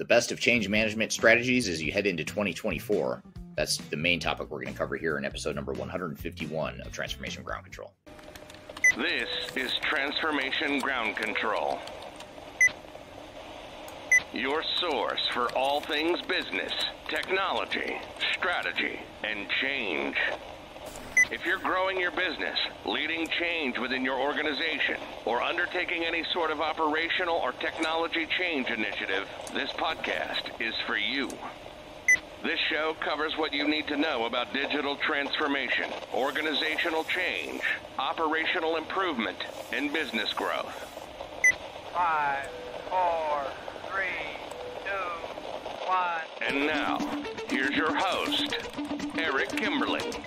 the best of change management strategies as you head into 2024. That's the main topic we're going to cover here in episode number 151 of Transformation Ground Control. This is Transformation Ground Control, your source for all things business, technology, strategy, and change. If you're growing your business, leading change within your organization, or undertaking any sort of operational or technology change initiative, this podcast is for you. This show covers what you need to know about digital transformation, organizational change, operational improvement, and business growth. 5, 4, 3, 2, 1. And now, here's your host, Eric Kimberling.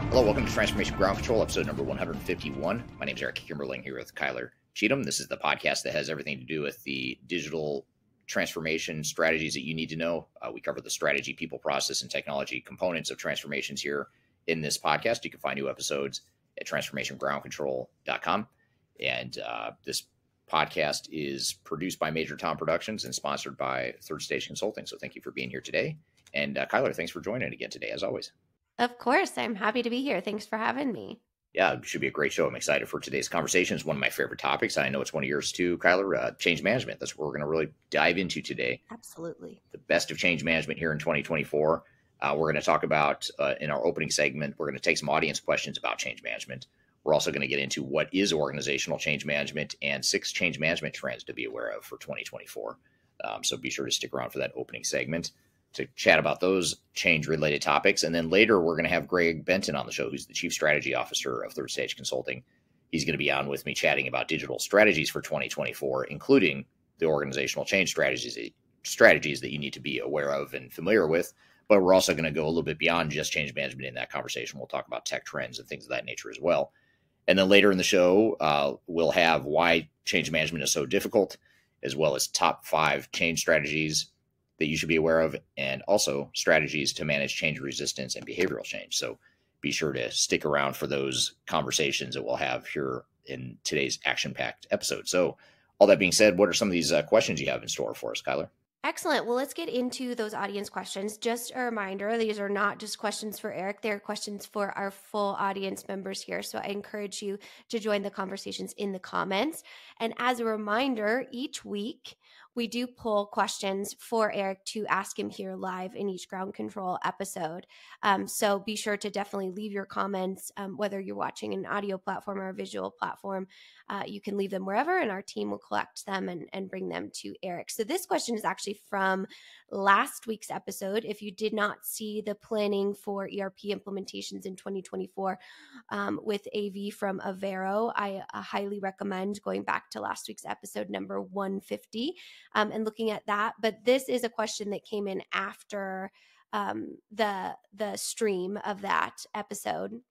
Hello, welcome to Transformation Ground Control, episode number 151. My name is Eric Kimberling here with Cheatham. This is the podcast that has everything to do with the digital transformation strategies that you need to know. We cover the strategy, people, process, and technology components of transformations here in this podcast. You can find new episodes at transformationgroundcontrol.com. And this podcast is produced by Major Tom Productions and sponsored by Third Stage Consulting. So thank you for being here today. And Kyler, thanks for joining again today, as always. Of course. I'm happy to be here. Thanks for having me. Yeah, it should be a great show. I'm excited for today's conversation. It's one of my favorite topics. I know it's one of yours too, Kyler. Change management. That's what we're going to really dive into today. Absolutely. The best of change management here in 2024. We're going to talk about, in our opening segment, we're going to take some audience questions about change management. We're also going to get into what is organizational change management and 6 change management trends to be aware of for 2024. So be sure to stick around for that opening segment to chat about those change-related topics. And then later, we're going to have Benton on the show, who's the Chief Strategy Officer of Third Stage Consulting. He's going to be on with me chatting about digital strategies for 2024, including the organizational change strategies that you need to be aware of and familiar with. But we're also going to go a little bit beyond just change management in that conversation. We'll talk about tech trends and things of that nature as well. And then later in the show, we'll have why change management is so difficult, as well as top 5 change strategies that you should be aware of, and also strategies to manage change resistance and behavioral change. So be sure to stick around for those conversations that we'll have here in today's action-packed episode. So all that being said, what are some of these questions you have in store for us, Kyler? Excellent. Well, let's get into those audience questions. Just a reminder, these are not just questions for Eric. They're questions for our full audience members here. So I encourage you to join the conversations in the comments. And as a reminder, each week, we do pull questions for Eric to ask him here live in each ground control episode. So be sure to definitely leave your comments, whether you're watching an audio platform or a visual platform. You can leave them wherever, and our team will collect them and bring them to Eric. So this question is actually from last week's episode. If you did not see the planning for ERP implementations in 2024 with AV from Avero, I highly recommend going back to last week's episode number 150 and looking at that. But this is a question that came in after the stream of that episode.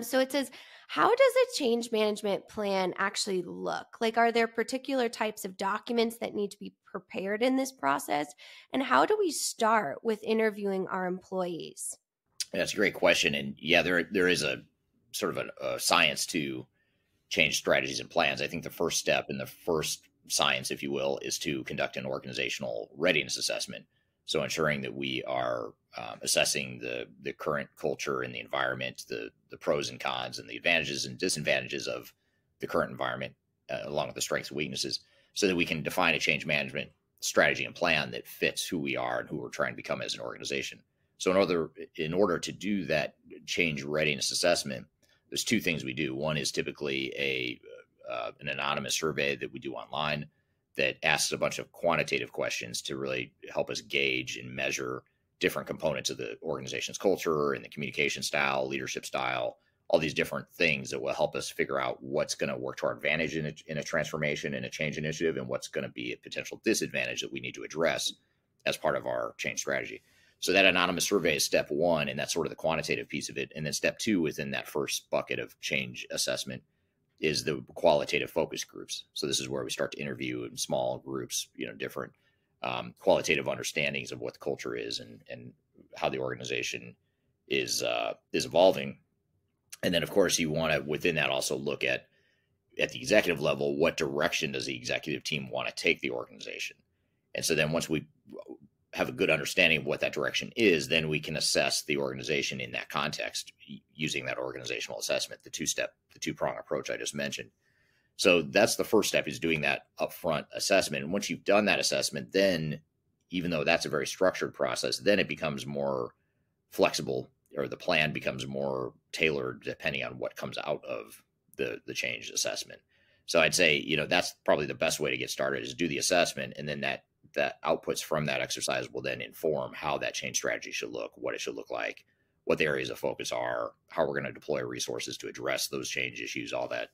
So it says, how does a change management plan actually look? Like, are there particular types of documents that need to be prepared in this process? And how do we start with interviewing our employees? That's a great question. And yeah, there is a sort of a science to change strategies and plans. I think the first step and the first science, if you will, is to conduct an organizational readiness assessment. So ensuring that we are assessing the current culture and the environment, the pros and cons and the advantages and disadvantages of the current environment, along with the strengths and weaknesses, so that we can define a change management strategy and plan that fits who we are and who we're trying to become as an organization. So in order to do that change readiness assessment, there's 2 things we do. One is typically an anonymous survey that we do online that asks a bunch of quantitative questions to really help us gauge and measure different components of the organization's culture and the communication style, leadership style, all these different things that will help us figure out what's going to work to our advantage in a transformation and a change initiative, and what's going to be a potential disadvantage that we need to address as part of our change strategy. So that anonymous survey is step 1, and that's sort of the quantitative piece of it. And then step 2 within that first bucket of change assessment is the qualitative focus groups. So this is where we start to interview in small groups, different qualitative understandings of what the culture is and how the organization is evolving. And then, of course, you want to, within that, also look at the executive level, what direction does the executive team want to take the organization? And so then once we have a good understanding of what that direction is, then we can assess the organization in that context using that organizational assessment, the two-prong approach I just mentioned. So that's the first step, is doing that upfront assessment. And once you've done that assessment, then even though that's a very structured process, then it becomes more flexible, or the plan becomes more tailored depending on what comes out of the change assessment. So I'd say, that's probably the best way to get started, is do the assessment, and then that outputs from that exercise will then inform how that change strategy should look, what it should look like, what the areas of focus are, how we're going to deploy resources to address those change issues, all that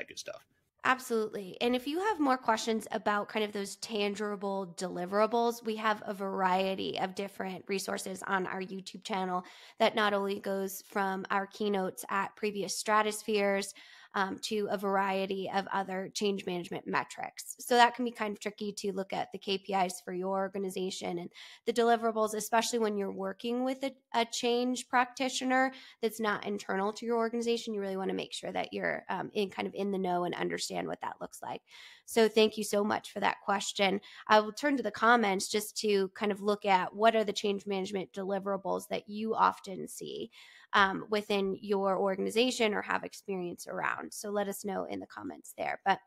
good stuff. Absolutely. And if you have more questions about kind of those tangible deliverables, we have a variety of different resources on our YouTube channel that not only goes from our keynotes at previous stratospheres to a variety of other change management metrics. So that can be kind of tricky to look at the KPIs for your organization and the deliverables, especially when you're working with a change practitioner that's not internal to your organization. You really want to make sure that you're in the know and understand what that looks like. So thank you so much for that question. I will turn to the comments just to kind of look at what are the change management deliverables that you often see within your organization or have experience around. So let us know in the comments there. But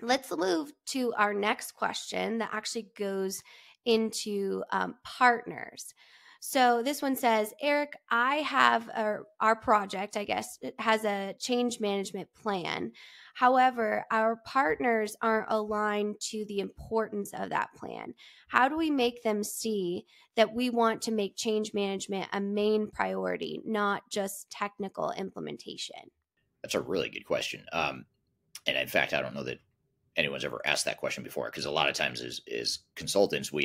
let's move to our next question that actually goes into partners. So this one says, Eric, I have our project, I guess, it has a change management plan. However, our partners aren't aligned to the importance of that plan. How do we make them see that we want to make change management a main priority, not just technical implementation? That's a really good question. And in fact, I don't know that anyone's ever asked that question before, because a lot of times as consultants, we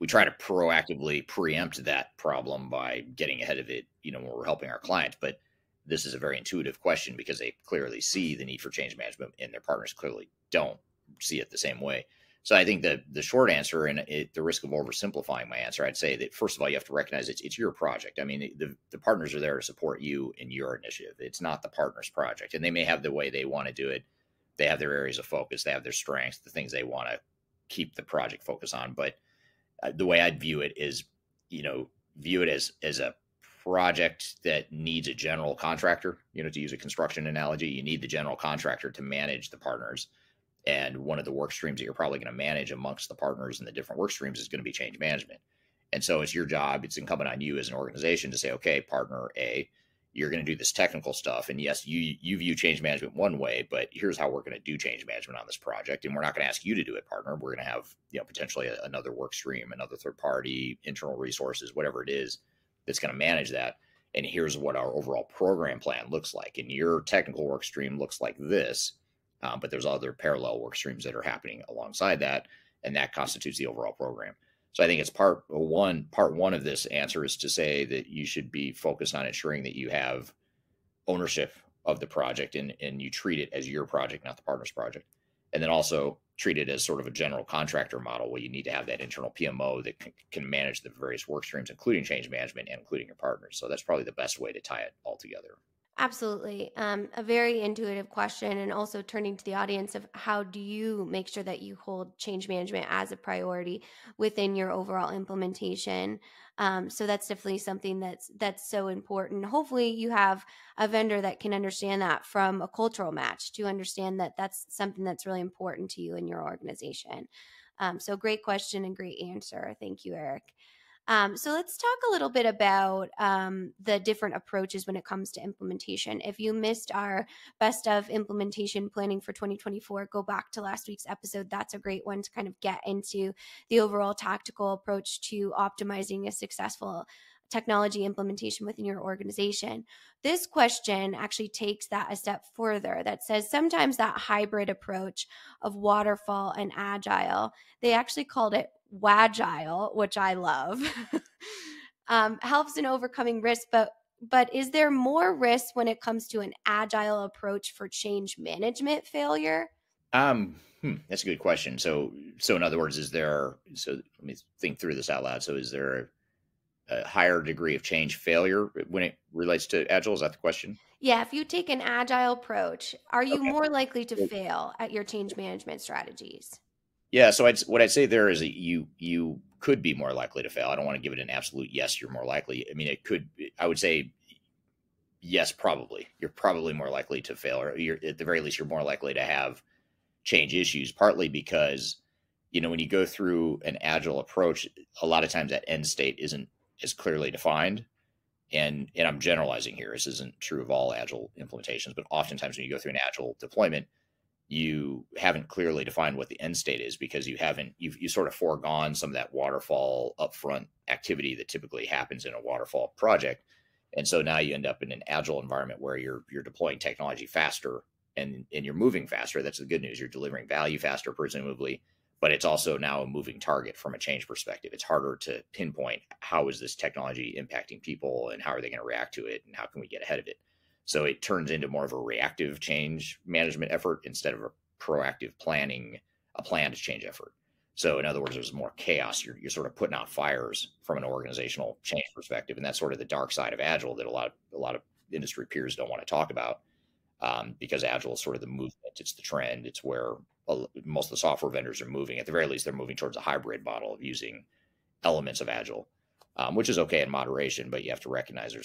try to proactively preempt that problem by getting ahead of it, when we're helping our clients. But this is a very intuitive question, because they clearly see the need for change management, and their partners clearly don't see it the same way. So I think that the short answer, and at the risk of oversimplifying my answer, I'd say that first of all, you have to recognize it's your project. I mean, the partners are there to support you in your initiative. It's not the partner's project, and they may have the way they want to do it. They have their areas of focus. They have their strengths, the things they want to keep the project focus on. But the way I'd view it is, view it as a project that needs a general contractor. To use a construction analogy, you need the general contractor to manage the partners. And one of the work streams that you're probably going to manage amongst the partners and the different work streams is going to be change management. And so it's your job, it's incumbent on you as an organization to say, okay, partner A, you're going to do this technical stuff. And yes, you view change management one way, but here's how we're going to do change management on this project. And we're not going to ask you to do it, partner. We're going to have, potentially another work stream, another third party, internal resources, whatever it is that's going to manage that. And here's what our overall program plan looks like. And your technical work stream looks like this. But there's other parallel work streams that are happening alongside that, and that constitutes the overall program. So I think it's part one of this answer is to say that you should be focused on ensuring that you have ownership of the project, and you treat it as your project, not the partner's project. And then also treat it as sort of a general contractor model, where you need to have that internal PMO that can manage the various work streams, including change management and including your partners. So that's probably the best way to tie it all together. Absolutely. A very intuitive question, and also turning to the audience of how do you make sure that you hold change management as a priority within your overall implementation. So that's definitely something that's so important. Hopefully you have a vendor that can understand that from a cultural match, to understand that that's something that's really important to you in your organization. So great question and great answer. Thank you, Eric. So let's talk a little bit about the different approaches when it comes to implementation. If you missed our best of implementation planning for 2024, go back to last week's episode. That's a great one to kind of get into the overall tactical approach to optimizing a successful technology implementation within your organization. This question actually takes that a step further, that says sometimes that hybrid approach of waterfall and agile, they actually called it Wagile, which I love, helps in overcoming risk. But is there more risk when it comes to an agile approach for change management failure? That's a good question. So in other words, let me think through this out loud. So is there a higher degree of change failure when it relates to Agile? Is that the question? Yeah, if you take an agile approach, are you Okay. more likely to fail at your change management strategies? Yeah, so what I'd say there is that you could be more likely to fail. I don't want to give it an absolute yes, you're more likely. I mean, it could. I would say yes, probably. You're probably more likely to fail, or you're at the very least you're more likely to have change issues. Partly because when you go through an agile approach, a lot of times that end state isn't as clearly defined. And I'm generalizing here. This isn't true of all agile implementations, but oftentimes when you go through an agile deployment, you haven't clearly defined what the end state is because you've sort of foregone some of that waterfall upfront activity that typically happens in a waterfall project. And so now you end up in an agile environment where you're deploying technology faster and you're moving faster. That's the good news. You're delivering value faster, presumably, but it's also now a moving target from a change perspective. It's harder to pinpoint how is this technology impacting people and how are they going to react to it and how can we get ahead of it. So it turns into more of a reactive change management effort instead of a proactive a planned change effort. So in other words, there's more chaos. You're sort of putting out fires from an organizational change perspective, and that's sort of the dark side of Agile that a lot of industry peers don't want to talk about, because Agile is sort of the movement. It's the trend. It's where most of the software vendors are moving. At the very least, they're moving towards a hybrid model of using elements of Agile, which is okay in moderation, but you have to recognize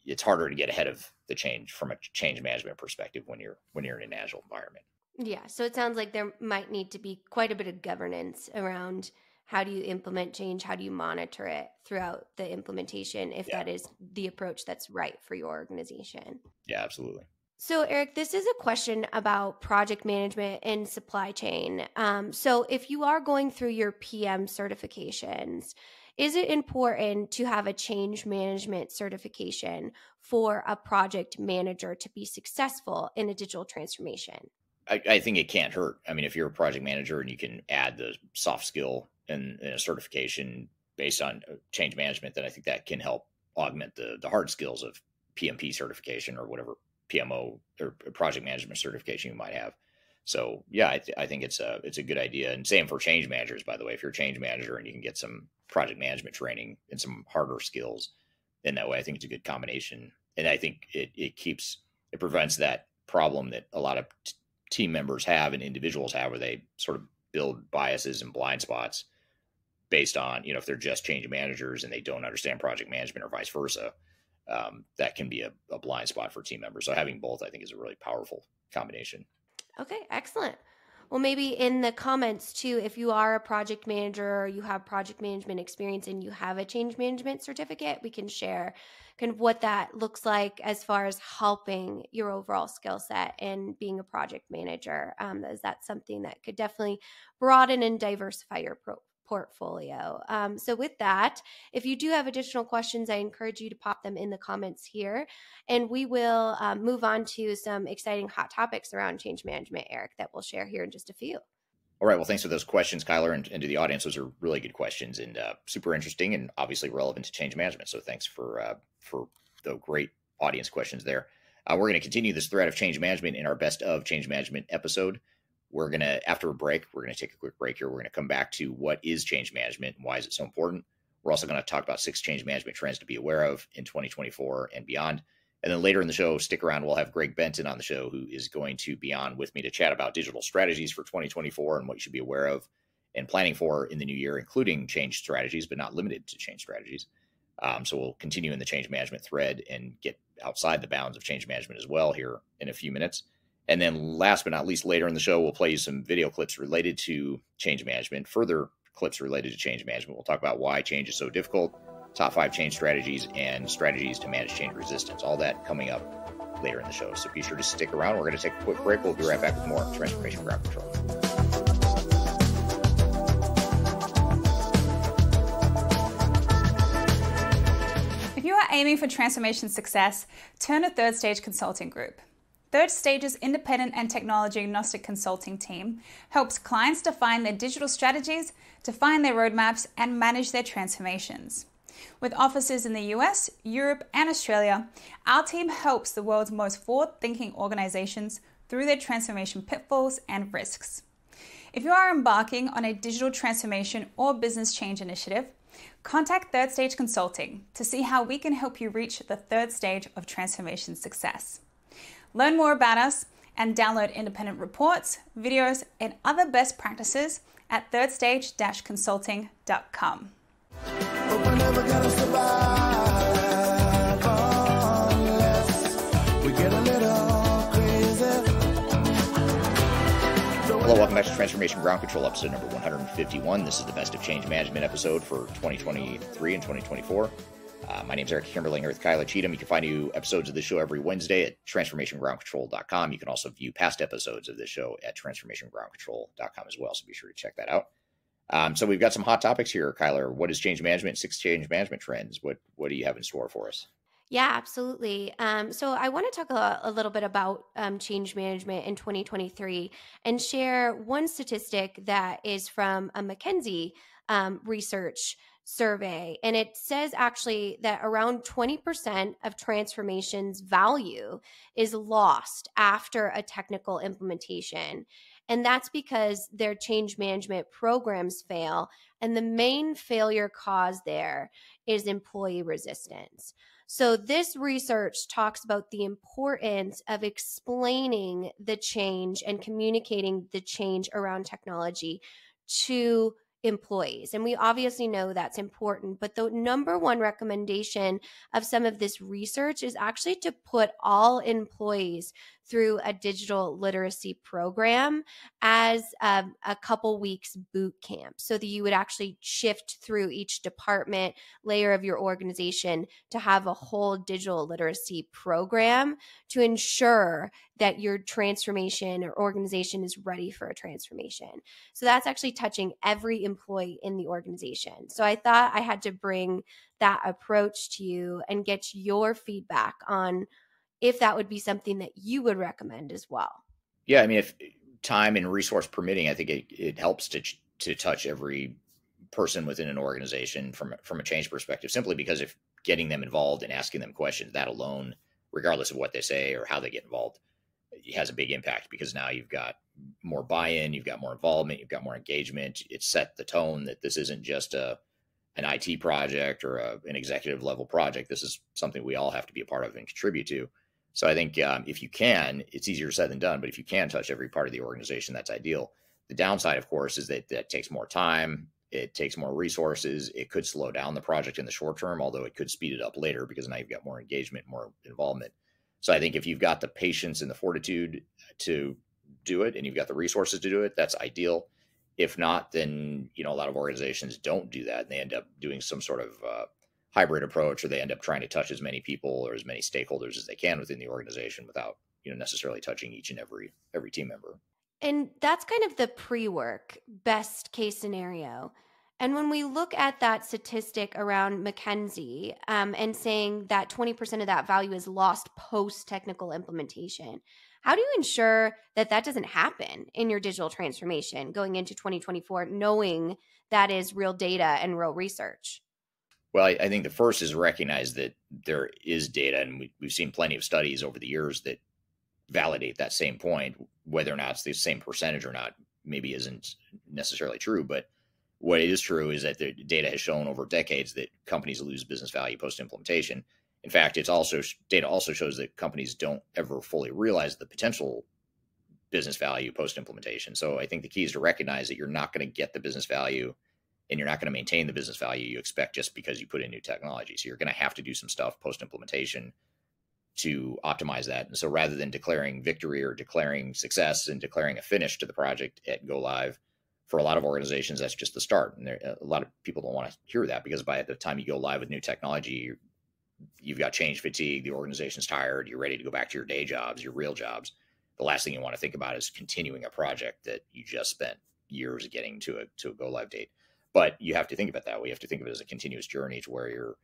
it's harder to get ahead of the change from a change management perspective when you're in an agile environment. Yeah, so it sounds like there might need to be quite a bit of governance around how do you implement change, how do you monitor it throughout the implementation if that is the approach that's right for your organization. Yeah, absolutely. So Eric, this is a question about project management and supply chain. So if you are going through your PM certifications, is it important to have a change management certification for a project manager to be successful in a digital transformation? I think it can't hurt. I mean, if you're a project manager and you can add the soft skill in a certification based on change management, then I think that can help augment the hard skills of PMP certification or whatever PMO or project management certification you might have. So yeah, I think it's a good idea. And same for change managers, by the way. If you're a change manager and you can get some project management training and some harder skills, then that way I think it's a good combination. And I think it prevents that problem that a lot of team members have and individuals have where they sort of build biases and blind spots based on, if they're just change managers and they don't understand project management or vice versa. That can be a blind spot for team members. So having both, I think, is a really powerful combination. Okay, excellent. Well, maybe in the comments too, if you are a project manager or you have project management experience and you have a change management certificate, we can share kind of what that looks like as far as helping your overall skill set and being a project manager. Is that something that could definitely broaden and diversify your portfolio. So with that, if you do have additional questions, I encourage you to pop them in the comments here, and we will move on to some exciting hot topics around change management, Eric, that we'll share here in just a few. All right. Well, thanks for those questions, Kyler, and to the audience. Those are really good questions and super interesting and obviously relevant to change management. So thanks for the great audience questions there. We're going to continue this thread of change management in our best of change management episode. We're going to, after a break, we're going to take a quick break here. We're going to come back to what is change management and why is it so important. We're also going to talk about 6 change management trends to be aware of in 2024 and beyond. And then later in the show, stick around. We'll have Greg Benton on the show, who is going to be on with me to chat about digital strategies for 2024 and what you should be aware of and planning for in the new year, including change strategies, but not limited to change strategies. So we'll continue in the change management thread and get outside the bounds of change management as well here in a few minutes. And then last but not least, later in the show, we'll play you some video clips related to change management, further clips related to change management. We'll talk about why change is so difficult, top 5 change strategies, and strategies to manage change resistance. All that coming up later in the show. So be sure to stick around. We're going to take a quick break. We'll be right back with more Transformation Ground Control. If you are aiming for transformation success, turn to Third Stage Consulting Group. Third Stage's independent and technology-agnostic consulting team helps clients define their digital strategies, define their roadmaps, and manage their transformations. With offices in the US, Europe, and Australia, our team helps the world's most forward-thinking organizations through their transformation pitfalls and risks. If you are embarking on a digital transformation or business change initiative, Contact Third Stage Consulting to see how we can help you reach the third stage of transformation success. Learn more about us and download independent reports, videos, and other best practices at thirdstage-consulting.com. But we're never gonna survive unless we get a little crazy. Hello, welcome back to Transformation Ground Control, episode number 151. This is the Best of Change Management episode for 2023 and 2024. My name is Eric Kimberling here with Cheatham. You can find new episodes of this show every Wednesday at transformationgroundcontrol.com. You can also view past episodes of this show at transformationgroundcontrol.com as well, so be sure to check that out. So we've got some hot topics here, Kyler. What is change management? 6 change management trends. What do you have in store for us? Yeah, absolutely. So I want to talk a little bit about change management in 2023 and share one statistic that is from a McKinsey research survey. And it says actually that around 20% of transformation's value is lost after a technical implementation. And that's because their change management programs fail. And the main failure cause there is employee resistance. So this research talks about the importance of explaining the change and communicating the change around technology to employees. And we obviously know that's important, but the number one recommendation of some of this research is actually to put all employees through a digital literacy program as a couple weeks boot camp, so that you would actually shift through each department layer of your organization to have a whole digital literacy program to ensure that your transformation or organization is ready for a transformation. So that's actually touching every employee in the organization. So I thought I had to bring that approach to you and get your feedback on if that would be something that you would recommend as well. Yeah, I mean, if time and resource permitting, I think it helps to touch every person within an organization from a change perspective, simply because if getting them involved and asking them questions, that alone, regardless of what they say or how they get involved, it has a big impact, because now you've got more buy-in, you've got more involvement, you've got more engagement. It set the tone that this isn't just an IT project or an executive level project. This is something we all have to be a part of and contribute to. So I think if you can, it's easier said than done, but if you can touch every part of the organization, that's ideal. The downside, of course, is that takes more time. It takes more resources. It could slow down the project in the short term, although it could speed it up later, because now you've got more engagement, more involvement. So I think if you've got the patience and the fortitude to do it, and you've got the resources to do it, that's ideal. If not, then, a lot of organizations don't do that, and they end up doing some sort of hybrid approach, or they end up trying to touch as many people or as many stakeholders as they can within the organization without, necessarily touching each and every team member. And that's kind of the pre-work, best case scenario. And when we look at that statistic around McKinsey and saying that 20% of that value is lost post-technical implementation, how do you ensure that that doesn't happen in your digital transformation going into 2024, knowing that is real data and real research? Well, I think the first is recognize that there is data, and we've seen plenty of studies over the years that validate that same point. Whether or not it's the same percentage or not maybe isn't necessarily true, but what is true is that the data has shown over decades that companies lose business value post-implementation. In fact, data also shows that companies don't ever fully realize the potential business value post-implementation. So I think the key is to recognize that you're not going to get the business value, and you're not going to maintain the business value you expect just because you put in new technology. So you're going to have to do some stuff post-implementation to optimize that. And so rather than declaring victory or declaring success and declaring a finish to the project at go live, for a lot of organizations, that's just the start. And a lot of people don't want to hear that, because by the time you go live with new technology, you've got change fatigue, the organization's tired, you're ready to go back to your day jobs, your real jobs. The last thing you want to think about is continuing a project that you just spent years getting to a go live date. But you have to think about that way. You have to think of it as a continuous journey to where you're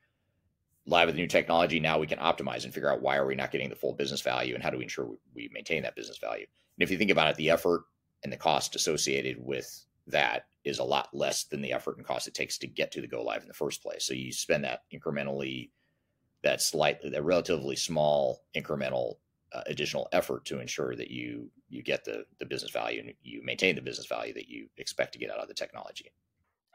live with new technology. Now we can optimize and figure out why are we not getting the full business value, and how do we ensure we maintain that business value. And if you think about it, the effort and the cost associated with that is a lot less than the effort and cost it takes to get to the go live in the first place. So you spend that incrementally, that relatively small incremental additional effort to ensure that you get the business value, and you maintain the business value that you expect to get out of the technology.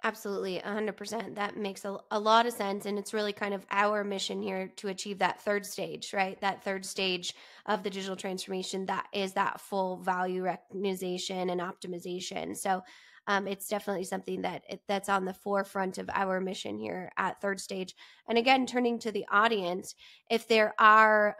Absolutely, 100%. That makes a lot of sense. And it's really kind of our mission here to achieve that third stage, right? That third stage of the digital transformation, that is that full value recognition and optimization. So it's definitely something that's on the forefront of our mission here at third stage. And again, turning to the audience, if there are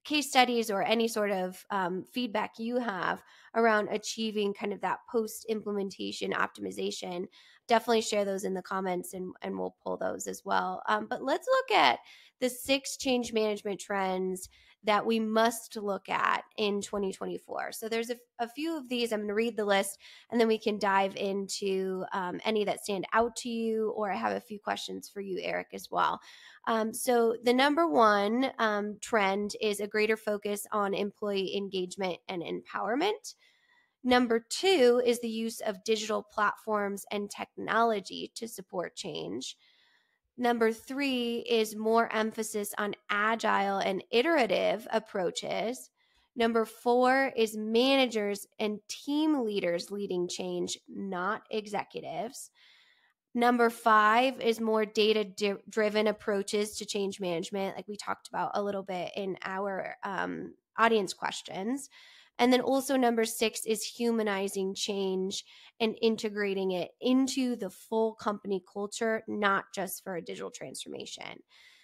case studies or any sort of feedback you have around achieving kind of that post-implementation optimization, definitely share those in the comments and we'll pull those as well. But let's look at the 6 change management trends that we must look at in 2024. So there's a few of these. I'm going to read the list and then we can dive into any that stand out to you, or I have a few questions for you, Eric, as well. So the number one trend is a greater focus on employee engagement and empowerment. Number 2 is the use of digital platforms and technology to support change. Number 3 is more emphasis on agile and iterative approaches. Number 4 is managers and team leaders leading change, not executives. Number 5 is more data-driven approaches to change management, like we talked about a little bit in our audience questions. And then also number 6 is humanizing change and integrating it into the full company culture, not just for a digital transformation.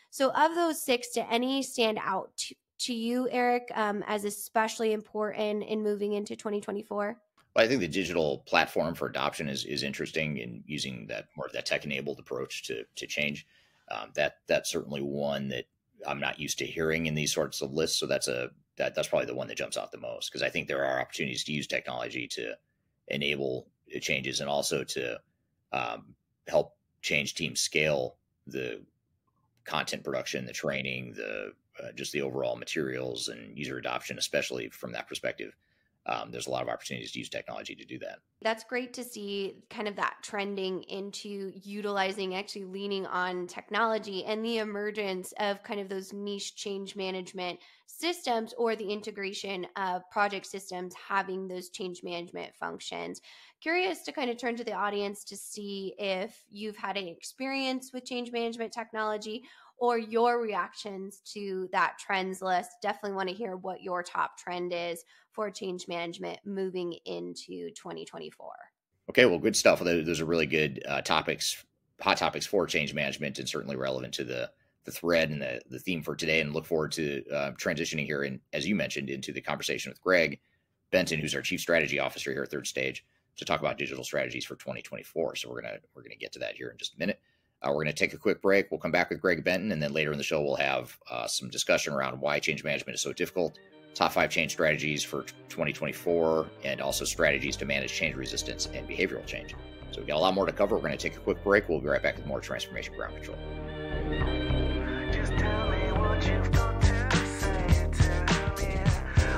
So of those 6, do any stand out to you, Eric, as especially important in moving into 2024? Well, I think the digital platform for adoption is interesting in using that more of that tech-enabled approach to change. That's certainly one that I'm not used to hearing in these sorts of lists. So that's probably the one that jumps out the most, because I think there are opportunities to use technology to enable changes and also to help change teams scale the content production, the training, just the overall materials and user adoption, especially from that perspective. There's a lot of opportunities to use technology to do that. That's great to see kind of that trending into utilizing, actually leaning on technology and the emergence of kind of those niche change management systems, or the integration of project systems having those change management functions. Curious to kind of turn to the audience to see if you've had any experience with change management technology or your reactions to that trends list. Definitely want to hear what your top trend is for change management moving into 2024. Okay, well, good stuff. Those are really good hot topics for change management, and certainly relevant to the thread and the theme for today. And look forward to transitioning here, and as you mentioned, into the conversation with Greg Benton, who's our Chief Strategy Officer here at Third Stage, to talk about digital strategies for 2024. So we're gonna get to that here in just a minute. We're going to take a quick break. We'll come back with Greg Benton, and then later in the show, we'll have some discussion around why change management is so difficult, top 5 change strategies for 2024, and also strategies to manage change resistance and behavioral change. So we've got a lot more to cover. We're going to take a quick break. We'll be right back with more Transformation Ground Control. Just tell me what you've got to say to me.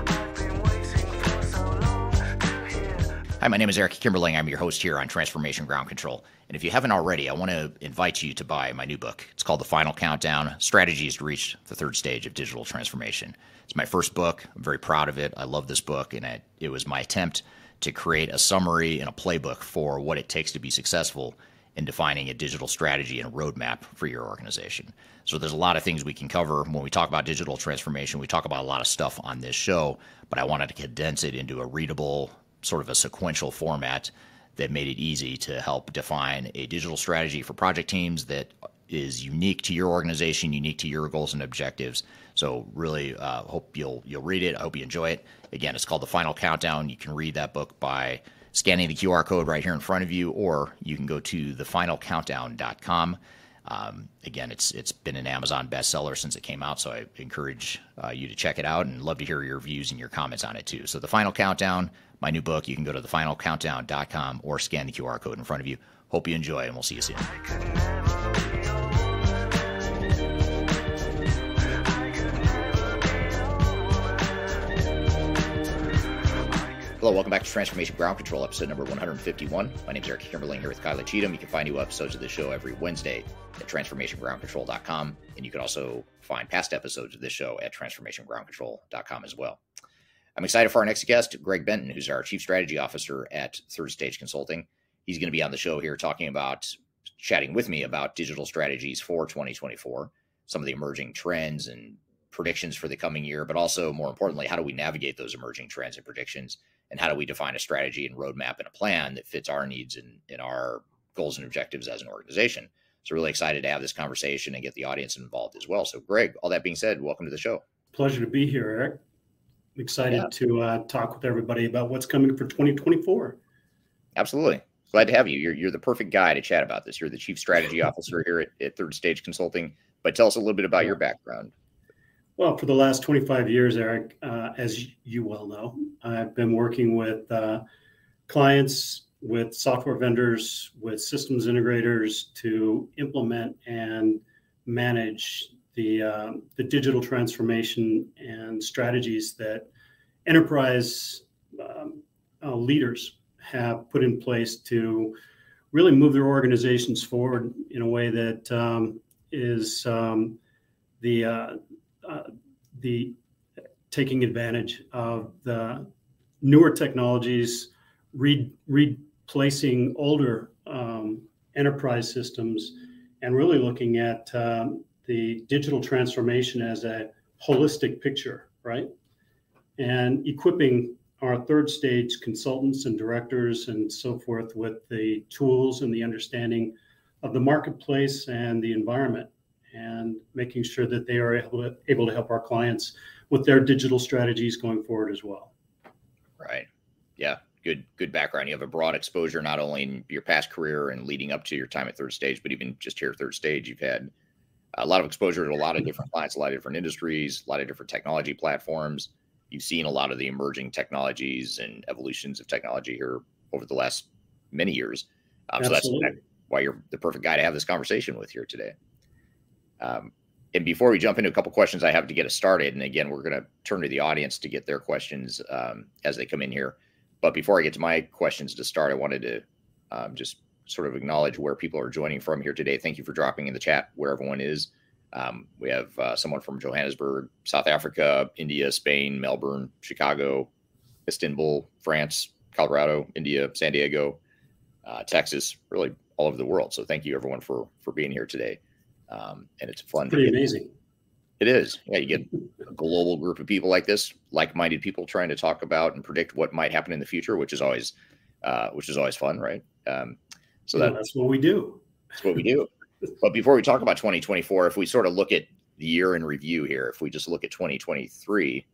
I've been waiting for so long to hear. Hi, my name is Eric Kimberling. I'm your host here on Transformation Ground Control. And if you haven't already, I want to invite you to buy my new book. It's called The Final Countdown: Strategies to Reach the Third Stage of Digital Transformation. It's my first book. I'm very proud of it. I love this book, and it was my attempt to create a summary and a playbook for what it takes to be successful in defining a digital strategy and a roadmap for your organization. So there's a lot of things we can cover when we talk about digital transformation. We talk about a lot of stuff on this show, but I wanted to condense it into a readable, sort of a sequential format that made it easy to help define a digital strategy for project teams that is unique to your organization, unique to your goals and objectives. So really hope you'll read it. I hope you enjoy it. Again, it's called The Final Countdown. You can read that book by scanning the QR code right here in front of you, or you can go to thefinalcountdown.com. Again, it's been an Amazon bestseller since it came out, so I encourage you to check it out, and love to hear your views and your comments on it too. So The Final Countdown, my new book, you can go to thefinalcountdown.com or scan the QR code in front of you. Hope you enjoy, and we'll see you soon. Hello, welcome back to Transformation Ground Control, episode number 151. My name is Eric Kimberling here with Cheatham. You can find new episodes of this show every Wednesday at transformationgroundcontrol.com, and you can also find past episodes of this show at transformationgroundcontrol.com as well. I'm excited for our next guest, Greg Benton, who's our Chief Strategy Officer at Third Stage Consulting. He's going to be on the show here chatting with me about digital strategies for 2024, some of the emerging trends and predictions for the coming year, but also more importantly, how do we navigate those emerging trends and predictions, and how do we define a strategy and roadmap and a plan that fits our needs and our goals and objectives as an organization. So really excited to have this conversation and get the audience involved as well. So Greg, all that being said, welcome to the show. Pleasure to be here, Eric. I'm excited to talk with everybody about what's coming for 2024. Absolutely. Glad to have you. You're the perfect guy to chat about this. You're the Chief Strategy Officer here at Third Stage Consulting. But tell us a little bit about your background. Well, for the last 25 years, Eric, as you well know, I've been working with clients, with software vendors, with systems integrators to implement and manage the digital transformation and strategies that enterprise leaders have put in place to really move their organizations forward in a way that is the taking advantage of the newer technologies, replacing older enterprise systems, and really looking at the digital transformation as a holistic picture, right? And equipping our third stage consultants and directors and so forth with the tools and the understanding of the marketplace and the environment, and making sure that they are able to help our clients with their digital strategies going forward as well. Right. Yeah. Good background. You have a broad exposure, not only in your past career and leading up to your time at Third Stage, but even just here at Third Stage, you've had a lot of exposure to a lot of different clients, a lot of different industries, a lot of different technology platforms. You've seen a lot of the emerging technologies and evolutions of technology here over the last many years. So that's why you're the perfect guy to have this conversation with here today. And before we jump into a couple questions I have to get us started, and again, we're going to turn to the audience to get their questions as they come in here. But before I get to my questions to start, I wanted to just sort of acknowledge where people are joining from here today. Thank you for dropping in the chat where everyone is. We have someone from Johannesburg, South Africa, India, Spain, Melbourne, Chicago, Istanbul, France, Colorado, India, San Diego, Texas, really all over the world. So thank you everyone for being here today. And it's fun. Pretty amazing. It is. Yeah, you get a global group of people like this, like-minded people trying to talk about and predict what might happen in the future, which is always fun, right? So that's what we do. That's what we do. But before we talk about 2024, if we sort of look at the year in review here, if we just look at 2023,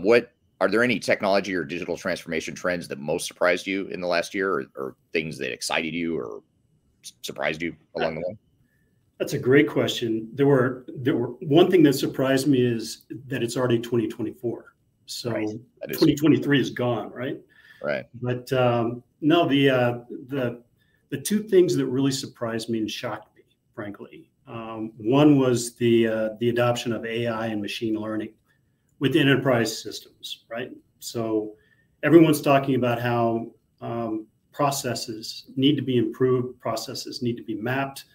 what are there any technology or digital transformation trends that most surprised you in the last year, or things that excited you or surprised you along the way? That's a great question. There were one thing that surprised me is that it's already 2024. So right. 2023 is gone, right? Right. But no, the two things that really surprised me and shocked me, frankly, one was the adoption of AI and machine learning within enterprise systems, right? So everyone's talking about how processes need to be improved, processes need to be mapped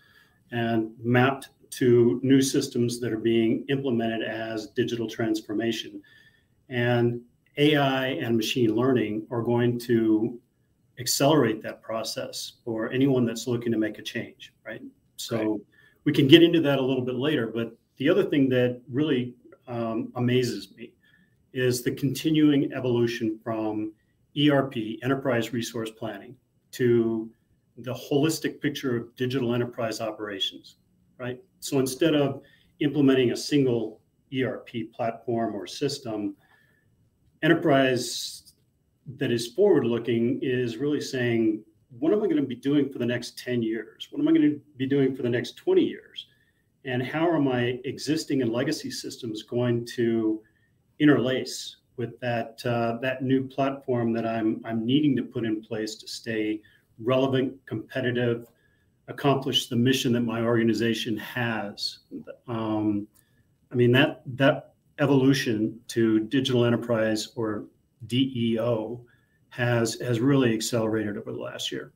to new systems that are being implemented as digital transformation. And AI and machine learning are going to accelerate that process for anyone that's looking to make a change, right? So we can get into that a little bit later, but the other thing that really amazes me is the continuing evolution from ERP, enterprise resource planning, to the holistic picture of digital enterprise operations, right? So instead of implementing a single ERP platform or system, enterprise that is forward-looking is really saying, what am I going to be doing for the next 10 years? What am I going to be doing for the next 20 years? And how are my existing and legacy systems going to interlace with that new platform that I'm needing to put in place to stay relevant, competitive, accomplish the mission that my organization has? I mean, that evolution to digital enterprise, or DEO, has really accelerated over the last year.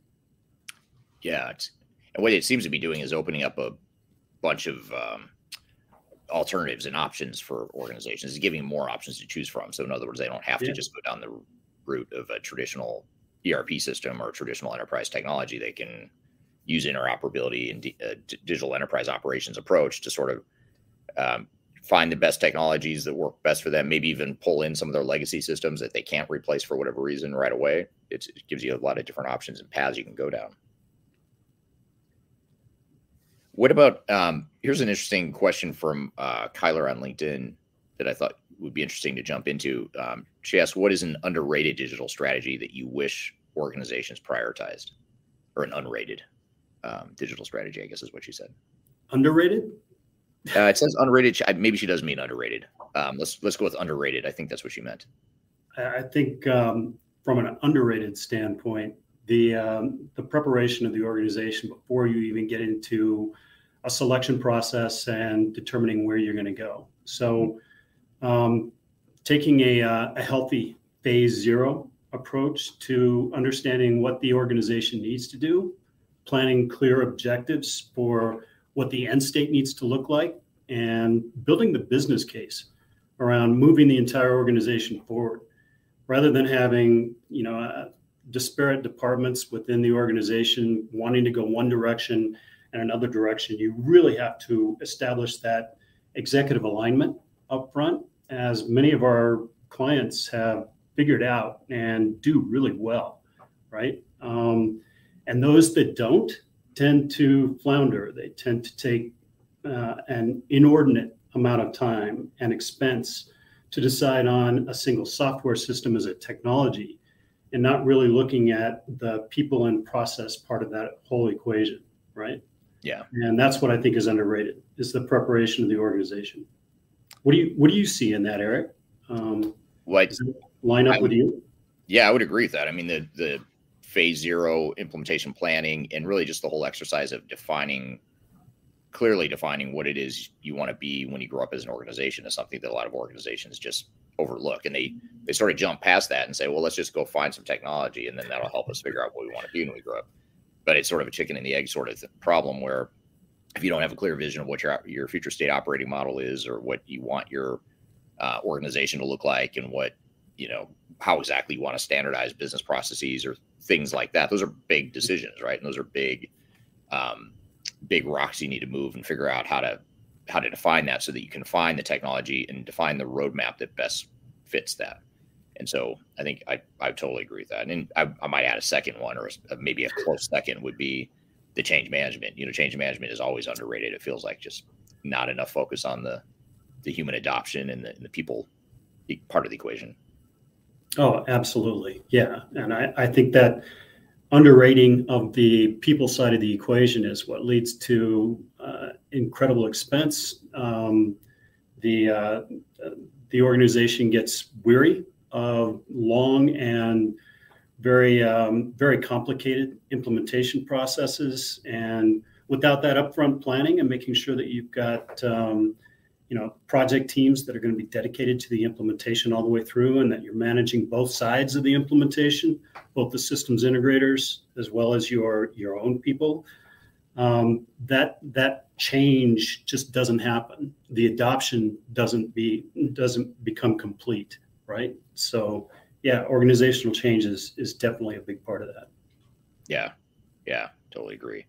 Yeah, and what it seems to be doing is opening up a bunch of alternatives and options for organizations. It's giving more options to choose from. So in other words, they don't have to just go down the route of a traditional ERP system or traditional enterprise technology. They can use interoperability and digital enterprise operations approach to sort of find the best technologies that work best for them, maybe even pull in some of their legacy systems that they can't replace for whatever reason right away. It gives you a lot of different options and paths you can go down. What about, here's an interesting question from Kyler on LinkedIn that I thought would be interesting to jump into. She asked, what is an underrated digital strategy that you wish organizations prioritized? Or an unrated digital strategy, I guess is what she said. Underrated? It says unrated. Maybe she does mean underrated. Let's go with underrated. I think that's what she meant. I think from an underrated standpoint, the preparation of the organization before you even get into a selection process and determining where you're going to go. So taking a healthy phase zero approach to understanding what the organization needs to do, planning clear objectives for what the end state needs to look like, and building the business case around moving the entire organization forward, rather than having, disparate departments within the organization wanting to go one direction and another direction. You really have to establish that executive alignment up front, as many of our clients have figured out and do really well, right? And those that don't tend to flounder. They tend to take an inordinate amount of time and expense to decide on a single software system as a technology, and not really looking at the people and process part of that whole equation, right? Yeah. And that's what I think is underrated, is the preparation of the organization. What do you see in that, Eric? Does it line up with you? Yeah, I would agree with that. I mean, the phase zero implementation planning and really just the whole exercise of clearly defining what it is you want to be when you grow up as an organization is something that a lot of organizations just overlook. And they sort of jump past that and say, well, let's just go find some technology and then that'll help us figure out what we want to be when we grow up. But it's sort of a chicken and the egg sort of problem, where if you don't have a clear vision of what your future state operating model is, or what you want your organization to look like, and what, how exactly you want to standardize business processes or things like that, those are big decisions, right? And those are big rocks you need to move and figure out how to define that, so that you can find the technology and define the roadmap that best fits that. And so I think I totally agree with that. And I might add a second one, or maybe a close second, would be the change management. Change management is always underrated. It feels like just not enough focus on the human adoption and the people part of the equation. Oh, absolutely. Yeah. And I think that underrating of the people side of the equation is what leads to incredible expense. The organization gets weary of long and very, very complicated implementation processes. And without that upfront planning and making sure that you've got project teams that are going to be dedicated to the implementation all the way through, and that you're managing both sides of the implementation, both the systems integrators as well as your own people, that change just doesn't happen. The adoption doesn't become complete, right? So yeah, organizational change is definitely a big part of that. Yeah, totally agree.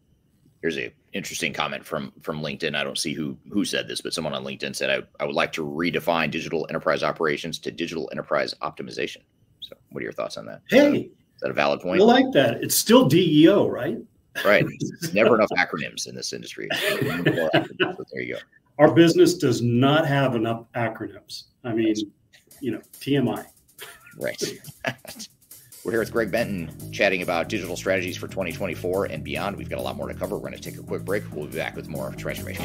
Here's a interesting comment from LinkedIn. I don't see who said this, but someone on LinkedIn said, I would like to redefine digital enterprise operations to digital enterprise optimization. So what are your thoughts on that? Hey, is that a valid point? I like that. It's still DEO, right? Right. It's never enough acronyms in this industry. There you go. Our business does not have enough acronyms. I mean, TMI. Right. We're here with Greg Benton chatting about digital strategies for 2024 and beyond. We've got a lot more to cover. We're going to take a quick break. We'll be back with more Transformation.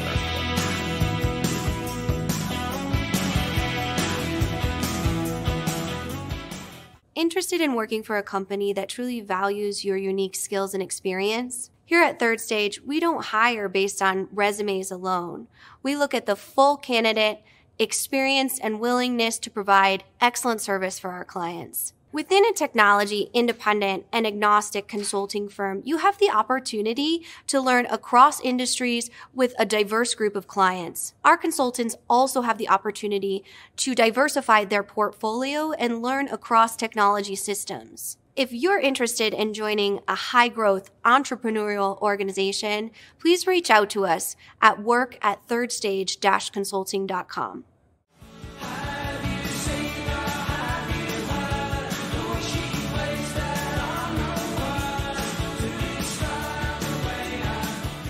Interested in working for a company that truly values your unique skills and experience? Here at Third Stage, we don't hire based on resumes alone. We look at the full candidate, experience, and willingness to provide excellent service for our clients. Within a technology, independent, and agnostic consulting firm, you have the opportunity to learn across industries with a diverse group of clients. Our consultants also have the opportunity to diversify their portfolio and learn across technology systems. If you're interested in joining a high-growth entrepreneurial organization, please reach out to us at work@thirdstage-consulting.com.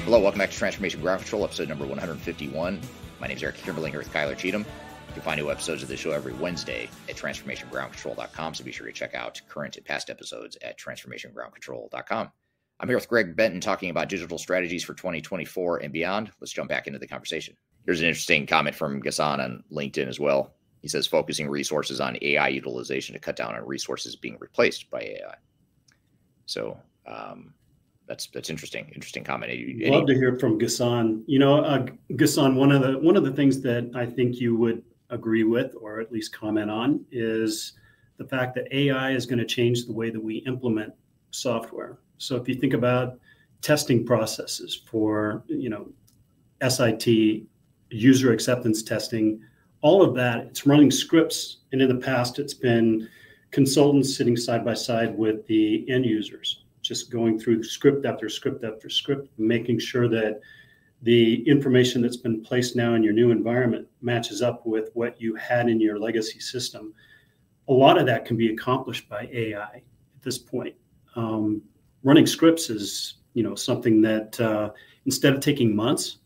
Hello, welcome back to Transformation Ground Control, episode number 151. My name is Eric Kimberling here with Kyler Cheatham. You can find new episodes of the show every Wednesday at transformationgroundcontrol.com, so be sure to check out current and past episodes at transformationgroundcontrol.com. I'm here with Greg Benton talking about digital strategies for 2024 and beyond. Let's jump back into the conversation. Here's an interesting comment from Ghassan on LinkedIn as well. He says, focusing resources on AI utilization to cut down on resources being replaced by AI. So, that's interesting. Interesting comment. Love to hear from Ghassan. Ghassan, one of the things that I think you would agree with, or at least comment on, is the fact that AI is going to change the way that we implement software. So if you think about testing processes for, SIT, user acceptance testing, all of that, it's running scripts. And in the past, it's been consultants sitting side by side with the end users, just going through script after script after script, making sure that the information that's been placed now in your new environment matches up with what you had in your legacy system. A lot of that can be accomplished by AI at this point. Running scripts is, something that instead of taking months,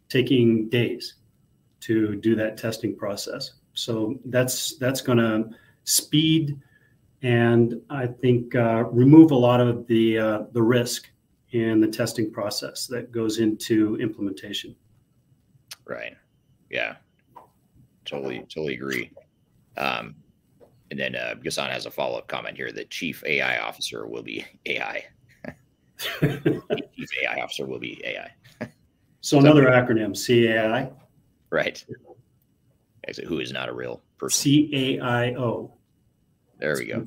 taking days to do that testing process. So that's going to speed and I think remove a lot of the risk in the testing process that goes into implementation. Right. Yeah. Totally agree. And then Ghassan has a follow-up comment here that Chief AI Officer will be AI. Chief AI Officer will be AI. So another acronym, CAI. Right. Who is not a real person. CAIO. There we go.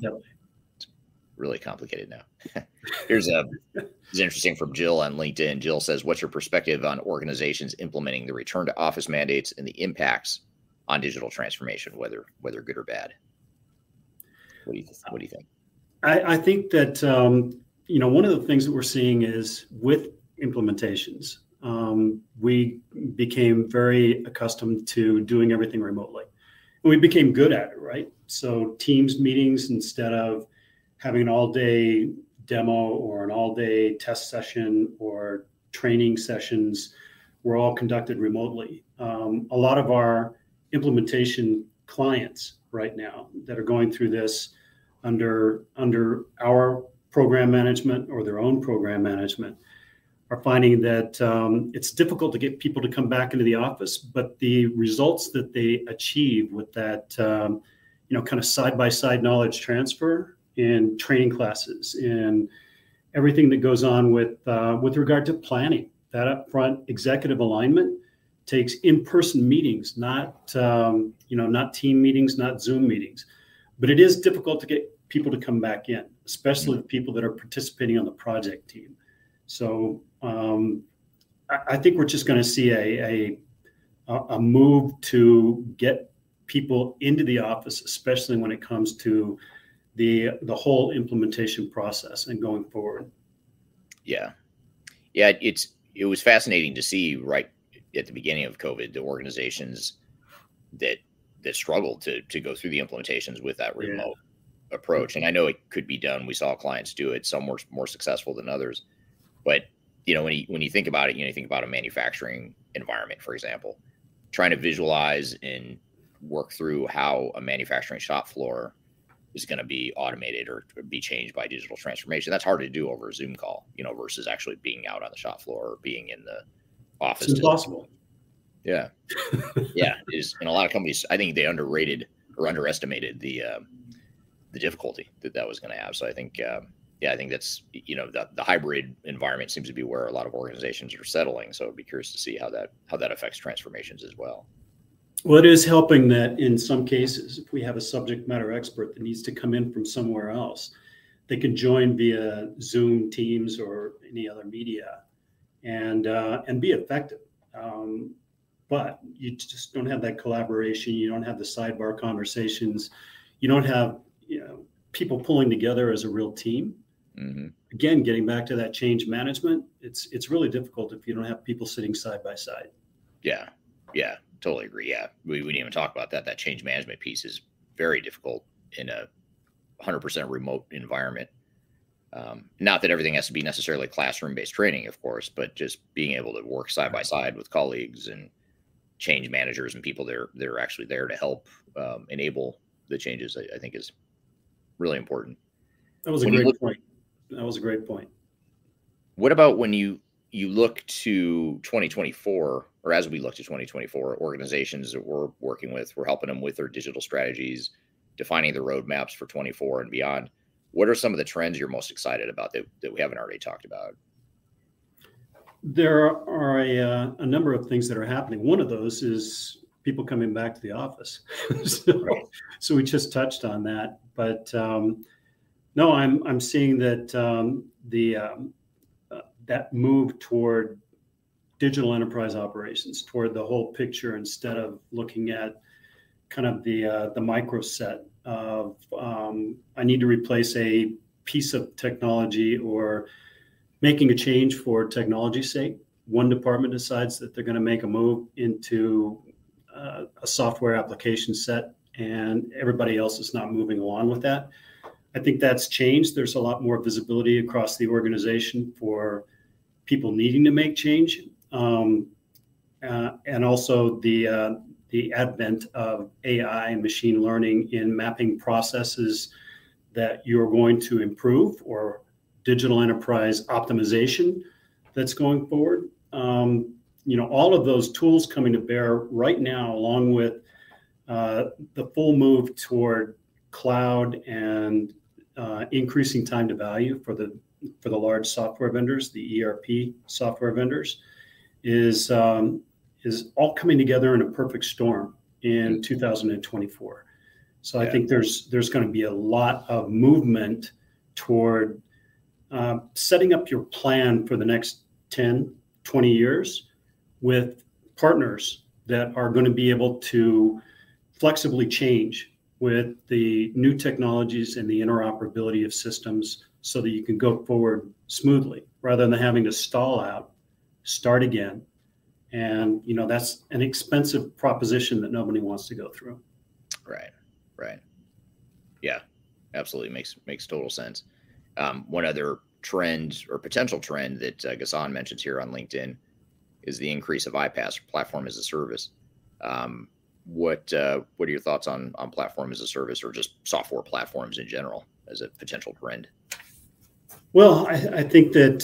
It's really complicated now. Here's interesting from Jill on LinkedIn. Jill says, what's your perspective on organizations implementing the return to office mandates and the impacts on digital transformation, whether good or bad? What do you think? I think that, one of the things that we're seeing is with implementations, we became very accustomed to doing everything remotely. And we became good at it, right? So Teams meetings, instead of having an all-day demo or an all-day test session or training sessions, were all conducted remotely. A lot of our implementation clients right now that are going through this under our program management or their own program management are finding that it's difficult to get people to come back into the office, but the results that they achieve with that, kind of side-by-side knowledge transfer in training classes and everything that goes on with regard to planning, that upfront executive alignment takes in-person meetings, not team meetings, not Zoom meetings, but it is difficult to get people to come back in, especially the people that are participating on the project team. So I think we're just going to see a move to get people into the office, especially when it comes to the whole implementation process and going forward. Yeah. It was fascinating to see right at the beginning of COVID, the organizations that struggled to go through the implementations with that remote approach. And I know it could be done. We saw clients do it. Some were more successful than others. But when you think about it, you think about a manufacturing environment, for example, trying to visualize and work through how a manufacturing shop floor is going to be automated or be changed by digital transformation. That's hard to do over a Zoom call, versus actually being out on the shop floor or being in the office. It's impossible. Yeah. Yeah. It is. And a lot of companies, I think they underrated or underestimated the difficulty that was going to have. So I think, I think that's, the hybrid environment seems to be where a lot of organizations are settling. So I'd be curious to see how that affects transformations as well. Well, it is helping that in some cases, if we have a subject matter expert that needs to come in from somewhere else, they can join via Zoom, Teams, or any other media and be effective. But you just don't have that collaboration. You don't have the sidebar conversations. You don't have, people pulling together as a real team. Mm-hmm. Again, getting back to that change management, it's really difficult if you don't have people sitting side by side. Yeah. Yeah. Totally agree. Yeah. We didn't even talk about that. That change management piece is very difficult in a 100% remote environment. Not that everything has to be necessarily classroom-based training, of course, but just being able to work side by side with colleagues and change managers and people that are actually there to help enable the changes, I think is really important. That was a great point. That was a great point. What about when you look to 2024, or as we look to 2024, organizations that we're working with, we're helping them with their digital strategies, defining the roadmaps for 24 and beyond. What are some of the trends you're most excited about that we haven't already talked about? There are a number of things that are happening. One of those is people coming back to the office. So we just touched on that. But no, I'm seeing that that move toward digital enterprise operations, toward the whole picture, instead of looking at kind of the micro set of I need to replace a piece of technology or making a change for technology's sake. One department decides that they're going to make a move into a software application set, and everybody else is not moving along with that. I think that's changed. There's a lot more visibility across the organization for people needing to make change, and also the advent of AI and machine learning in mapping processes that you're going to improve, or digital enterprise optimization that's going forward. All of those tools coming to bear right now, along with the full move toward cloud and increasing time to value for the large software vendors, the ERP software vendors, is all coming together in a perfect storm in 2024. So I think there's going to be a lot of movement toward setting up your plan for the next 10, 20 years with partners that are going to be able to flexibly change with the new technologies and the interoperability of systems so that you can go forward smoothly rather than having to stall out, start again. And, that's an expensive proposition that nobody wants to go through. Right. Yeah, absolutely. Makes total sense. One other trend or potential trend that Ghassan mentions here on LinkedIn is the increase of iPaaS, platform as a service. What are your thoughts on platform as a service, or just software platforms in general as a potential trend? Well, I think that,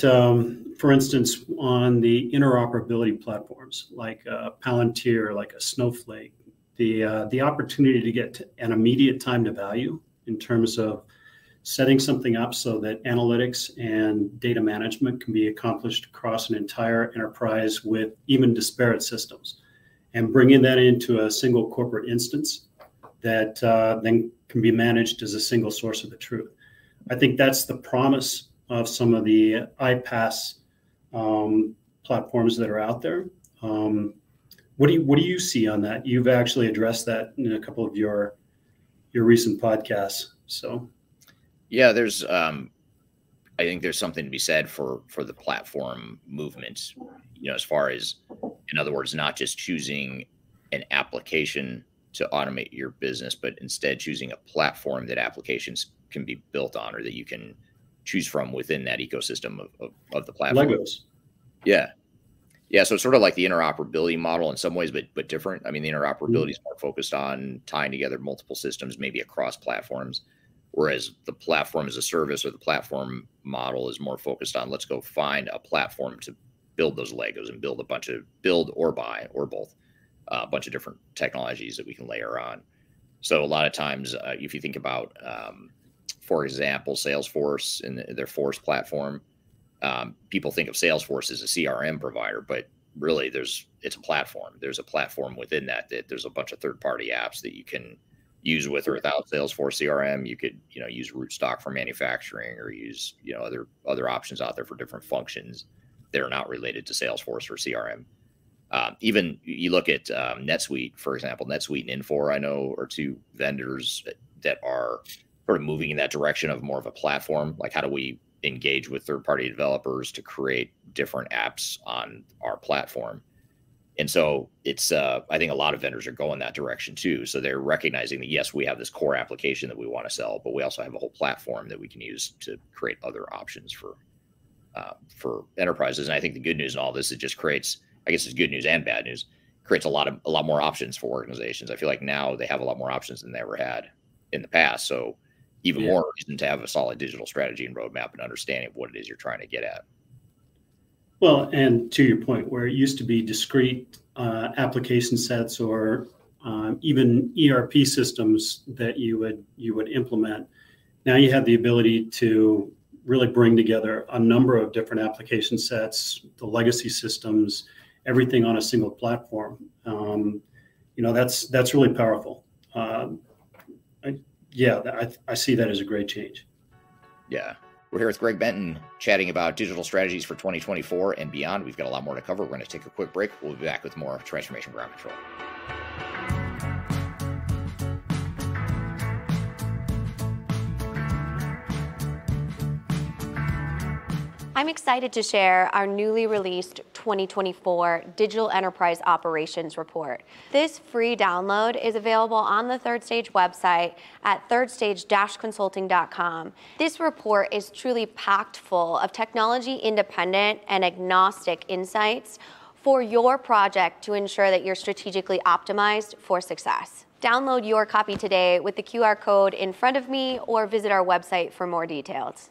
for instance, on the interoperability platforms like Palantir, like a Snowflake, the opportunity to get an immediate time to value in terms of setting something up so that analytics and data management can be accomplished across an entire enterprise with even disparate systems, and bringing that into a single corporate instance that then can be managed as a single source of the truth. I think that's the promise of some of the iPaaS platforms that are out there. What do you see on that? You've actually addressed that in a couple of your recent podcasts. So, yeah, there's I think there's something to be said for the platform movement. As far as, in other words, not just choosing an application to automate your business, but instead choosing a platform that applications can be built on, or that you can choose from within that ecosystem of the platform. Legos. Yeah. So it's sort of like the interoperability model in some ways, but different. I mean, the interoperability is more focused on tying together multiple systems, maybe across platforms, whereas the platform as a service, or the platform model, is more focused on, let's go find a platform to build those Legos and build or buy, or both, a bunch of different technologies that we can layer on. So a lot of times, if you think about, for example, Salesforce and their Force platform, people think of Salesforce as a CRM provider, but really it's a platform. There's a platform within that there's a bunch of third-party apps that you can use with or without Salesforce CRM. You could, use Rootstock for manufacturing, or use, other options out there for different functions that are not related to Salesforce or CRM. Even you look at NetSuite, for example. NetSuite and Infor, I know, are two vendors that are sort of moving in that direction of more of a platform. Like, how do we engage with third-party developers to create different apps on our platform? And so it's, I think a lot of vendors are going that direction too. So they're recognizing that, yes, we have this core application that we want to sell, but we also have a whole platform that we can use to create other options for enterprises. And I think the good news in all this, it just creates, I guess it's good news and bad news, creates a lot more options for organizations. I feel like now they have a lot more options than they ever had in the past. So even more reason to have a solid digital strategy and roadmap and understanding of what it is you're trying to get at. Well, and to your point, where it used to be discrete application sets or even ERP systems that you would implement, now you have the ability to really bring together a number of different application sets, the legacy systems, everything on a single platform. That's really powerful. I see that as a great change. Yeah. We're here with Greg Benton chatting about digital strategies for 2024 and beyond. We've got a lot more to cover. We're going to take a quick break. We'll be back with more Transformation Ground Control. I'm excited to share our newly released 2024 Digital Enterprise Operations Report. This free download is available on the Third Stage website at thirdstage-consulting.com. This report is truly packed full of technology-independent and agnostic insights for your project to ensure that you're strategically optimized for success. Download your copy today with the QR code in front of me or visit our website for more details.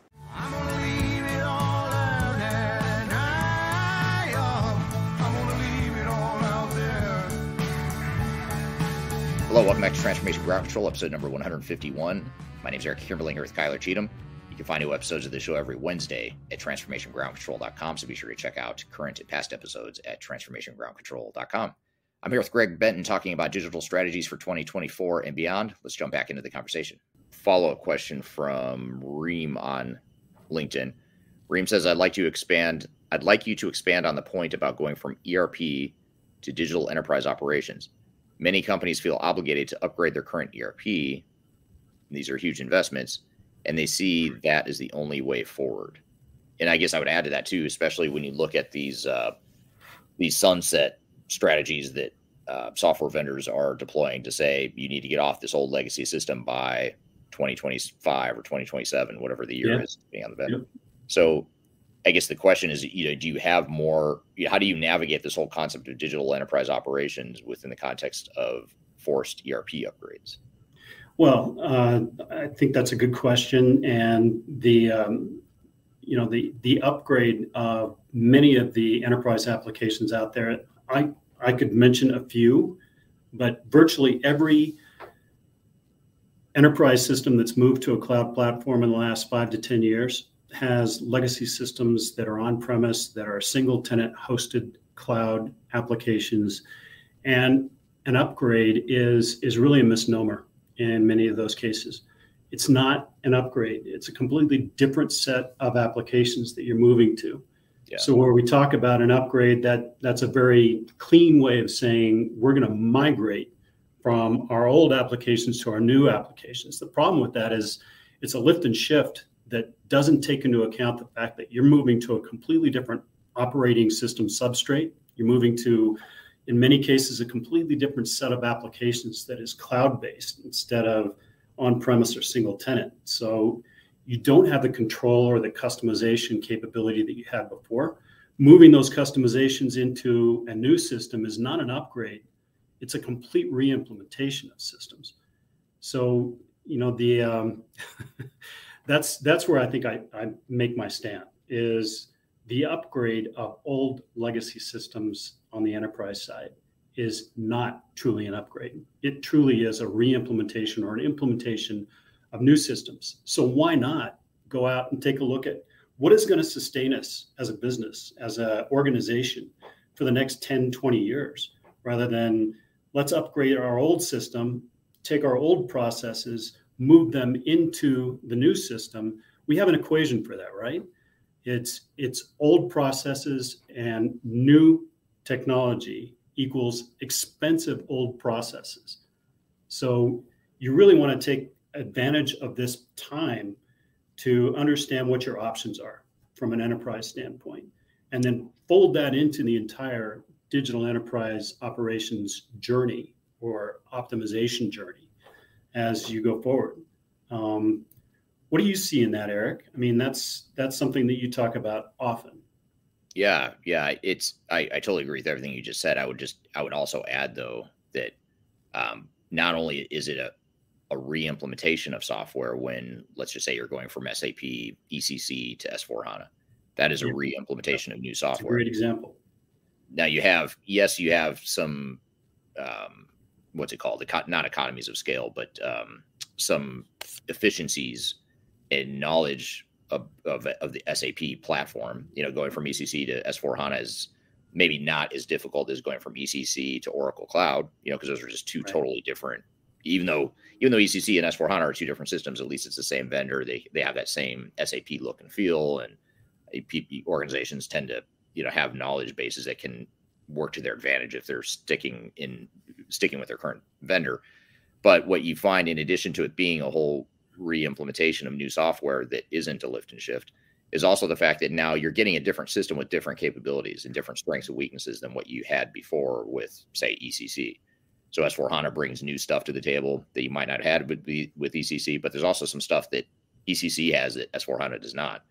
Hello, welcome back to Transformation Ground Control, episode number 151. My name is Eric Kimberling here with Cheatham. You can find new episodes of the show every Wednesday at transformationgroundcontrol.com, so be sure to check out current and past episodes at transformationgroundcontrol.com. I'm here with Greg Benton talking about digital strategies for 2024 and beyond. Let's jump back into the conversation. Follow-up question from Reem on LinkedIn. Reem says, I'd like you to expand on the point about going from ERP to digital enterprise operations. Many companies feel obligated to upgrade their current ERP. These are huge investments, and they see that as the only way forward. And I guess I would add to that too, especially when you look at these sunset strategies that software vendors are deploying to say you need to get off this old legacy system by 2025 or 2027, whatever the year is, depending on the vendor. So I guess the question is, do you have more, how do you navigate this whole concept of digital enterprise operations within the context of forced ERP upgrades? Well, I think that's a good question. And the upgrade of many of the enterprise applications out there, I could mention a few, but virtually every enterprise system that's moved to a cloud platform in the last 5 to 10 years has legacy systems that are on-premise, that are single tenant hosted cloud applications. And an upgrade is really a misnomer in many of those cases. It's not an upgrade. It's a completely different set of applications that you're moving to. Yeah. So where we talk about an upgrade, that's a very clean way of saying we're going to migrate from our old applications to our new applications. The problem with that is it's a lift and shift that doesn't take into account the fact that you're moving to a completely different operating system substrate. You're moving to, in many cases, a completely different set of applications that is cloud-based instead of on-premise or single tenant. So you don't have the control or the customization capability that you had before. Moving those customizations into a new system is not an upgrade. It's a complete re-implementation of systems. So, that's where I think I make my stand, is the upgrade of old legacy systems on the enterprise side is not truly an upgrade. It truly is a re-implementation or an implementation of new systems. So why not go out and take a look at what is going to sustain us as a business, as an organization for the next 10, 20 years, rather than let's upgrade our old system, take our old processes, move them into the new system. We have an equation for that, right? It's old processes and new technology equals expensive old processes. So you really want to take advantage of this time to understand what your options are from an enterprise standpoint, and then fold that into the entire digital enterprise operations journey or optimization journey as you go forward. What do you see in that, Eric? I mean, that's something that you talk about often. Yeah, yeah. I totally agree with everything you just said. I would also add though that not only is it a re-implementation of software when, let's just say, you're going from SAP ECC to S4HANA, that is a re-implementation of new It's a software. great example. Now you have some what's it called? Not economies of scale, but some efficiencies and knowledge of the SAP platform. You know, going from ECC to S4HANA is maybe not as difficult as going from ECC to Oracle Cloud. You know, because those are just two totally different. Even though ECC and S4HANA are two different systems, at least it's the same vendor. They have that same SAP look and feel, and organizations tend to have knowledge bases that can work to their advantage if they're sticking with their current vendor. But what you find, in addition to it being a whole re-implementation of new software that isn't a lift and shift, is also the fact that now you're getting a different system with different capabilities and different strengths and weaknesses than what you had before with, say, ECC. So S4HANA brings new stuff to the table that you might not have had with ECC, but there's also some stuff that ECC has that S4HANA does not.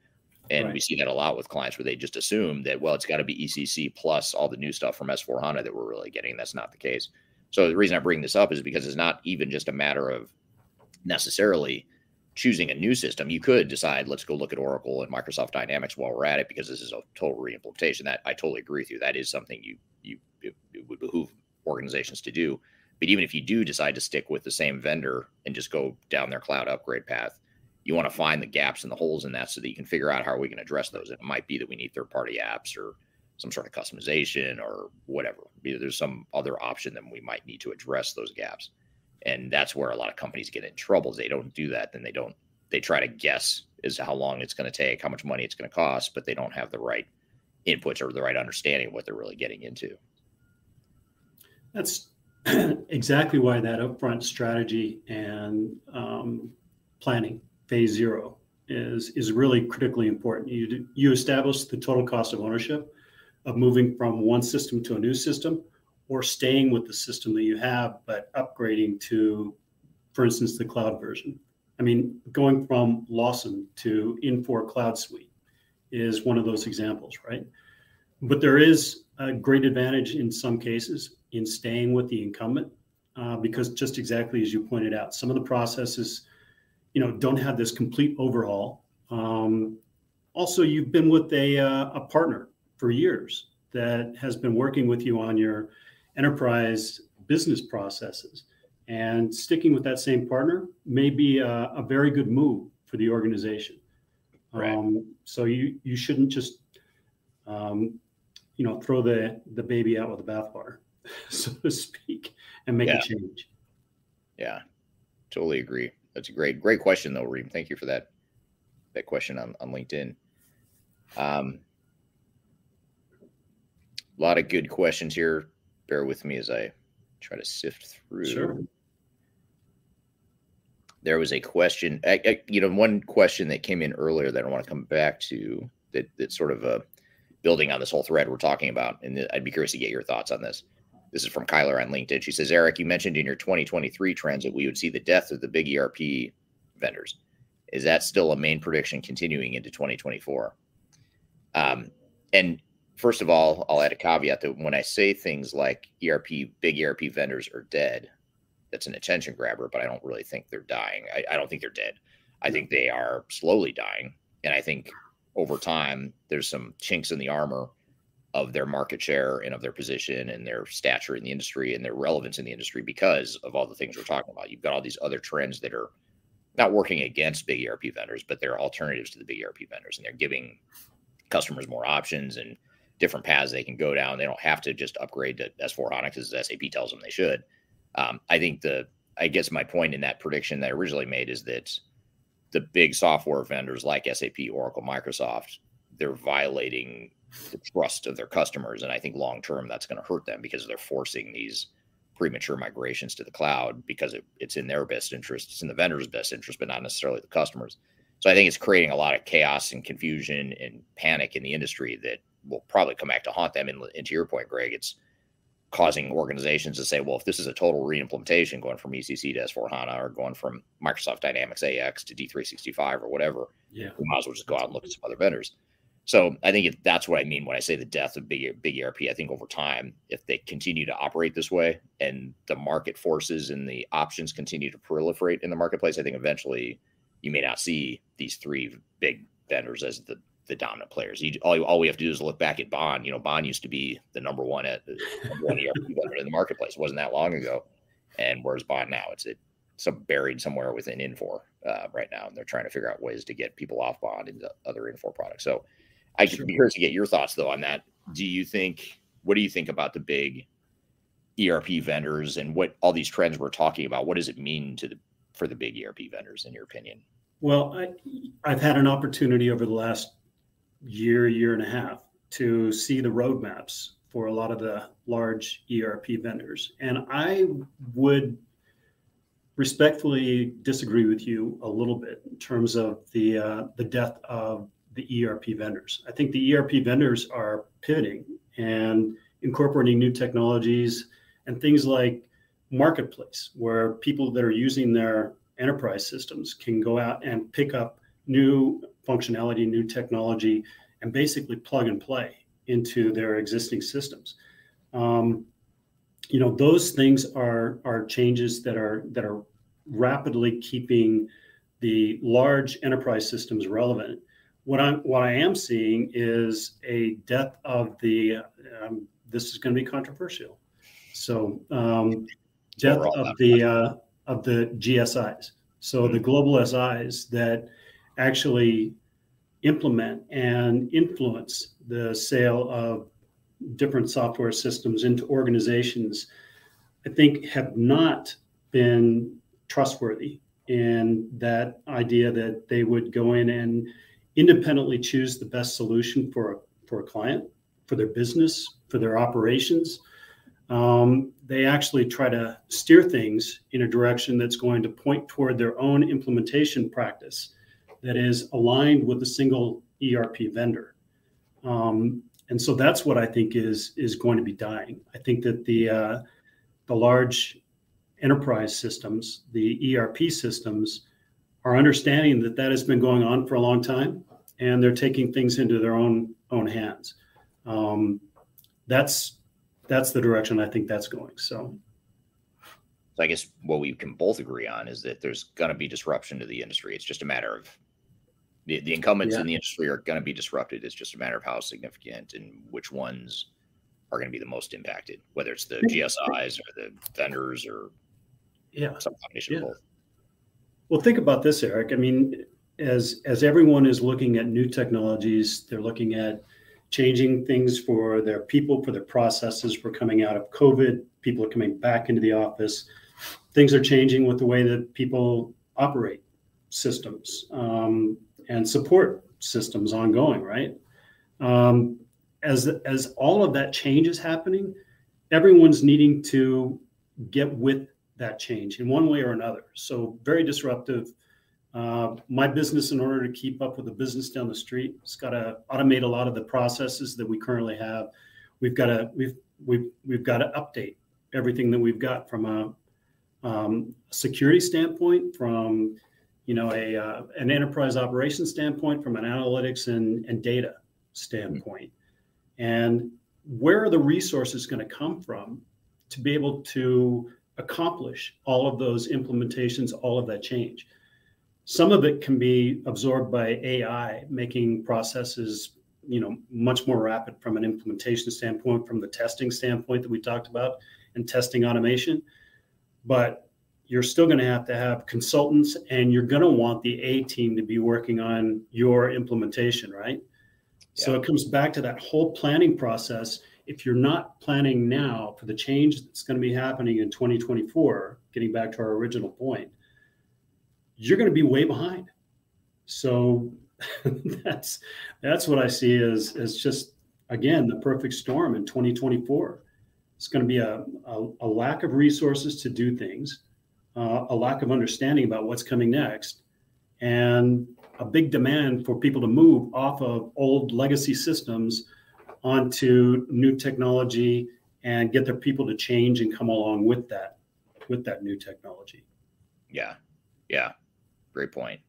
And we see that a lot with clients where they just assume that, well, it's got to be ECC plus all the new stuff from S4HANA that we're really getting. That's not the case. So the reason I bring this up is because it's not even just a matter of necessarily choosing a new system. You could decide, let's go look at Oracle and Microsoft Dynamics while we're at it, because this is a total re-implementation. That I totally agree with you. That is something it would behoove organizations to do. But even if you do decide to stick with the same vendor and just go down their cloud upgrade path, you want to find the gaps and the holes in that so that you can figure out how are we going to address those. And it might be that we need third-party apps or some sort of customization or whatever. There's some other option that we might need to address those gaps. And that's where a lot of companies get in trouble. They don't do that. Then they try to guess as to how long it's going to take, how much money it's going to cost, but they don't have the right inputs or the right understanding of what they're really getting into. That's exactly why that upfront strategy and planning, phase zero, is really critically important. You establish the total cost of ownership of moving from one system to a new system, or staying with the system that you have, but upgrading to, for instance, the cloud version. I mean, going from Lawson to Infor Cloud Suite is one of those examples, right? But there is a great advantage in some cases in staying with the incumbent, because just exactly as you pointed out, some of the processes, don't have this complete overhaul. Also, you've been with a partner for years that has been working with you on your enterprise business processes, and sticking with that same partner may be a very good move for the organization. Right. So you shouldn't just throw the baby out with the bathwater, so to speak, and make a change. Yeah, totally agree. That's a great question though, Reem. Thank you for that question on LinkedIn. A lot of good questions here. Bear with me as I try to sift through. Sure. There was a question, one question that came in earlier that I want to come back to, that sort of building on this whole thread we're talking about, and I'd be curious to get your thoughts on this. This is from Kyler on LinkedIn. She says, Eric, you mentioned in your 2023 trends that we would see the death of the big ERP vendors. Is that still a main prediction continuing into 2024? And first of all, I'll add a caveat that when I say things like big ERP vendors are dead, that's an attention grabber, but I don't really think they're dying. I don't think they're dead. I think they are slowly dying. And I think over time, there's some chinks in the armor of their market share and of their position and their stature in the industry and their relevance in the industry because of all the things we're talking about. You've got all these other trends that are not working against big ERP vendors, but they're alternatives to the big ERP vendors, and they're giving customers more options and different paths they can go down. They don't have to just upgrade to S4HANA because SAP tells them they should. I guess my point in that prediction that I originally made is that the big software vendors like SAP, Oracle, Microsoft, they're violating the trust of their customers. And I think long-term that's going to hurt them because they're forcing these premature migrations to the cloud because it's in their best interest, it's in the vendor's best interest, but not necessarily the customers. So I think it's creating a lot of chaos and confusion and panic in the industry that will probably come back to haunt them. And to your point, Greg, it's causing organizations to say, well, if this is a total re-implementation going from ECC to S4HANA or going from Microsoft Dynamics AX to D365 or whatever, we might as well just go out and look at some other vendors. So I think that's what I mean when I say the death of big ERP. I think over time, if they continue to operate this way and the market forces and the options continue to proliferate in the marketplace, I think eventually you may not see these three big vendors as the dominant players. All we have to do is look back at Bond. Bond used to be the number one ERP vendor in the marketplace. It wasn't that long ago. And where's Bond now? It's buried somewhere within Infor right now. And they're trying to figure out ways to get people off Bond into other Infor products. So I should be curious to get your thoughts though on that. What do you think about the big ERP vendors and what all these trends we're talking about? What does it mean for the big ERP vendors in your opinion? Well, I've had an opportunity over the last year and a half to see the roadmaps for a lot of the large ERP vendors. And I would respectfully disagree with you a little bit in terms of the death of the ERP vendors. I think the ERP vendors are pivoting and incorporating new technologies and things like Marketplace, where people that are using their enterprise systems can go out and pick up new functionality, new technology, and basically plug and play into their existing systems. Those things are changes that are rapidly keeping the large enterprise systems relevant. What I am seeing is a death of the. This is going to be controversial. So, death of the GSIs. So the global SIs that actually implement and influence the sale of different software systems into organizations, I think have not been trustworthy in that idea that they would go in and independently choose the best solution for a client, for their business, for their operations. They actually try to steer things in a direction that's going to point toward their own implementation practice that is aligned with a single ERP vendor. And so that's what I think is going to be dying. I think that the large enterprise systems, the ERP systems, are understanding that has been going on for a long time, and they're taking things into their own hands. That's the direction I think that's going. So I guess what we can both agree on is that there's going to be disruption to the industry. It's just a matter of the incumbents in the industry are going to be disrupted. It's just a matter of how significant and which ones are going to be the most impacted, whether it's the GSIs or the vendors or some combination of both. Well, think about this, Eric. I mean, as everyone is looking at new technologies, they're looking at changing things for their people, for their processes. We're coming out of COVID. People are coming back into the office. Things are changing with the way that people operate systems and support systems ongoing, right? As all of that change is happening, everyone's needing to get with that change in one way or another. So very disruptive. My business, in order to keep up with the business down the street, it's got to automate a lot of the processes that we currently have. We've got to update everything that we've got from a security standpoint, from an enterprise operations standpoint, from an analytics and data standpoint. And where are the resources going to come from to be able to accomplish all of those implementations, all of that change? Some of it can be absorbed by AI, making processes, much more rapid from an implementation standpoint, from the testing standpoint that we talked about, and testing automation. But you're still going to have consultants, and you're going to want the A team to be working on your implementation, right? Yeah. So it comes back to that whole planning process. If you're not planning now for the change that's going to be happening in 2024, getting back to our original point, you're going to be way behind. So that's what I see as just, again, the perfect storm in 2024. It's going to be a lack of resources to do things, a lack of understanding about what's coming next, and a big demand for people to move off of old legacy systems onto new technology and get their people to change and come along with that new technology. Yeah. Yeah. Great point.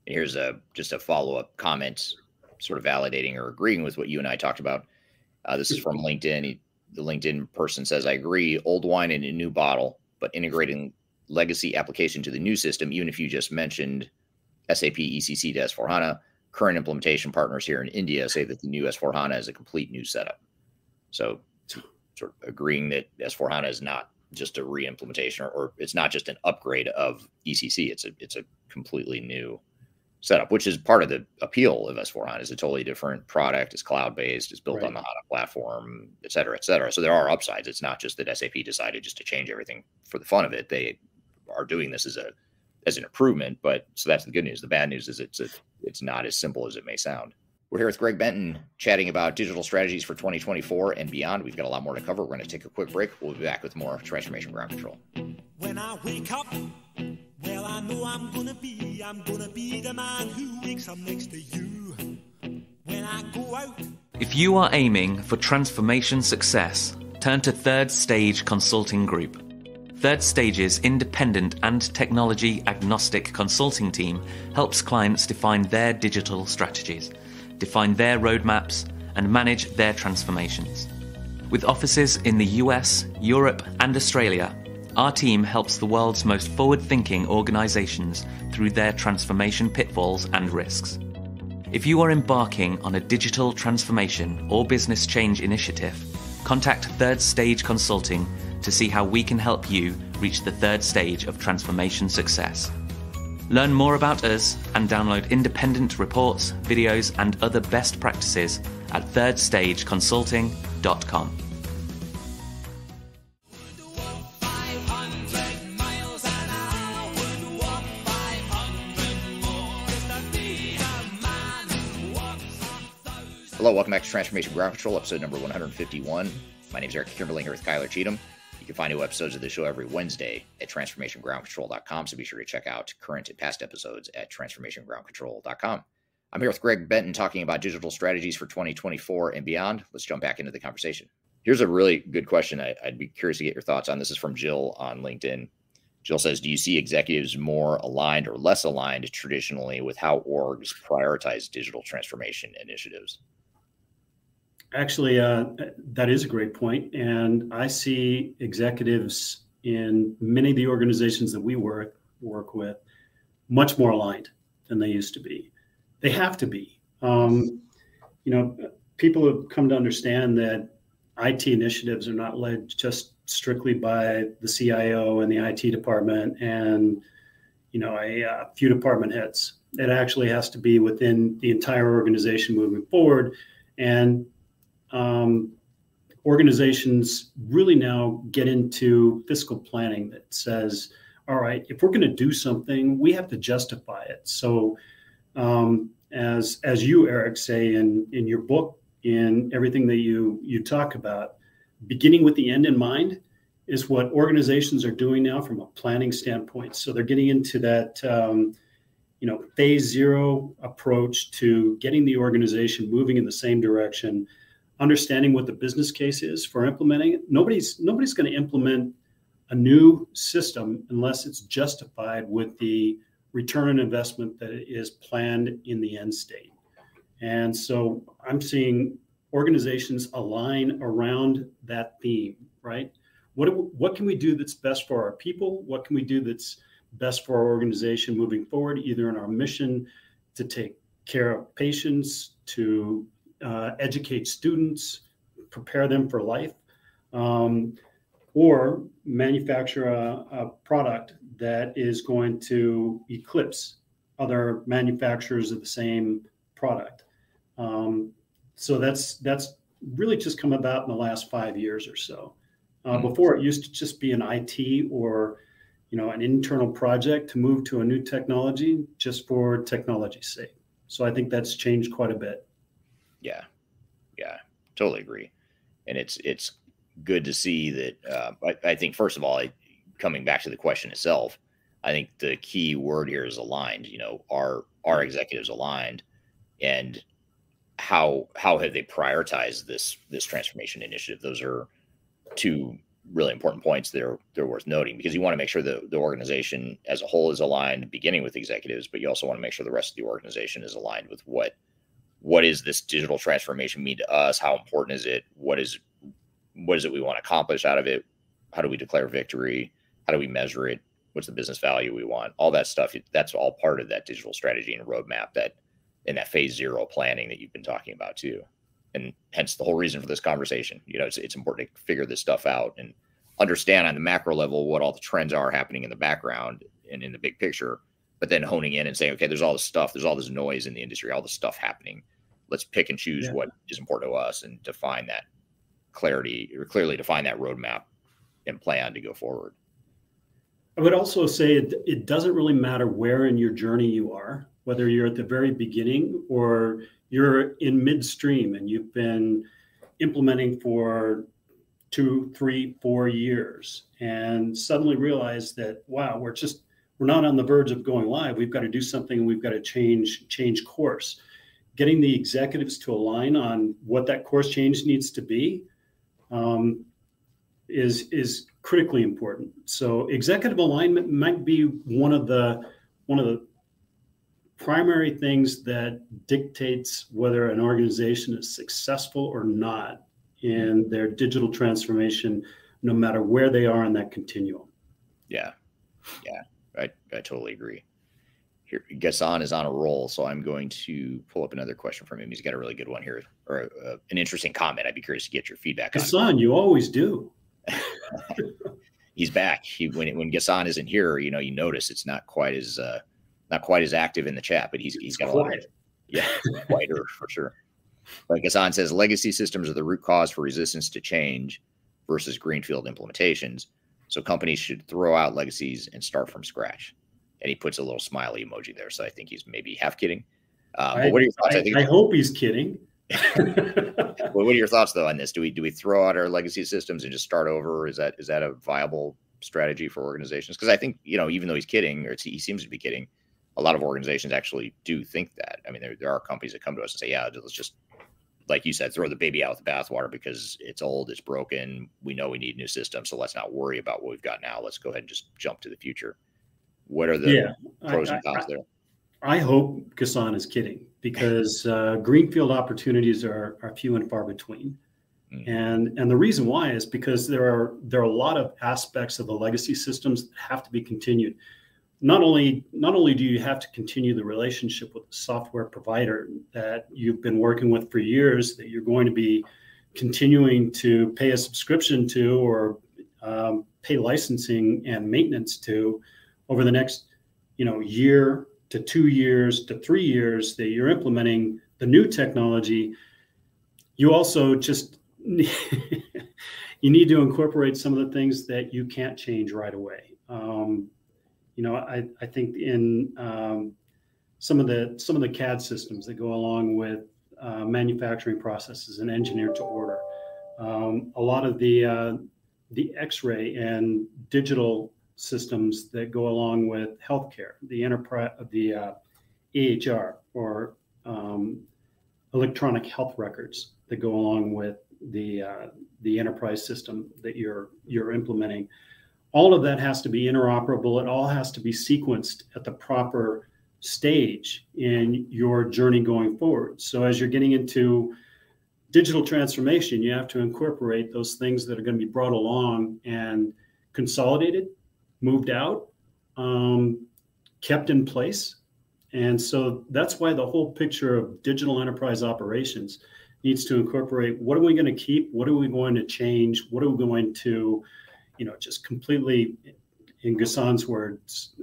And here's just a follow-up comment, sort of validating or agreeing with what you and I talked about. This is from LinkedIn. The LinkedIn person says, I agree, old wine in a new bottle, but integrating legacy application to the new system, even if you just mentioned SAP ECC to S4HANA, current implementation partners here in India say that the new S4HANA is a complete new setup. So sort of agreeing that S4HANA is not just a re-implementation, or it's not just an upgrade of ECC. It's a completely new setup, which is part of the appeal of S4HANA. Is a totally different product. It's cloud-based. It's built on the HANA platform, et cetera, et cetera. So there are upsides. It's not just that SAP decided just to change everything for the fun of it. They are doing this as an improvement. But so that's the good news. The bad news is it's not as simple as it may sound. We're here with Greg Benton chatting about digital strategies for 2024 and beyond. We've got a lot more to cover. We're going to take a quick break. We'll be back with more Transformation Ground Control. When I wake up, well, I know I'm gonna be the man who wakes up next to you. When I go out. If you are aiming for transformation success, turn to Third Stage Consulting Group. Third Stage's independent and technology agnostic consulting team helps clients define their digital strategies, define their roadmaps, and manage their transformations. With offices in the US, Europe, and Australia, our team helps the world's most forward-thinking organizations through their transformation pitfalls and risks. If you are embarking on a digital transformation or business change initiative, contact Third Stage Consulting to see how we can help you reach the third stage of transformation success. Learn more about us and download independent reports, videos, and other best practices at thirdstageconsulting.com. Hello, welcome back to Transformation Ground Control, episode number 151. My name is Eric Kimberling here with Kyler Cheatham. You can find new episodes of the show every Wednesday at transformationgroundcontrol.com, so be sure to check out current and past episodes at transformationgroundcontrol.com. I'm here with Greg Benton talking about digital strategies for 2024 and beyond. Let's jump back into the conversation. Here's a really good question I'd be curious to get your thoughts on. This is from Jill on LinkedIn. Jill says, do you see executives more aligned or less aligned traditionally with how orgs prioritize digital transformation initiatives? Actually, that is a great point. And I see executives in many of the organizations that we work with much more aligned than they used to be. They have to be. People have come to understand that IT initiatives are not led just strictly by the CIO and the IT department and, a few department heads. It actually has to be within the entire organization moving forward. And organizations really now get into fiscal planning that says, all right, if we're going to do something, we have to justify it. So as you, Eric, say in your book, in everything that you talk about, beginning with the end in mind is what organizations are doing now from a planning standpoint. So they're getting into that phase zero approach to getting the organization moving in the same direction, understanding what the business case is for implementing it. Nobody's going to implement a new system unless it's justified with the return on investment that is planned in the end state. And so I'm seeing organizations align around that theme, right? What can we do that's best for our people? What can we do that's best for our organization moving forward, either in our mission to take care of patients, to educate students, prepare them for life, or manufacture a product that is going to eclipse other manufacturers of the same product. So that's really just come about in the last 5 years or so. Before, it used to just be an IT or an internal project to move to a new technology just for technology's sake. So I think that's changed quite a bit. Yeah, totally agree. And it's good to see that. I think, first of all, coming back to the question itself, I think the key word here is aligned. Are executives aligned, and how have they prioritized this transformation initiative? Those are two really important points. They're worth noting, because you want to make sure that the organization as a whole is aligned, beginning with executives, but you also want to make sure the rest of the organization is aligned with what is this digital transformation mean to us? How important is it? What is it we want to accomplish out of it? How do we declare victory? How do we measure it? What's the business value we want? All that stuff, that's all part of that digital strategy and roadmap, that in that phase 0 planning that you've been talking about too. And hence the whole reason for this conversation. It's important to figure this stuff out and understand on the macro level what all the trends are happening in the background and in the big picture, but then honing in and saying, okay, there's all this stuff, there's all this noise in the industry, all this stuff happening. Let's pick and choose what is important to us and define that clearly define that roadmap and plan to go forward. I would also say it doesn't really matter where in your journey you are, whether you're at the very beginning or you're in midstream and you've been implementing for 2, 3, 4 years and suddenly realize that, wow, we're not on the verge of going live. We've got to do something, and we've got to change course. Getting the executives to align on what that course change needs to be is critically important. So executive alignment might be one of the primary things that dictates whether an organization is successful or not in their digital transformation, no matter where they are in that continuum. Yeah, I totally agree. Here, Gassan is on a roll, so I'm going to pull up another question from him. He's got a really good one here, or an interesting comment. I'd be curious to get your feedback on. Gassan, you always do. He's back. When Gassan isn't here, you notice it's not quite as active in the chat, but he's got a lot of quieter for sure. But Gassan says legacy systems are the root cause for resistance to change versus greenfield implementations. So companies should throw out legacies and start from scratch. And he puts a little smiley emoji there. So I think he's maybe half kidding. But what are your thoughts? I hope he's kidding. What are your thoughts though on this? Do we throw out our legacy systems and just start over? Is that a viable strategy for organizations? Because I think, even though he's kidding, or he seems to be kidding, a lot of organizations actually do think that. I mean, there are companies that come to us and say, yeah, let's just, like you said, throw the baby out with the bathwater because it's old, it's broken. We know we need new systems, so let's not worry about what we've got now. Let's go ahead and just jump to the future. What are the pros and cons there? I hope Gassan is kidding, because greenfield opportunities are few and far between. And the reason why is because there are a lot of aspects of the legacy systems that have to be continued. Not only do you have to continue the relationship with the software provider that you've been working with for years, that you're going to be continuing to pay a subscription to, or pay licensing and maintenance to over the next year to 2 years to 3 years that you're implementing the new technology. You also just you need to incorporate some of the things that you can't change right away. I think in some of the CAD systems that go along with manufacturing processes and engineer to order, a lot of the X-ray and digital systems that go along with healthcare, the enterprise, the EHR, or electronic health records that go along with the enterprise system that you're implementing. All of that has to be interoperable. It all has to be sequenced at the proper stage in your journey going forward. So as you're getting into digital transformation, you have to incorporate those things that are going to be brought along and consolidated, moved out, kept in place. And so that's why the whole picture of digital enterprise operations needs to incorporate, what are we going to keep? What are we going to change? What are we going to just completely, in Gassan's words,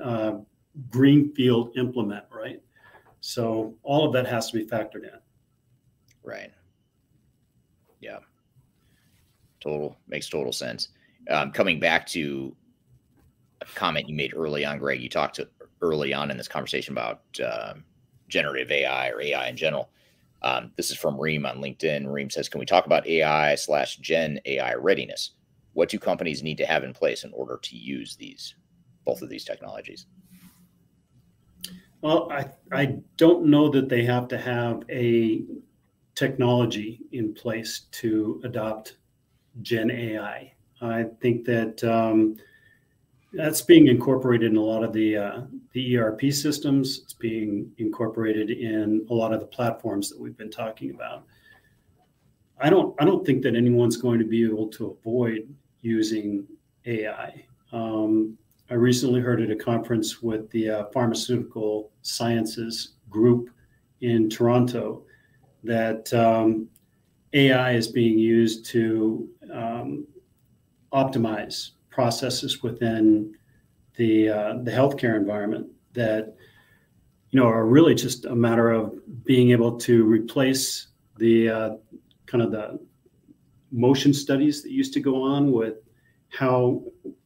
greenfield implement, right? So all of that has to be factored in. Right. Yeah. Makes total sense. Coming back to a comment you made early on, Greg, you talked early on in this conversation about generative AI or AI in general. This is from Reem on LinkedIn. Reem says, can we talk about AI/Gen AI readiness? What do companies need to have in place in order to use both of these technologies? Well, I don't know that they have to have a technology in place to adopt Gen AI. I think that that's being incorporated in a lot of the ERP systems. It's being incorporated in a lot of the platforms that we've been talking about. I don't think that anyone's going to be able to avoid using AI. I recently heard at a conference with the Pharmaceutical Sciences Group in Toronto that AI is being used to optimize processes within the healthcare environment that are really just a matter of being able to replace the kind of the motion studies that used to go on with how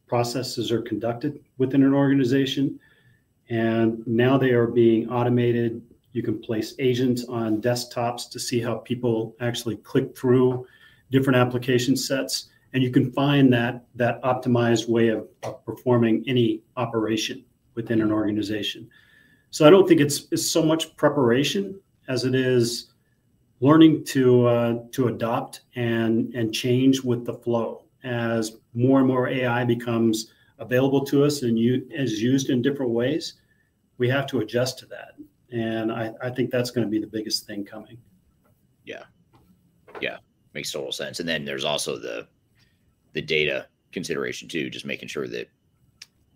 processes are conducted within an organization. And now they are being automated. You can place agents on desktops to see how people actually click through different application sets. And you can find that optimized way of performing any operation within an organization. So I don't think it's so much preparation as it is learning to adopt and change with the flow. As more and more AI becomes available to us and is used in different ways, we have to adjust to that. And I think that's going to be the biggest thing coming. Yeah, makes total sense. And then there's also the data consideration too, just making sure that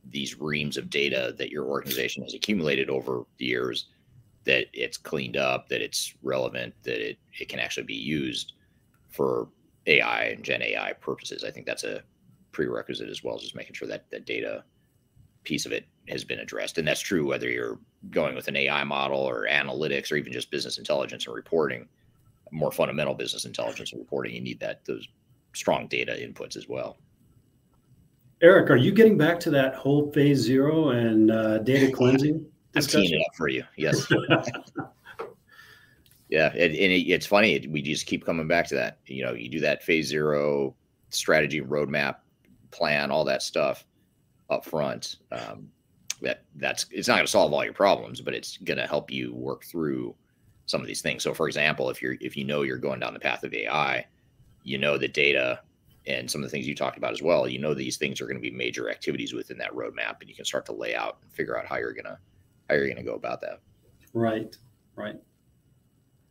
these reams of data that your organization has accumulated over the years, that it's cleaned up, that it's relevant, that it can actually be used for AI and Gen AI purposes. I think that's a prerequisite as well, as just making sure that the data piece of it has been addressed. And that's true whether you're going with an AI model or analytics or even just business intelligence and reporting, more fundamental business intelligence and reporting. You need those strong data inputs as well. Eric, are you getting back to that whole phase zero and data cleansing discussion? I'm teeing it up for you. Yes. Yeah. It's funny. We just keep coming back to that. You do that phase zero strategy, roadmap, plan, all that stuff up front. It's not going to solve all your problems, but it's going to help you work through some of these things. So for example, if you're going down the path of AI, the data and some of the things you talked about as well, these things are going to be major activities within that roadmap, and you can start to lay out and figure out how you're going to go about that. Right.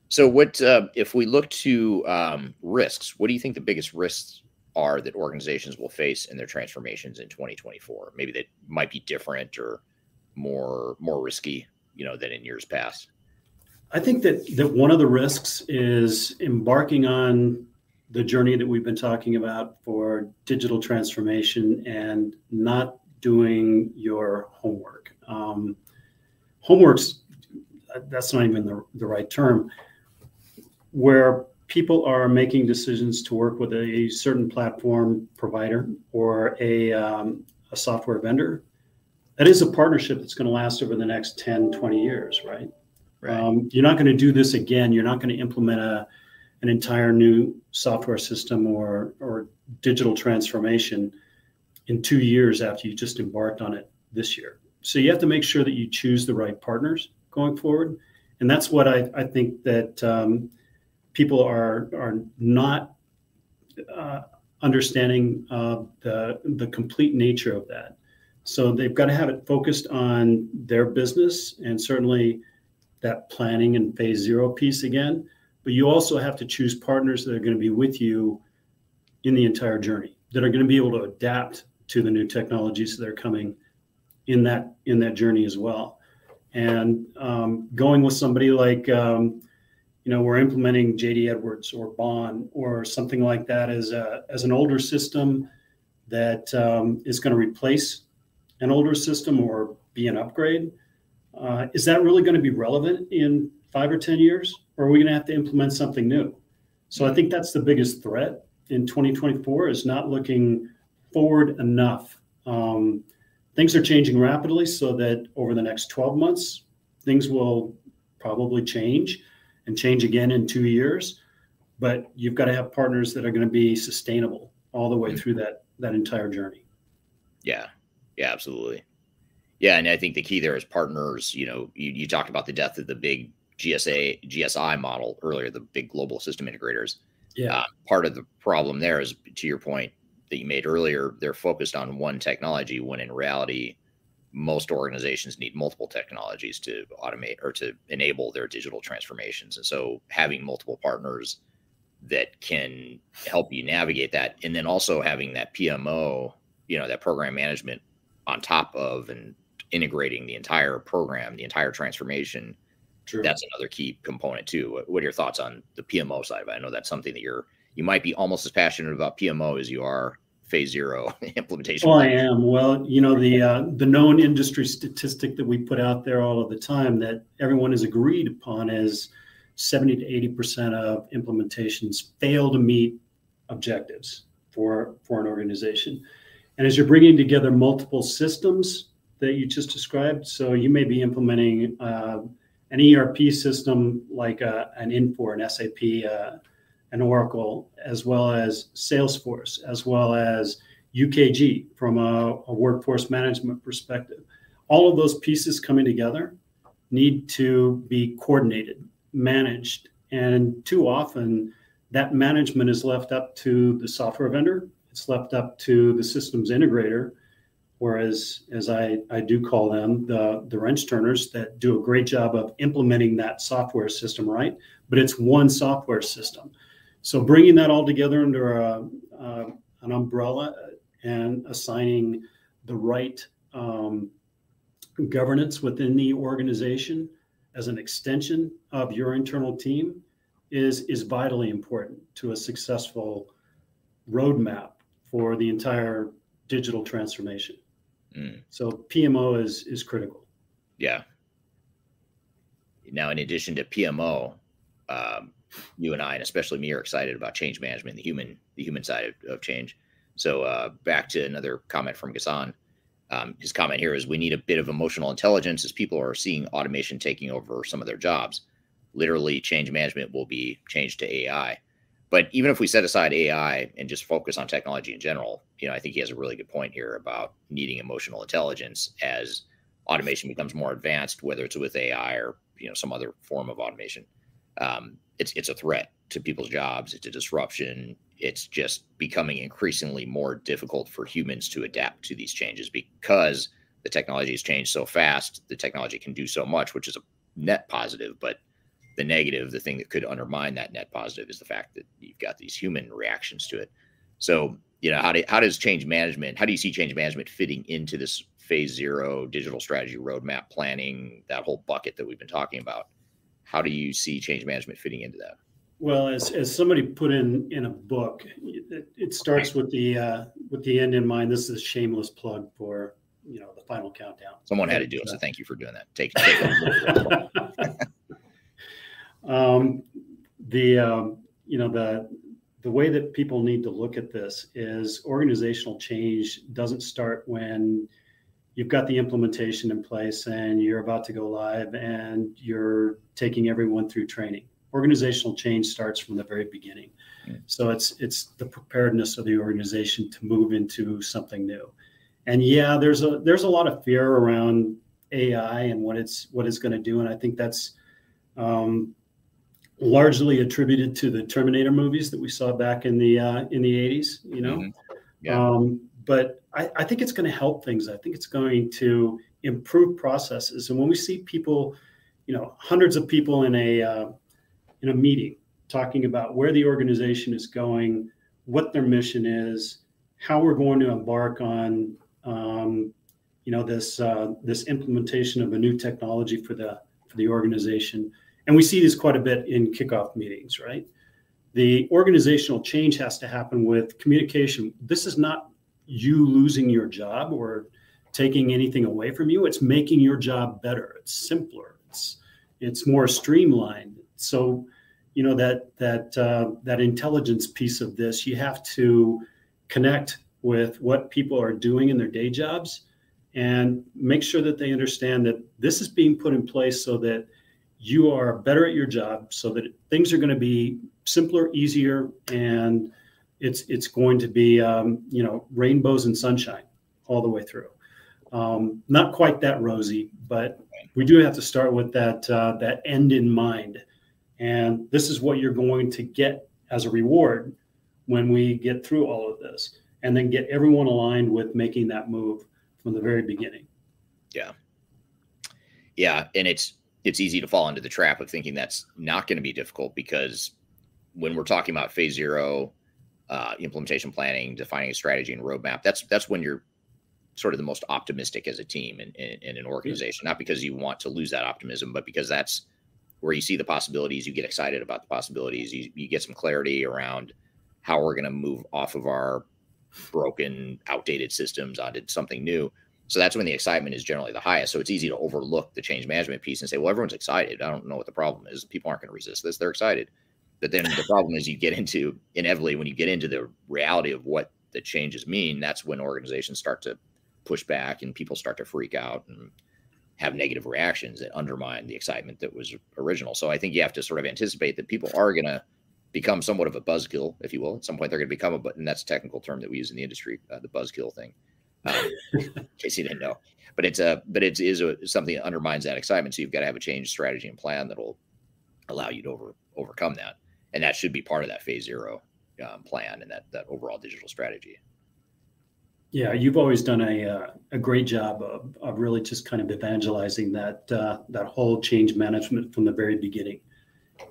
So what, if we look to risks, what do you think the biggest risks are that organizations will face in their transformations in 2024? Maybe that might be different or more risky, than in years past. I think that one of the risks is embarking on the journey that we've been talking about for digital transformation and not doing your homework. Homework's, that's not even the right term, where people are making decisions to work with a certain platform provider or a software vendor. That is a partnership that's going to last over the next 10, 20 years, right? You're not going to do this again. You're not going to implement an entire new software system or digital transformation in 2 years after you just embarked on it this year. So you have to make sure that you choose the right partners going forward. And that's what I think that people are not understanding the complete nature of that. So they've got to have it focused on their business and certainly that planning and phase zero piece again. But you also have to choose partners that are going to be with you in the entire journey, that are going to be able to adapt to the new technologies that are coming in that journey as well. And going with somebody like, we're implementing JD Edwards or Bond or something like that as an older system that is going to replace an older system or be an upgrade. Is that really going to be relevant in 5 or 10 years? Or are we going to have to implement something new? So I think that's the biggest threat in 2024 is not looking forward enough. Things are changing rapidly so that over the next 12 months, things will probably change. and change again in 2 years. But you've got to have partners that are going to be sustainable all the way through that entire journey. Yeah, absolutely. Yeah, and I think the key there is partners. You talked about the death of the big GSI model earlier, the big global system integrators. Yeah. Part of the problem there is, to your point that you made earlier, they're focused on one technology when in reality, most organizations need multiple technologies to automate or to enable their digital transformations. And so having multiple partners that can help you navigate that, and then also having that PMO, that program management on top of and integrating the entire program, the entire transformation. True. That's another key component too. What are your thoughts on the PMO side of it? I know that's something that you might be almost as passionate about PMO as you are phase zero implementation. Well, I am. Well, the known industry statistic that we put out there all of the time that everyone has agreed upon is 70 to 80% of implementations fail to meet objectives for an organization. And as you're bringing together multiple systems that you just described, so you may be implementing an ERP system like an Infor, an SAP, an Oracle, as well as Salesforce, as well as UKG from a workforce management perspective. All of those pieces coming together need to be coordinated, managed, and too often that management is left up to the software vendor. It's left up to the systems integrator, whereas, as I do call them, the wrench turners that do a great job of implementing that software system, right? But it's one software system. So bringing that all together under an umbrella and assigning the right governance within the organization as an extension of your internal team is vitally important to a successful roadmap for the entire digital transformation. So PMO is critical. Yeah. Now, in addition to PMO, you and I, and especially me, are excited about change management, the human side of change. So back to another comment from Ghassan. His comment here is, we need a bit of emotional intelligence as people are seeing automation taking over some of their jobs. Literally, change management will be changed to AI. But even if we set aside AI and just focus on technology in general, I think he has a really good point here about needing emotional intelligence as automation becomes more advanced, whether it's with AI or some other form of automation. It's a threat to people's jobs. It's a disruption. It's just becoming increasingly more difficult for humans to adapt to these changes because the technology has changed so fast. The technology can do so much, which is a net positive, but the negative, the thing that could undermine that net positive, is the fact that you've got these human reactions to it. So, how do you see change management fitting into this phase zero digital strategy roadmap planning, that whole bucket that we've been talking about? How do you see change management fitting into that? Well, as somebody put in a book, it starts with the end in mind. This is a shameless plug for the final countdown. Someone had to do it, so thank you for doing that. Take it. The way that people need to look at this is organizational change doesn't start when you've got the implementation in place and you're about to go live and you're taking everyone through training. Organizational change starts from the very beginning. So it's the preparedness of the organization to move into something new. And yeah, there's a lot of fear around AI and what it's going to do, and I think that's largely attributed to the Terminator movies that we saw back in the 80s. Yeah. But I think it's going to help things. I think it's going to improve processes. And when we see people, hundreds of people in a meeting talking about where the organization is going, what their mission is, how we're going to embark on this implementation of a new technology for the organization. And we see this quite a bit in kickoff meetings, right? The organizational change has to happen with communication. This is not you losing your job or taking anything away from you. It's making your job better. It's simpler. It's more streamlined. So, that intelligence piece of this, you have to connect with what people are doing in their day jobs and make sure that they understand that this is being put in place so that you are better at your job, so that things are going to be simpler, easier, and it's going to be rainbows and sunshine all the way through. Not quite that rosy, but we do have to start with that end in mind. And this is what you're going to get as a reward when we get through all of this, and then get everyone aligned with making that move from the very beginning. Yeah. Yeah. And it's easy to fall into the trap of thinking that's not going to be difficult, because when we're talking about phase 0, implementation planning, defining a strategy and roadmap, that's when you're sort of the most optimistic as a team in an organization, not because you want to lose that optimism, but because that's where you see the possibilities, you get excited about the possibilities, you get some clarity around how we're going to move off of our broken, outdated systems onto something new. So that's when the excitement is generally the highest. So it's easy to overlook the change management piece and say, well, everyone's excited. I don't know what the problem is. People aren't going to resist this. They're excited. But then the problem is inevitably, when you get into the reality of what the changes mean, that's when organizations start to push back and people start to freak out and have negative reactions that undermine the excitement that was original. So I think you have to sort of anticipate that people are going to become somewhat of a buzzkill, if you will. At some point, they're going to become and that's a technical term that we use in the industry, the buzzkill thing. In case you didn't know, but it is something that undermines that excitement. So you've got to have a change strategy and plan that'll allow you to overcome that. And that should be part of that phase 0 plan and that overall digital strategy. Yeah, you've always done a great job of really just kind of evangelizing that whole change management from the very beginning.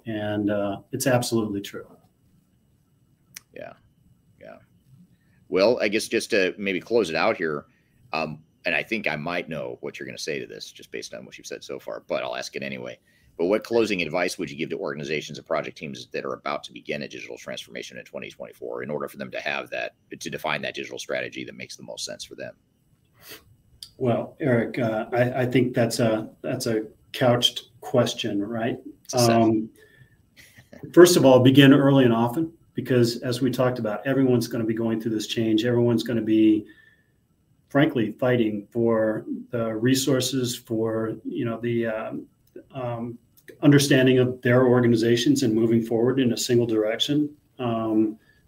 And it's absolutely true. Yeah. Yeah. Well, I guess just to maybe close it out here, and I think I might know what you're going to say to this just based on what you've said so far, but I'll ask it anyway. But what closing advice would you give to organizations and project teams that are about to begin a digital transformation in 2024 in order for them to have to define that digital strategy that makes the most sense for them? Well, Eric, I think that's a couched question, right? First of all, begin early and often, because as we talked about, everyone's going to be going through this change. Everyone's going to be, frankly, fighting for the resources, for the understanding of their organizations and moving forward in a single direction,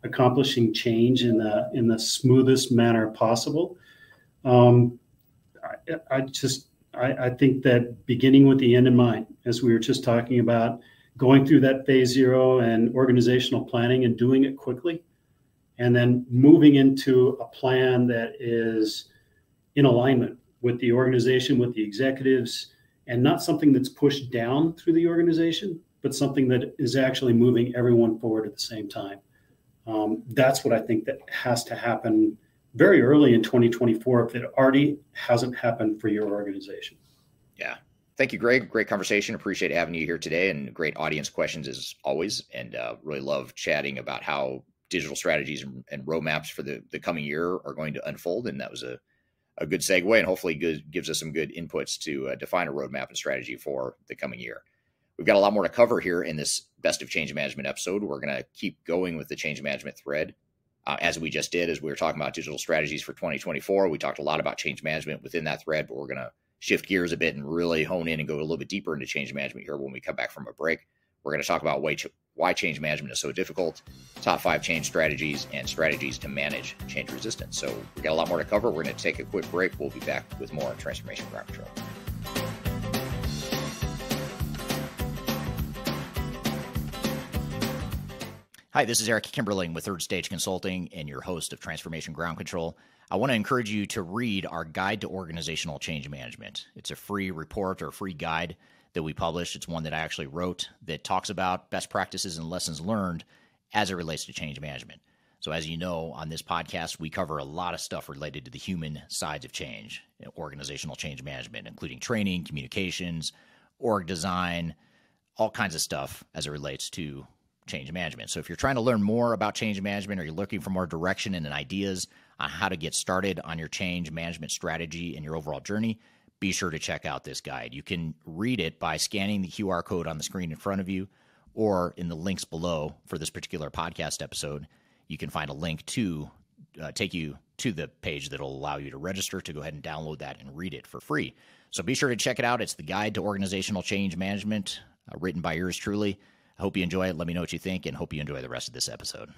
accomplishing change in the smoothest manner possible. I think that beginning with the end in mind, as we were just talking about, going through that phase 0 and organizational planning and doing it quickly, and then moving into a plan that is in alignment with the organization, with the executives, and not something that's pushed down through the organization, but something that is actually moving everyone forward at the same time. That's what I think that has to happen very early in 2024 if it already hasn't happened for your organization. Yeah. Thank you, Greg. Great conversation. Appreciate having you here today, and great audience questions as always. And really love chatting about how digital strategies and roadmaps for the coming year are going to unfold. And that was a good segue, and hopefully gives us some good inputs to define a roadmap and strategy for the coming year. We've got a lot more to cover here in this Best of Change Management episode. We're going to keep going with the change management thread. As we just did, as we were talking about digital strategies for 2024, we talked a lot about change management within that thread, but we're going to shift gears a bit and really hone in and go a little bit deeper into change management here when we come back from a break. We're going to talk about why change management is so difficult, top 5 change strategies, and strategies to manage change resistance. So we got a lot more to cover. We're going to take a quick break. We'll be back with more on Transformation Ground Control. Hi, this is Eric Kimberling with Third Stage Consulting and your host of Transformation Ground Control. I want to encourage you to read our Guide to Organizational Change Management. It's a free report or free guide that we published. It's one that I actually wrote that talks about best practices and lessons learned as it relates to change management. So as you know, on this podcast, we cover a lot of stuff related to the human sides of change, organizational change management, including training, communications, org design, all kinds of stuff as it relates to change management. So if you're trying to learn more about change management, or you're looking for more direction and ideas on how to get started on your change management strategy and your overall journey, be sure to check out this guide. You can read it by scanning the QR code on the screen in front of you, or in the links below for this particular podcast episode. You can find a link to take you to the page that'll allow you to register to go ahead and download that and read it for free. So be sure to check it out. It's the Guide to Organizational Change Management, written by yours truly. I hope you enjoy it. Let me know what you think, and hope you enjoy the rest of this episode.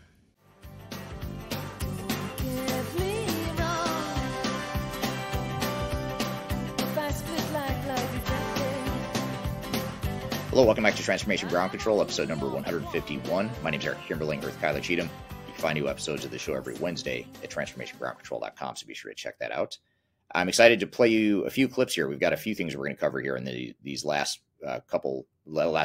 Hello, welcome back to Transformation Ground Control, episode number 151. My name is Kimberling, Earth Kyler Cheatham. You can find new episodes of the show every Wednesday at transformationgroundcontrol.com, so be sure to check that out. I'm excited to play you a few clips here. We've got a few things we're going to cover here in these last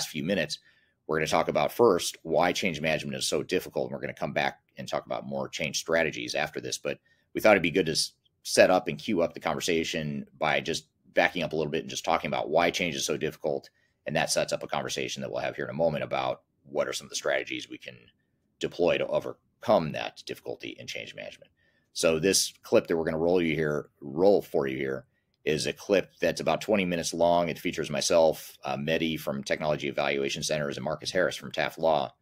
few minutes. We're going to talk about first why change management is so difficult, and we're going to come back and talk about more change strategies after this. But we thought it'd be good to set up and cue up the conversation by just backing up a little bit and just talking about why change is so difficult. And that sets up a conversation that we'll have here in a moment about what are some of the strategies we can deploy to overcome that difficulty in change management. So this clip that we're going to roll for you here is a clip that's about 20 minutes long. It features myself, Mehdi from Technology Evaluation Centers, and Marcus Harris from Taft Law,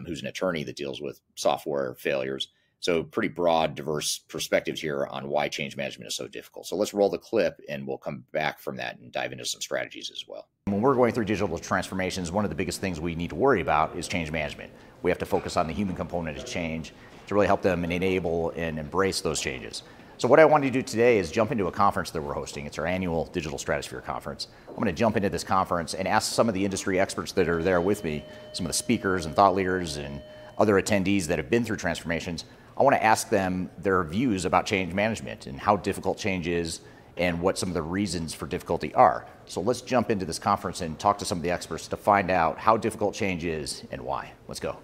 who's an attorney that deals with software failures. So pretty broad, diverse perspectives here on why change management is so difficult. So let's roll the clip, and we'll come back from that and dive into some strategies as well. When we're going through digital transformations, one of the biggest things we need to worry about is change management. We have to focus on the human component of change to really help them and enable and embrace those changes. So what I wanted to do today is jump into a conference that we're hosting. It's our annual Digital Stratosphere Conference. I'm going to jump into this conference and ask some of the industry experts that are there with me, some of the speakers and thought leaders and other attendees that have been through transformations. I want to ask them their views about change management and how difficult change is and what some of the reasons for difficulty are. So let's jump into this conference and talk to some of the experts to find out how difficult change is and why. Let's go.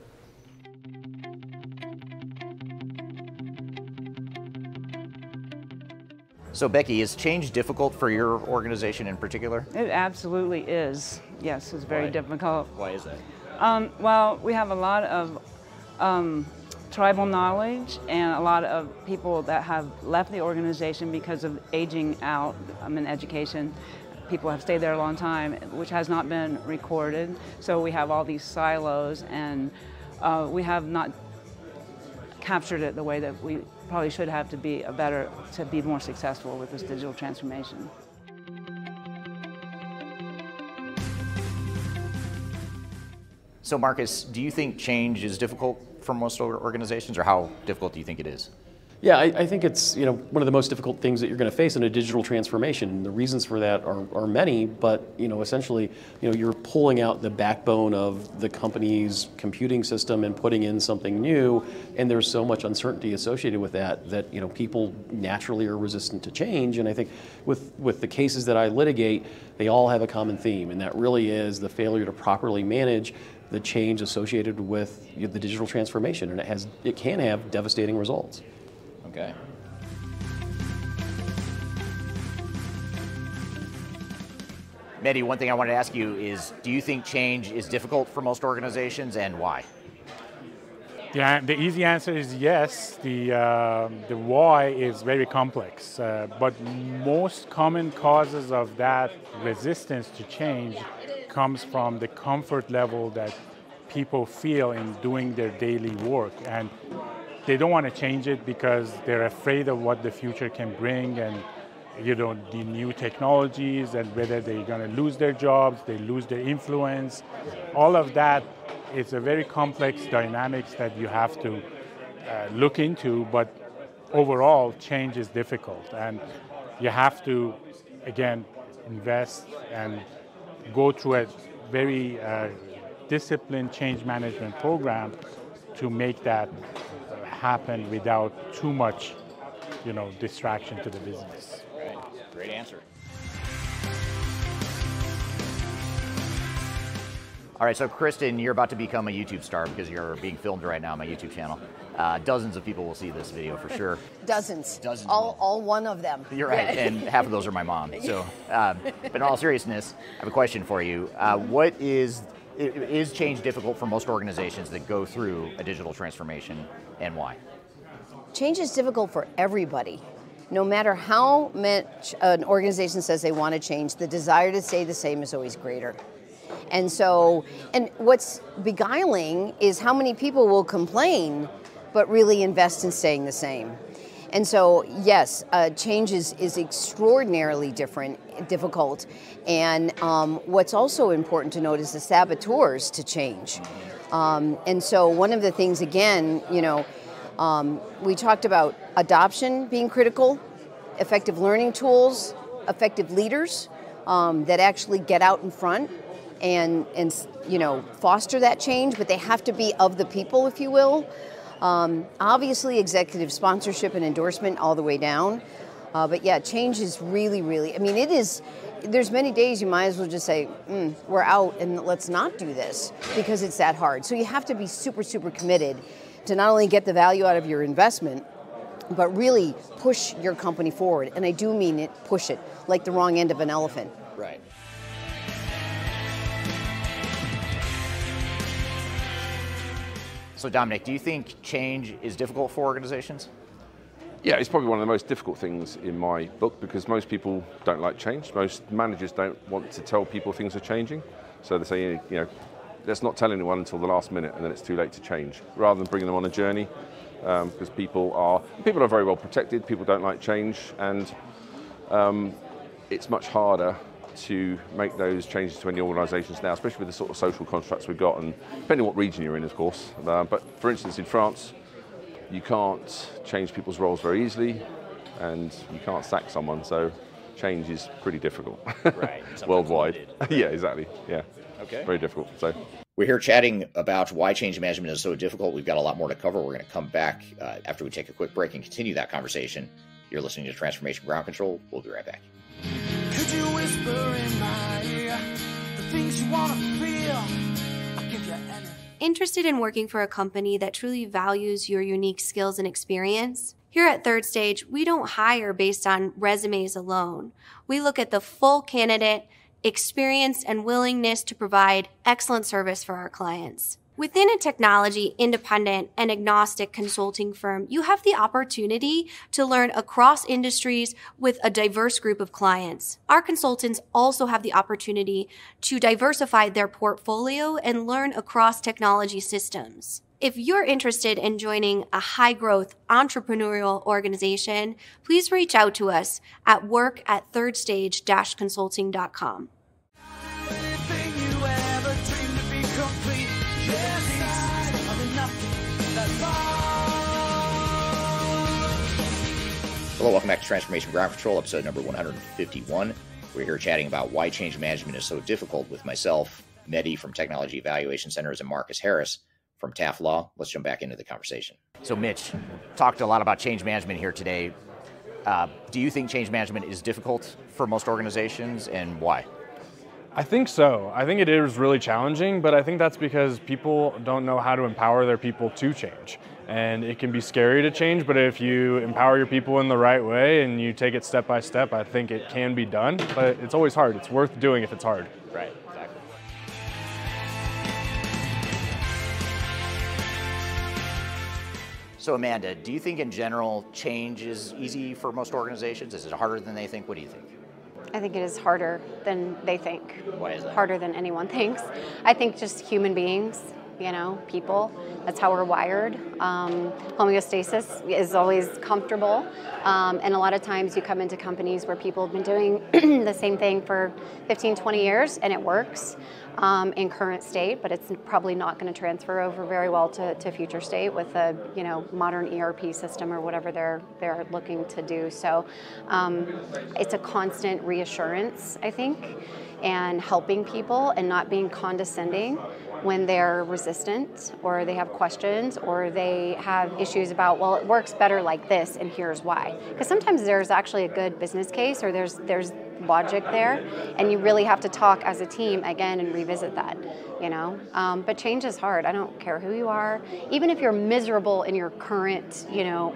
So Becky, is change difficult for your organization in particular? It absolutely is. Yes, it's very difficult. Why is that? Well, we have a lot of tribal knowledge and a lot of people that have left the organization because of aging out in education. People have stayed there a long time, which has not been recorded. So we have all these silos, and we have not captured it the way that we probably should have to be more successful with this digital transformation. So Marcus, do you think change is difficult for most organizations, or how difficult do you think it is? Yeah, I think it's one of the most difficult things that you're going to face in a digital transformation. The reasons for that are many, but essentially you're pulling out the backbone of the company's computing system and putting in something new, and there's so much uncertainty associated with that people naturally are resistant to change. And I think with the cases that I litigate, they all have a common theme, and that really is the failure to properly manage the change associated with the digital transformation, and it can have devastating results. Okay. Mehdi, one thing I wanted to ask you is, do you think change is difficult for most organizations, and why? Yeah, the easy answer is yes. The why is very complex, but most common causes of that resistance to change comes from the comfort level that people feel in doing their daily work, and they don't want to change it because they're afraid of what the future can bring, and the new technologies, and whether they're going to lose their jobs, they lose their influence. All of that is a very complex dynamics that you have to look into, but overall change is difficult, and you have to again invest and go through a very disciplined change management program to make that happen without too much, distraction to the business. Right. Great answer. All right, so Kristen, you're about to become a YouTube star because you're being filmed right now on my YouTube channel. Dozens of people will see this video for sure. Dozens. All one of them. You're right, and half of those are my mom. So, but in all seriousness, I have a question for you. Is change difficult for most organizations that go through a digital transformation, and why? Change is difficult for everybody. No matter how much an organization says they want to change, the desire to stay the same is always greater. And what's beguiling is how many people will complain but really invest in staying the same. And so, yes, change is extraordinarily difficult. And what's also important to note is the saboteurs to change. And so one of the things, again, we talked about adoption being critical, effective learning tools, effective leaders that actually get out in front and foster that change, but they have to be of the people, if you will. Obviously, executive sponsorship and endorsement all the way down. But yeah, change is really, really, there's many days you might as well just say, we're out and let's not do this because it's that hard. So you have to be super, super committed to not only get the value out of your investment, but really push your company forward. And I do mean it, push it, like the wrong end of an elephant. Right. So Dominic, do you think change is difficult for organizations? Yeah, it's probably one of the most difficult things in my book because most people don't like change. Most managers don't want to tell people things are changing. So they say, let's not tell anyone until the last minute and then it's too late to change, rather than bringing them on a journey. Because people are very well protected, people don't like change, and it's much harder to make those changes to any organisations now, especially with the sort of social constructs we've got, and depending on what region you're in, of course. But for instance, in France, you can't change people's roles very easily, and you can't sack someone, so change is pretty difficult. Right. Worldwide. Yeah, exactly. Yeah. Okay. Very difficult. So we're here chatting about why change management is so difficult. We've got a lot more to cover. We're going to come back after we take a quick break and continue that conversation. You're listening to Transformation Ground Control. We'll be right back. Could you whisper in my ear the things you want to feel? I'll give you anything. Interested in working for a company that truly values your unique skills and experience? Here at Third Stage, we don't hire based on resumes alone. We look at the full candidate, experience, and willingness to provide excellent service for our clients. Within a technology, independent, and agnostic consulting firm, you have the opportunity to learn across industries with a diverse group of clients. Our consultants also have the opportunity to diversify their portfolio and learn across technology systems. If you're interested in joining a high-growth entrepreneurial organization, please reach out to us at work@thirdstage-consulting.com. Hello, welcome back to Transformation Ground Control, episode number 151. We're here chatting about why change management is so difficult with myself, Mehdi from Technology Evaluation Centers, and Marcus Harris from Taft Law. Let's jump back into the conversation. So Mitch, talked a lot about change management here today. Do you think change management is difficult for most organizations, and why? I think so. I think it is really challenging, but I think that's because people don't know how to empower their people to change. And it can be scary to change, but if you empower your people in the right way and you take it step by step, I think it can be done. But it's always hard. It's worth doing if it's hard. Right, exactly. So Amanda, do you think in general change is easy for most organizations? Is it harder than they think? What do you think? I think it is harder than they think. Why is that? Harder than anyone thinks. I think just human beings, people. That's how we're wired. Homeostasis is always comfortable. And a lot of times you come into companies where people have been doing the same thing for 15, 20 years and it works in current state, but it's probably not going to transfer over very well to future state with a modern ERP system or whatever they're looking to do. So it's a constant reassurance, I think, and helping people and not being condescending when they're resistant or they have questions or they have issues about, well, it works better like this and here's why. Because sometimes there's actually a good business case or there's logic there, and you really have to talk as a team again and revisit that, But change is hard. I don't care who you are. Even if you're miserable in your current,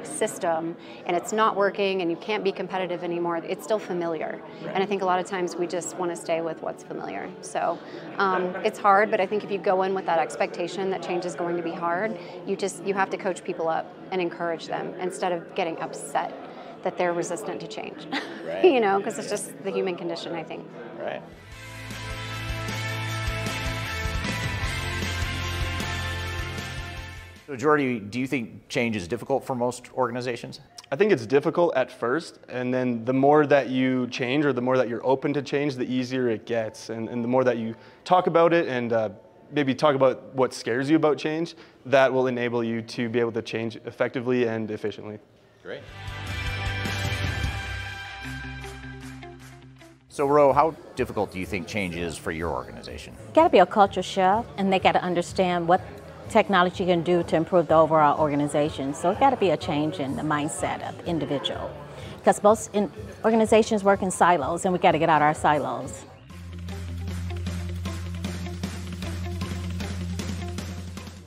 system and it's not working and you can't be competitive anymore, it's still familiar. And I think a lot of times we just want to stay with what's familiar. So it's hard, but I think if you go in with that expectation that change is going to be hard, you have to coach people up and encourage them instead of getting upset that they're resistant to change, right. Because it's just the human condition, I think. Right. So Jordy, do you think change is difficult for most organizations? I think it's difficult at first, and then the more that you change or the more that you're open to change, the easier it gets. And the more that you talk about it and maybe talk about what scares you about change, that will enable you to be able to change effectively and efficiently. Great. So Ro, how difficult do you think change is for your organization? Got to be a culture shift, and they got to understand what technology can do to improve the overall organization. So it got to be a change in the mindset of the individual, because most organizations work in silos, and we got to get out our silos.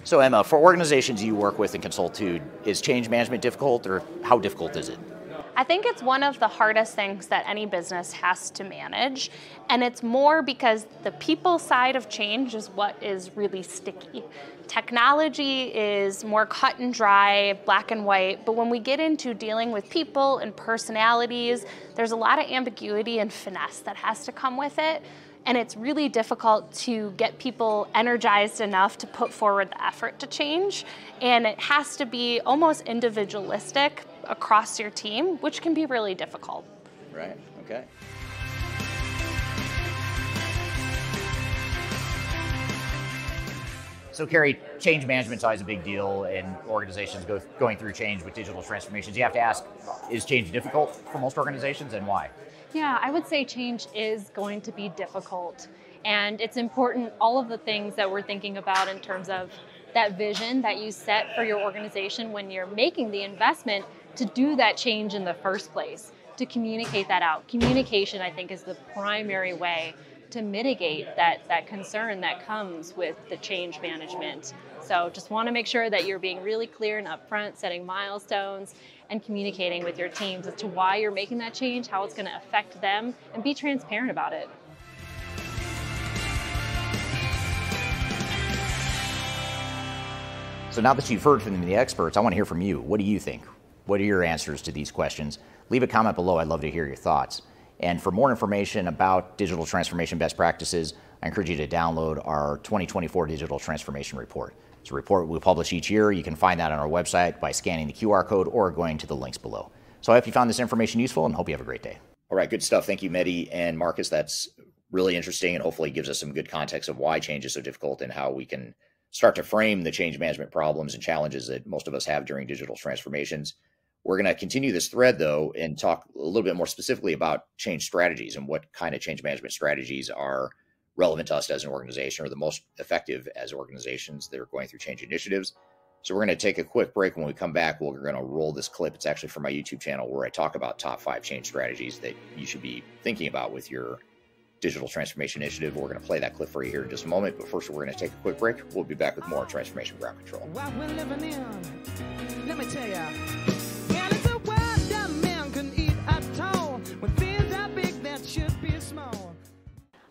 So Emma, for organizations you work with and consult to, is change management difficult, or how difficult is it? I think it's one of the hardest things that any business has to manage, and it's more because the people side of change is what is really sticky. Technology is more cut and dry, black and white, but when we get into dealing with people and personalities, there's a lot of ambiguity and finesse that has to come with it. And it's really difficult to get people energized enough to put forward the effort to change. And it has to be almost individualistic across your team, which can be really difficult. Right, okay. So Carrie, change management is always a big deal, and organizations going through change with digital transformations. You have to ask, is change difficult for most organizations, and why? Yeah, I would say change is going to be difficult, and it's important, all of the things that we're thinking about in terms of that vision that you set for your organization when you're making the investment to do that change in the first place, to communicate that out. Communication, I think, is the primary way to mitigate that concern that comes with the change management. So just want to make sure that you're being really clear and upfront, setting milestones, and communicating with your teams as to why you're making that change, how it's going to affect them, and be transparent about it. So now that you've heard from the experts, I want to hear from you. What do you think? What are your answers to these questions? Leave a comment below. I'd love to hear your thoughts. And for more information about digital transformation best practices, I encourage you to download our 2024 Digital Transformation Report. It's a report we publish each year. You can find that on our website by scanning the QR code or going to the links below. So I hope you found this information useful and hope you have a great day. All right, good stuff. Thank you, Mehdi and Marcus. That's really interesting and hopefully gives us some good context of why change is so difficult and how we can start to frame the change management problems and challenges that most of us have during digital transformations. We're going to continue this thread, though, and talk a little bit more specifically about change strategies and what kind of change management strategies are relevant to us as an organization or the most effective as organizations that are going through change initiatives. So we're going to take a quick break. When we come back, we're going to roll this clip. It's actually from my YouTube channel where I talk about top 5 change strategies that you should be thinking about with your digital transformation initiative. We're going to play that clip for you here in just a moment. But first, we're going to take a quick break. We'll be back with more Transformation Ground Control. What we're living in, let me tell ya.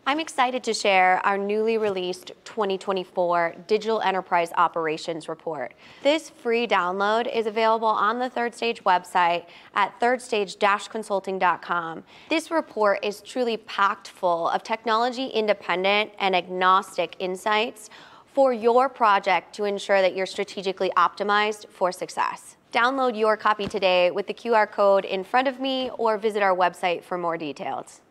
I'm excited to share our newly released 2024 Digital Enterprise Operations Report. This free download is available on the Third Stage website at thirdstage-consulting.com. This report is truly packed full of technology-independent and agnostic insights for your project to ensure that you're strategically optimized for success. Download your copy today with the QR code in front of me or visit our website for more details.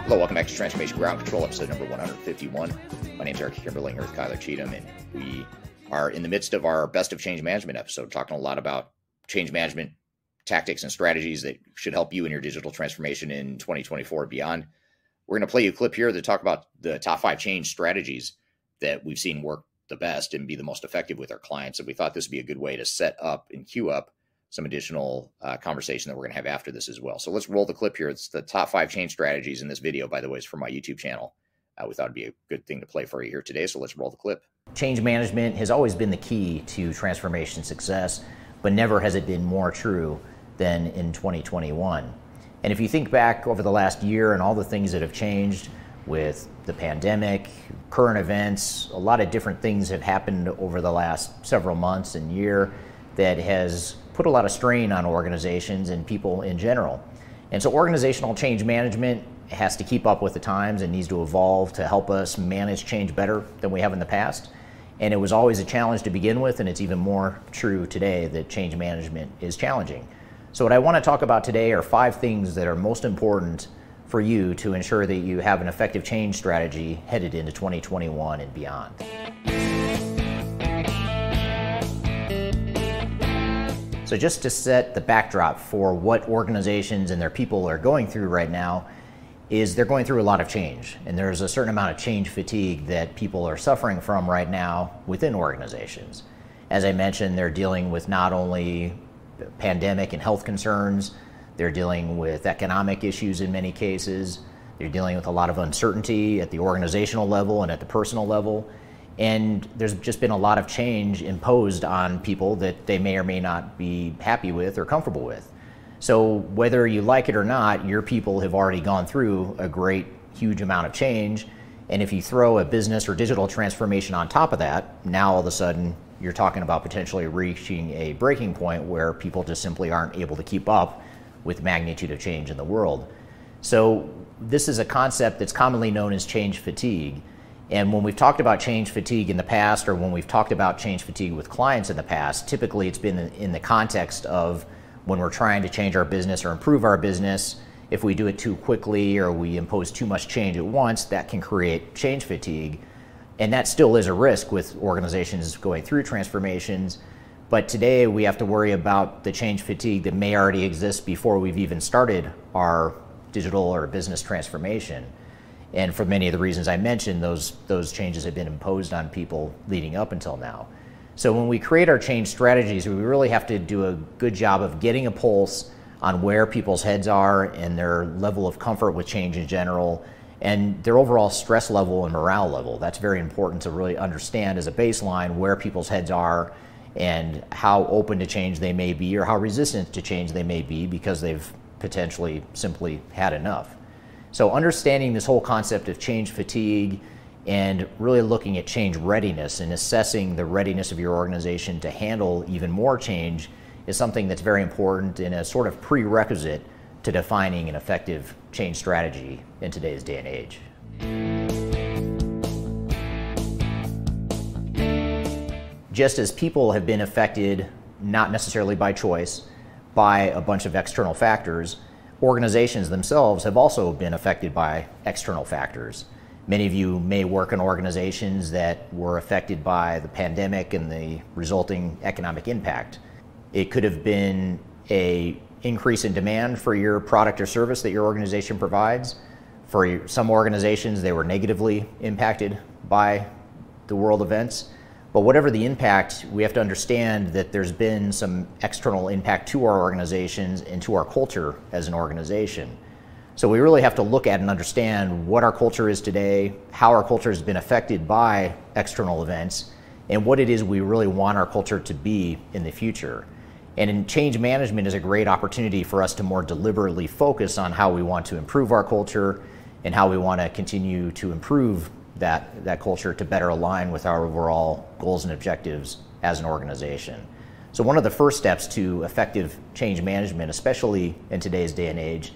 Hello, welcome back to Transformation Ground Control, episode number 151. My name is Kimberling here with Cheatham, and we are in the midst of our Best of Change Management episode, talking a lot about change management tactics and strategies that should help you in your digital transformation in 2024 and beyond. We're going to play you a clip here to talk about the top 5 change strategies that we've seen work the best and be the most effective with our clients. And we thought this would be a good way to set up and queue up some additional conversation that we're going to have after this as well. So let's roll the clip here. It's the top 5 change strategies, in this video, by the way, is from my YouTube channel. We thought it'd be a good thing to play for you here today. So let's roll the clip. Change management has always been the key to transformation success, but never has it been more true than in 2021. And if you think back over the last year and all the things that have changed with the pandemic, current events, a lot of different things have happened over the last several months and year that has put a lot of strain on organizations and people in general. And so organizational change management has to keep up with the times and needs to evolve to help us manage change better than we have in the past. And it was always a challenge to begin with, and it's even more true today that change management is challenging. So what I want to talk about today are 5 things that are most important for you to ensure that you have an effective change strategy headed into 2021 and beyond. So just to set the backdrop for what organizations and their people are going through right now, is they're going through a lot of change, and there's a certain amount of change fatigue that people are suffering from right now within organizations. As I mentioned, they're dealing with not only pandemic and health concerns, they're dealing with economic issues in many cases, they're dealing with a lot of uncertainty at the organizational level and at the personal level, and there's just been a lot of change imposed on people that they may or may not be happy with or comfortable with. So whether you like it or not, your people have already gone through a great, huge amount of change. And if you throw a business or digital transformation on top of that, now all of a sudden you're talking about potentially reaching a breaking point where people just simply aren't able to keep up with the magnitude of change in the world. So this is a concept that's commonly known as change fatigue. And when we've talked about change fatigue in the past, or when we've talked about change fatigue with clients in the past, typically it's been in the context of when we're trying to change our business or improve our business. If we do it too quickly or we impose too much change at once, that can create change fatigue. And that still is a risk with organizations going through transformations. But today we have to worry about the change fatigue that may already exist before we've even started our digital or business transformation. And for many of the reasons I mentioned, those changes have been imposed on people leading up until now. So when we create our change strategies, we really have to do a good job of getting a pulse on where people's heads are and their level of comfort with change in general, and their overall stress level and morale level. That's very important to really understand as a baseline where people's heads are and how open to change they may be or how resistant to change they may be because they've potentially simply had enough. So understanding this whole concept of change fatigue and really looking at change readiness and assessing the readiness of your organization to handle even more change is something that's very important and a sort of prerequisite to defining an effective change strategy in today's day and age. Just as people have been affected, not necessarily by choice, by a bunch of external factors, organizations themselves have also been affected by external factors. Many of you may work in organizations that were affected by the pandemic and the resulting economic impact. It could have been an increase in demand for your product or service that your organization provides. For some organizations, they were negatively impacted by the world events. But whatever the impact, we have to understand that there's been some external impact to our organizations and to our culture as an organization. So we really have to look at and understand what our culture is today, how our culture has been affected by external events, and what it is we really want our culture to be in the future. And in change management is a great opportunity for us to more deliberately focus on how we want to improve our culture and how we want to continue to improve that culture to better align with our overall goals and objectives as an organization. So one of the first steps to effective change management, especially in today's day and age,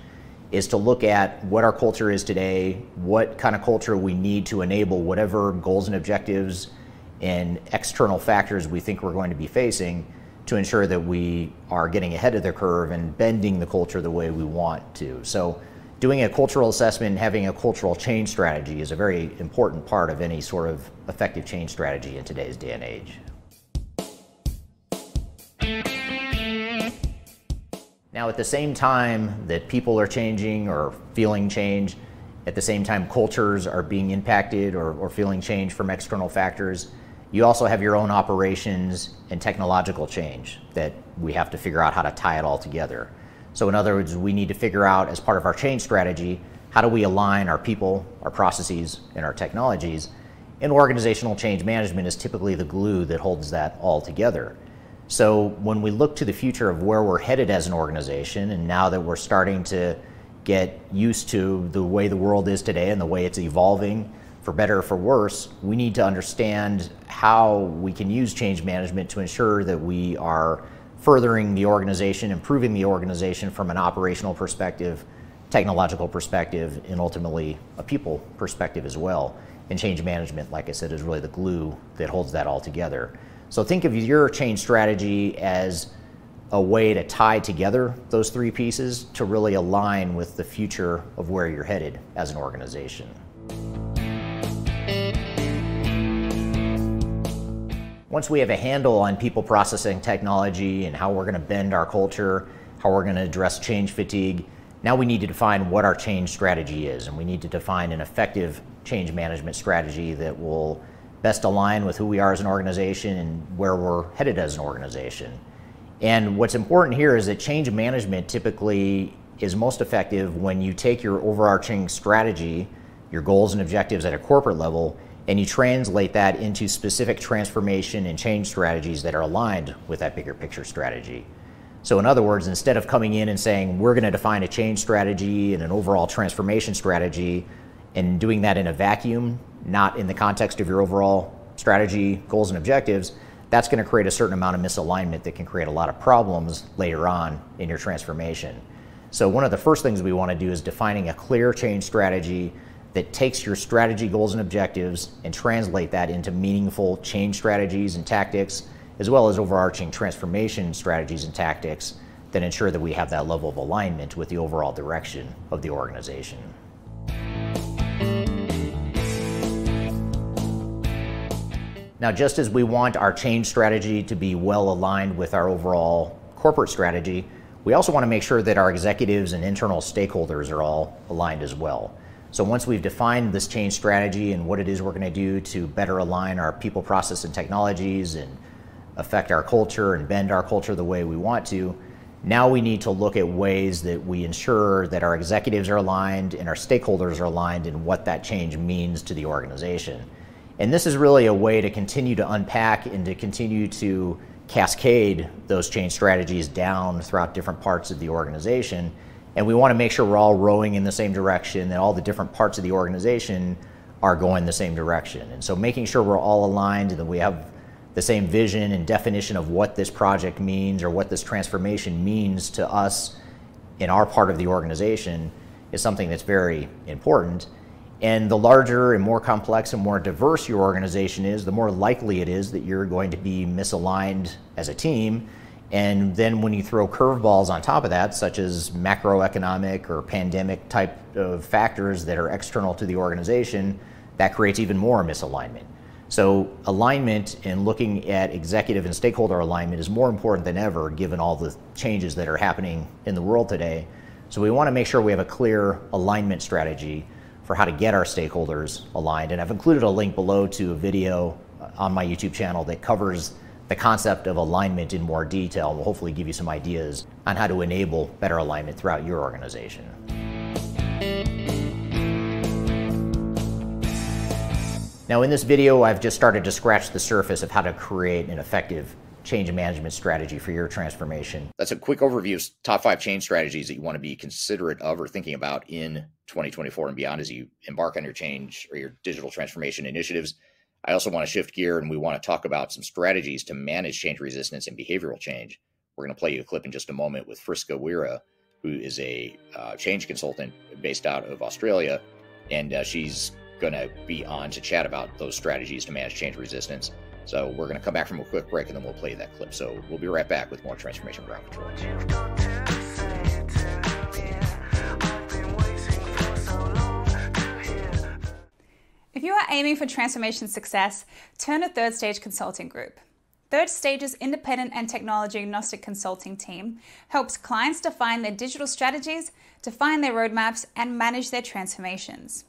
is to look at what our culture is today, what kind of culture we need to enable whatever goals and objectives and external factors we think we're going to be facing to ensure that we are getting ahead of the curve and bending the culture the way we want to. So doing a cultural assessment and having a cultural change strategy is a very important part of any sort of effective change strategy in today's day and age. Now, at the same time that people are changing or feeling change, at the same time cultures are being impacted or feeling change from external factors, you also have your own operations and technological change that we have to figure out how to tie it all together. So in other words, we need to figure out as part of our change strategy, how do we align our people, our processes, and our technologies? And organizational change management is typically the glue that holds that all together. So when we look to the future of where we're headed as an organization, and now that we're starting to get used to the way the world is today and the way it's evolving, for better or for worse, we need to understand how we can use change management to ensure that we are furthering the organization, improving the organization from an operational perspective, technological perspective, and ultimately a people perspective as well. And change management, like I said, is really the glue that holds that all together. So think of your change strategy as a way to tie together those three pieces to really align with the future of where you're headed as an organization. Once we have a handle on people, processing, technology, and how we're going to bend our culture, how we're going to address change fatigue, now we need to define what our change strategy is, and we need to define an effective change management strategy that will best align with who we are as an organization and where we're headed as an organization. And what's important here is that change management typically is most effective when you take your overarching strategy, your goals and objectives at a corporate level, and you translate that into specific transformation and change strategies that are aligned with that bigger picture strategy. So in other words, instead of coming in and saying, we're going to define a change strategy and an overall transformation strategy, and doing that in a vacuum, not in the context of your overall strategy, goals, and objectives, that's going to create a certain amount of misalignment that can create a lot of problems later on in your transformation. So one of the first things we want to do is defining a clear change strategy that takes your strategy, goals, and objectives and translate that into meaningful change strategies and tactics, as well as overarching transformation strategies and tactics that ensure that we have that level of alignment with the overall direction of the organization. Now, just as we want our change strategy to be well aligned with our overall corporate strategy, we also want to make sure that our executives and internal stakeholders are all aligned as well. So once we've defined this change strategy and what it is we're going to do to better align our people, process, and technologies and affect our culture and bend our culture the way we want to, now we need to look at ways that we ensure that our executives are aligned and our stakeholders are aligned in what that change means to the organization. And this is really a way to continue to unpack and to continue to cascade those change strategies down throughout different parts of the organization. And we want to make sure we're all rowing in the same direction, that all the different parts of the organization are going the same direction. And so making sure we're all aligned and that we have the same vision and definition of what this project means or what this transformation means to us in our part of the organization is something that's very important. And the larger and more complex and more diverse your organization is, the more likely it is that you're going to be misaligned as a team. And then when you throw curveballs on top of that, such as macroeconomic or pandemic type of factors that are external to the organization, that creates even more misalignment. So alignment and looking at executive and stakeholder alignment is more important than ever given all the changes that are happening in the world today. So we want to make sure we have a clear alignment strategy for how to get our stakeholders aligned. And I've included a link below to a video on my YouTube channel that covers the concept of alignment in more detail and will hopefully give you some ideas on how to enable better alignment throughout your organization. Now in this video, I've just started to scratch the surface of how to create an effective change management strategy for your transformation. That's a quick overview of top 5 change strategies that you want to be considerate of or thinking about in 2024 and beyond as you embark on your change or your digital transformation initiatives. I also want to shift gear and we want to talk about some strategies to manage change resistance and behavioral change. We're going to play you a clip in just a moment with Friska, Wirya, who is a change consultant based out of Australia, and she's going to be on to chat about those strategies to manage change resistance. So we're going to come back from a quick break and then we'll play that clip. So we'll be right back with more Transformation Ground Control. If you are aiming for transformation success, turn to Third Stage Consulting Group. Third Stage's independent and technology agnostic consulting team helps clients define their digital strategies, define their roadmaps, and manage their transformations.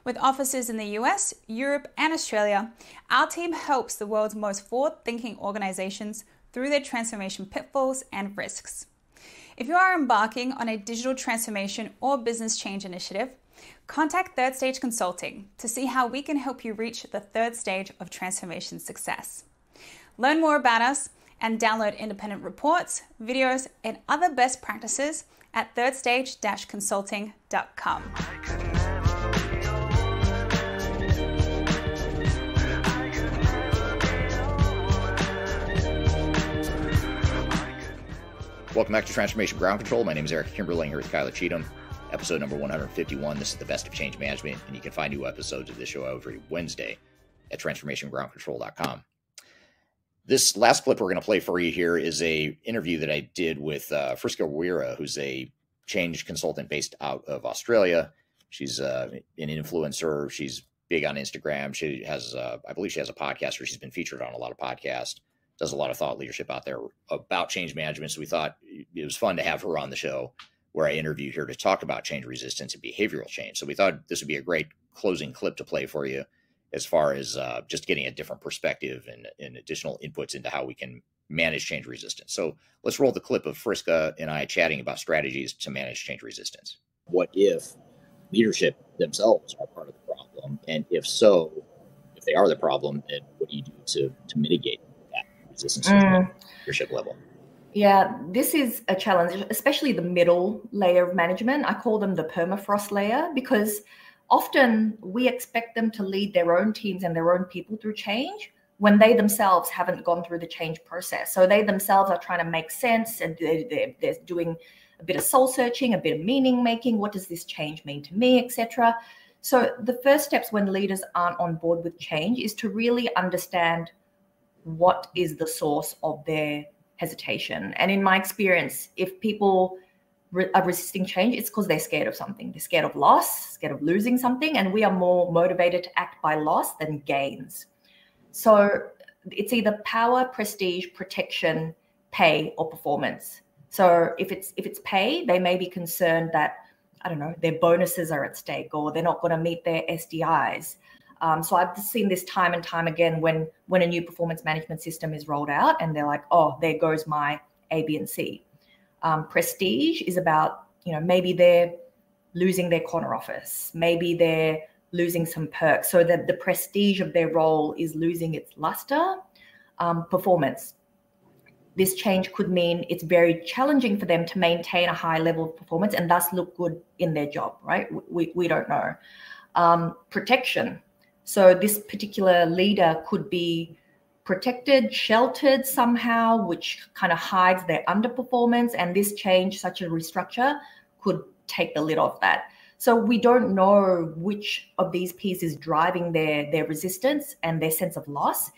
With offices in the US, Europe, and Australia, our team helps the world's most forward-thinking organizations through their transformation pitfalls and risks. If you are embarking on a digital transformation or business change initiative, contact Third Stage Consulting to see how we can help you reach the third stage of transformation success. Learn more about us and download independent reports, videos, and other best practices at thirdstage-consulting.com. Welcome back to Transformation Ground Control. My name is Eric Kimberling here with Kyler Cheatham. Episode number 151. This is the best of change management, and you can find new episodes of this show every Wednesday at transformationgroundcontrol.com. This last clip we're going to play for you here is a interview that I did with Friska Wirya, who's a change consultant based out of Australia. She's an influencer. She's big on Instagram. She has, I believe she has a podcast where she's been featured on a lot of podcasts, does a lot of thought leadership out there about change management. So we thought it was fun to have her on the show where I interviewed her to talk about change resistance and behavioral change. So we thought this would be a great closing clip to play for you as far as just getting a different perspective and additional inputs into how we can manage change resistance. So let's roll the clip of Friska and I chatting about strategies to manage change resistance. What if leadership themselves are part of the problem? And if so, if they are the problem, then what do you do to mitigate that resistance at the leadership level? Yeah, this is a challenge, especially the middle layer of management. I call them the permafrost layer because often we expect them to lead their own teams and their own people through change when they themselves haven't gone through the change process. So they themselves are trying to make sense and they're doing a bit of soul searching, a bit of meaning making. What does this change mean to me, etc. So the first steps when leaders aren't on board with change is to really understand what is the source of their hesitation. And in my experience, if people are resisting change, it's because they're scared of something. They're scared of loss, scared of losing something, and we are more motivated to act by loss than gains. So it's either power, prestige, protection, pay, or performance. So if it's pay, they may be concerned that, I don't know, their bonuses are at stake or they're not going to meet their SDIs. So I've seen this time and time again when a new performance management system is rolled out and they're like, oh, there goes my A, B, and C. Prestige is about, maybe they're losing their corner office. Maybe they're losing some perks so that the prestige of their role is losing its luster. Performance. This change could mean it's very challenging for them to maintain a high level of performance and thus look good in their job, right? We don't know. Protection. So this particular leader could be protected, sheltered somehow, which kind of hides their underperformance. And this change, such a restructure, could take the lid off that. So we don't know which of these pieces is driving their resistance and their sense of loss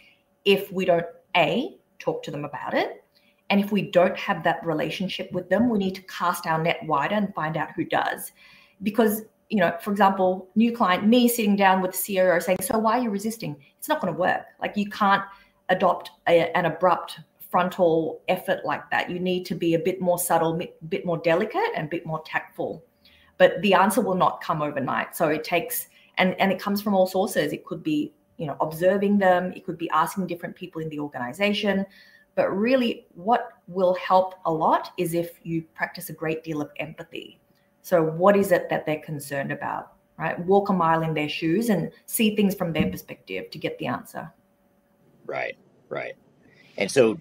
if we don't, A, talk to them about it. And if we don't have that relationship with them, we need to cast our net wider and find out who does. Because, for example, new client, me sitting down with the CEO saying, so why are you resisting? It's not going to work. Like you can't adopt an abrupt frontal effort like that. You need to be a bit more subtle, a bit more delicate and a bit more tactful. But the answer will not come overnight. So it takes, and it comes from all sources. It could be, observing them. It could be asking different people in the organization. But really what will help a lot is if you practice a great deal of empathy. So what is it that they're concerned about, right? Walk a mile in their shoes and see things from their perspective to get the answer. Right. And so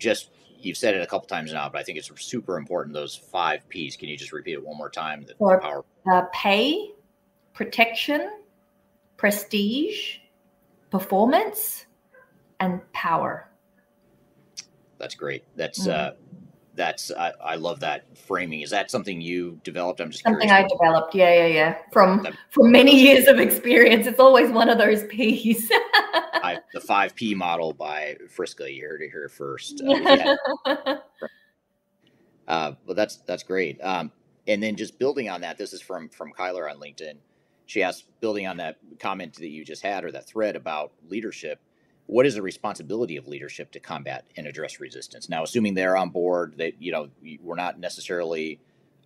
you've said it a couple times now, but I think it's super important, those 5 Ps. Can you just repeat it one more time? Pay, protection, prestige, performance, and power. That's great. I love that framing. Is that something you developed? I'm just something curious. I developed. Yeah. From many years of experience. It's always one of those Ps. The 5P model by Friska. You heard it here first. Well, that's great. And then just building on that, this is from Kyler on LinkedIn. She asked, building on that comment that you just had or that thread about leadership, what is the responsibility of leadership to combat and address resistance? Now, assuming they're on board, that we're not necessarily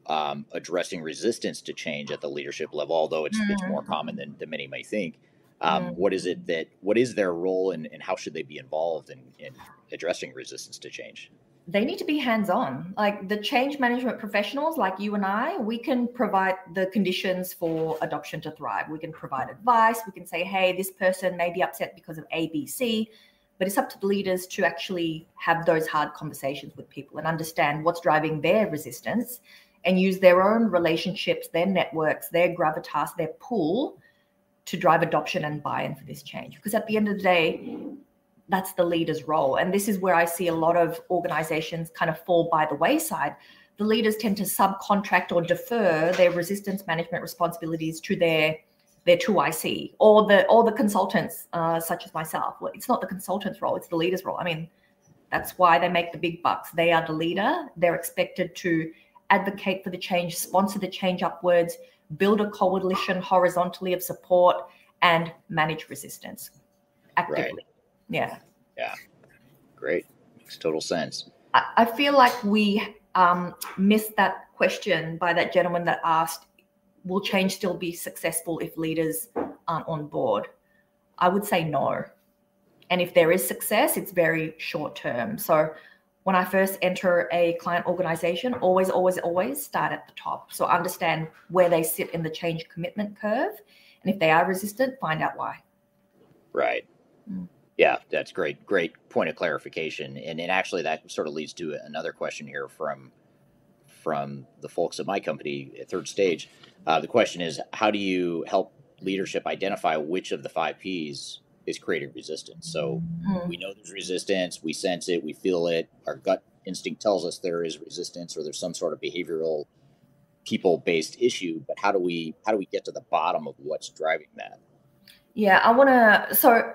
addressing resistance to change at the leadership level, although it's more common than many may think. What is their role and how should they be involved in addressing resistance to change? They need to be hands-on. Like the change management professionals like you and I, we can provide the conditions for adoption to thrive. We can provide advice. We can say, hey, this person may be upset because of A, B, C, but it's up to the leaders to actually have those hard conversations with people and understand what's driving their resistance and use their own relationships, their networks, their gravitas, their pull to drive adoption and buy-in for this change. Because at the end of the day, that's the leader's role. And this is where I see a lot of organizations kind of fall by the wayside the leaders tend to subcontract or defer their resistance management responsibilities to their 2IC or the consultants, such as myself. Well, it's not the consultant's role, it's the leader's role. I mean, that's why they make the big bucks. They are the leader. They're expected to advocate for the change, sponsor the change upwards, build a coalition horizontally of support, and manage resistance actively. Right. Yeah. Yeah. Great. Makes total sense. I feel like we missed that question by that gentleman that asked, will change still be successful if leaders aren't on board? I would say no. And if there is success, it's very short term. So when I first enter a client organization, always start at the top. So understand where they sit in the change commitment curve. And if they are resistant, find out why. Right. Yeah, that's great. Great point of clarification. And actually that sort of leads to another question here from the folks at my company at Third Stage. The question is, how do you help leadership identify which of the 5 Ps is creating resistance? So we know there's resistance, we sense it, we feel it, our gut instinct tells us there is resistance or there's some sort of behavioral people-based issue, but how do we get to the bottom of what's driving that? Yeah, so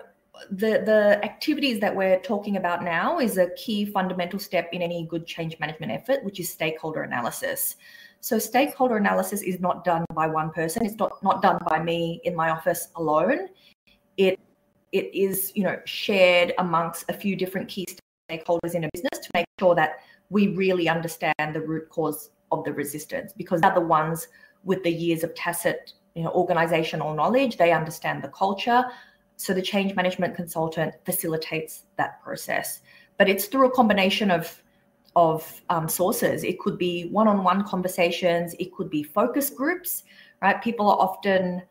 the activities that we're talking about now is a key fundamental step in any good change management effort, which is stakeholder analysis. So stakeholder analysis is not done by one person. It's not done by me in my office alone. It is, shared amongst a few different key stakeholders in a business to make sure that we really understand the root cause of the resistance, because they're the ones with the years of tacit, organizational knowledge. They understand the culture. So the change management consultant facilitates that process. But it's through a combination of sources. It could be one-on-one conversations. It could be focus groups, right? People are often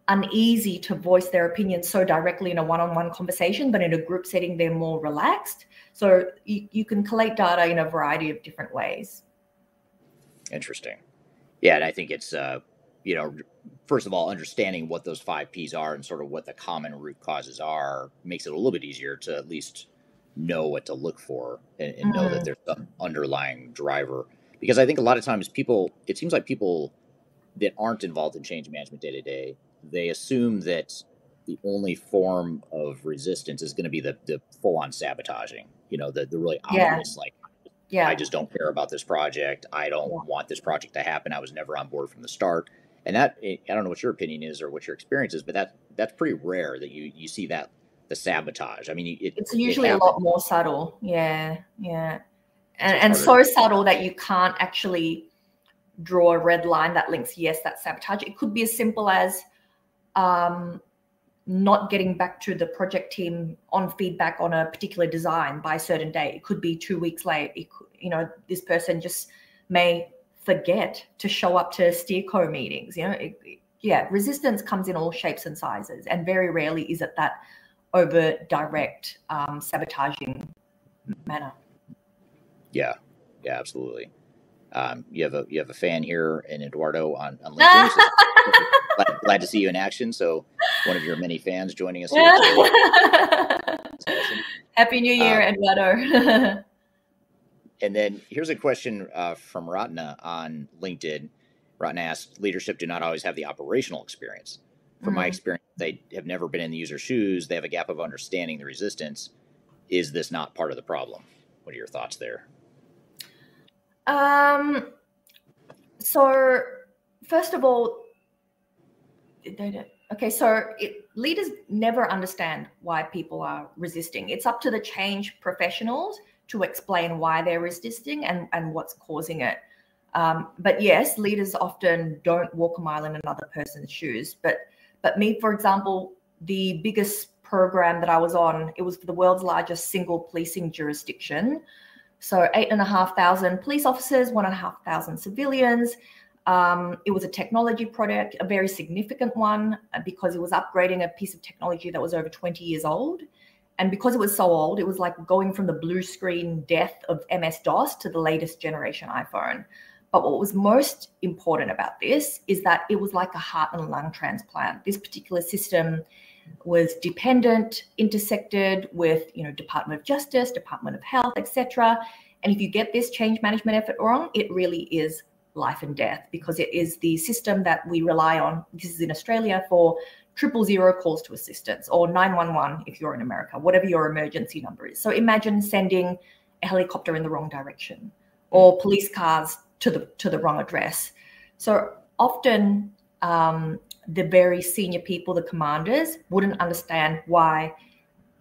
uneasy to voice their opinions so directly in a one-on-one conversation, but in a group setting, they're more relaxed. So you can collate data in a variety of different ways. Interesting. Yeah, and I think it's, first of all, understanding what those 5 Ps are and sort of what the common root causes are makes it a little bit easier to at least know what to look for and know that there's some underlying driver. Because I think a lot of times it seems like people that aren't involved in change management day to day, they assume that the only form of resistance is going to be the full-on sabotaging, the really obvious, I just don't care about this project. I don't want this project to happen. I was never on board from the start. And that, I don't know what your opinion is or what your experience is, but that's pretty rare that you see that, the sabotage. I mean, it's usually a lot more subtle. Yeah. And so subtle that you can't actually draw a red line that links, yes, that's sabotage. It could be as simple as not getting back to the project team on feedback on a particular design by a certain date. It could be 2 weeks late. It could, this person just may forget to show up to steerco meetings. Resistance comes in all shapes and sizes, and very rarely is it that over direct sabotaging manner. Yeah, absolutely. You have a fan here in Eduardo on LinkedIn. So glad to see you in action. So one of your many fans joining us here today. Happy New Year, Eduardo. And then here's a question from Ratna on LinkedIn. Ratna asks, leadership do not always have the operational experience. From my experience, they have never been in the user's shoes. They have a gap of understanding the resistance. Is this not part of the problem? What are your thoughts there? So first of all, leaders never understand why people are resisting. It's up to the change professionals to explain why they're resisting and what's causing it. But yes, leaders often don't walk a mile in another person's shoes. But me, for example, the biggest program that I was on, it was for the world's largest single policing jurisdiction. So 8,500 police officers, 1,500 civilians. It was a technology project, a very significant one, because it was upgrading a piece of technology that was over 20 years old. And because it was so old, it was like going from the blue screen death of MS-DOS to the latest generation iPhone. But what was most important about this is that it was like a heart and lung transplant. This particular system was dependent, intersected with, Department of Justice, Department of Health, etc. And if you get this change management effort wrong, it really is life and death, because it is the system that we rely on. This is in Australia for 000 calls to assistance, or 911 if you're in America, whatever your emergency number is. So imagine sending a helicopter in the wrong direction, or police cars to the wrong address. So often the very senior people, the commanders, wouldn't understand why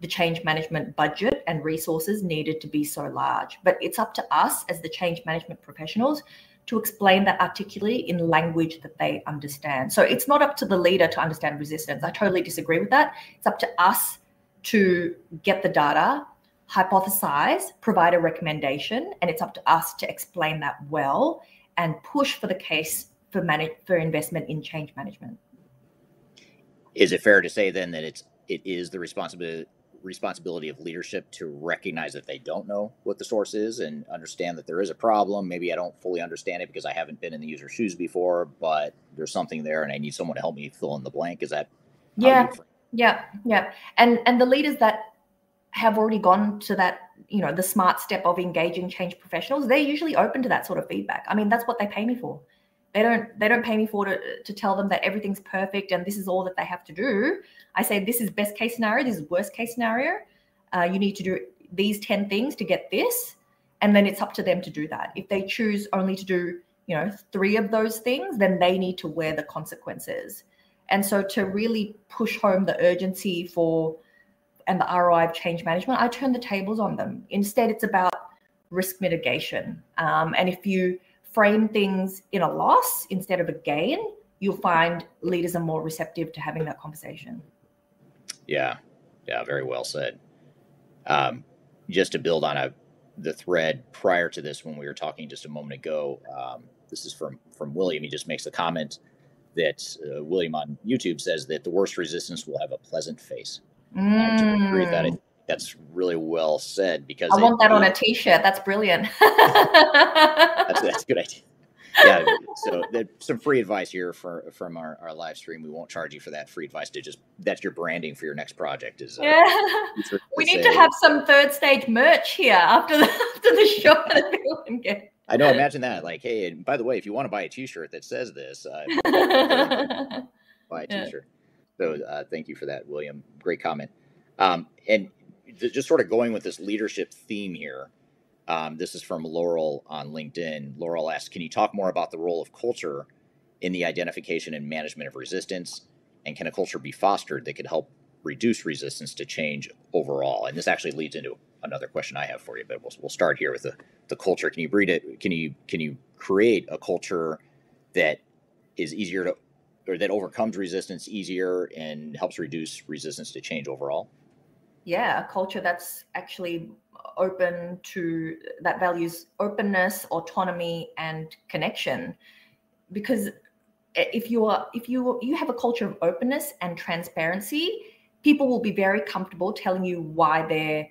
the change management budget and resources needed to be so large. But it's up to us as the change management professionals to explain that articulately in language that they understand. So it's not up to the leader to understand resistance. I totally disagree with that. It's up to us to get the data, hypothesize, provide a recommendation, and it's up to us to explain that well and push for the case for investment in change management. Is it fair to say then that it is the responsibility of leadership to recognize that they don't know what the source is and understand that there is a problem? Maybe I don't fully understand it because I haven't been in the user's shoes before, but there's something there and I need someone to help me fill in the blank. Is that? Yeah. And the leaders that have already gone to that, the smart step of engaging change professionals, they're usually open to that sort of feedback. I mean, that's what they pay me for. They don't pay me for to tell them that everything's perfect and this is all that they have to do. I say, this is best case scenario, this is worst case scenario. You need to do these 10 things to get this. And then it's up to them to do that. If they choose only to do, 3 of those things, then they need to wear the consequences. And so to really push home the urgency and the ROI of change management, I turn the tables on them. Instead, it's about risk mitigation. And if you frame things in a loss instead of a gain, you'll find leaders are more receptive to having that conversation. Yeah, very well said. Just to build on the thread prior to this, when we were talking just a moment ago, this is from William. He just makes a comment that William on YouTube says that the worst resistance will have a pleasant face. To agree with that, that's really well said, because I want that on a t-shirt. That's brilliant. That's a good idea. Yeah. So there's some free advice here from our live stream. We won't charge you for that free advice. That's your branding for your next project. We need to have some third stage merch here after the show that people can get. I know. Imagine that. Like, hey, and by the way, if you want to buy a t-shirt that says this, buy a t-shirt. So thank you for that, William. Great comment. And just sort of going with this leadership theme here, this is from Laurel on LinkedIn. Laurel asks, can you talk more about the role of culture in the identification and management of resistance? And can a culture be fostered that could help reduce resistance to change overall? And this actually leads into another question I have for you, but we'll start here with the culture. Can you breed it? Can you create a culture that is easier to, or that overcomes resistance easier and helps reduce resistance to change overall? Yeah, a culture that's actually open to, that values openness, autonomy, and connection. Because if you have a culture of openness and transparency, people will be very comfortable telling you why they're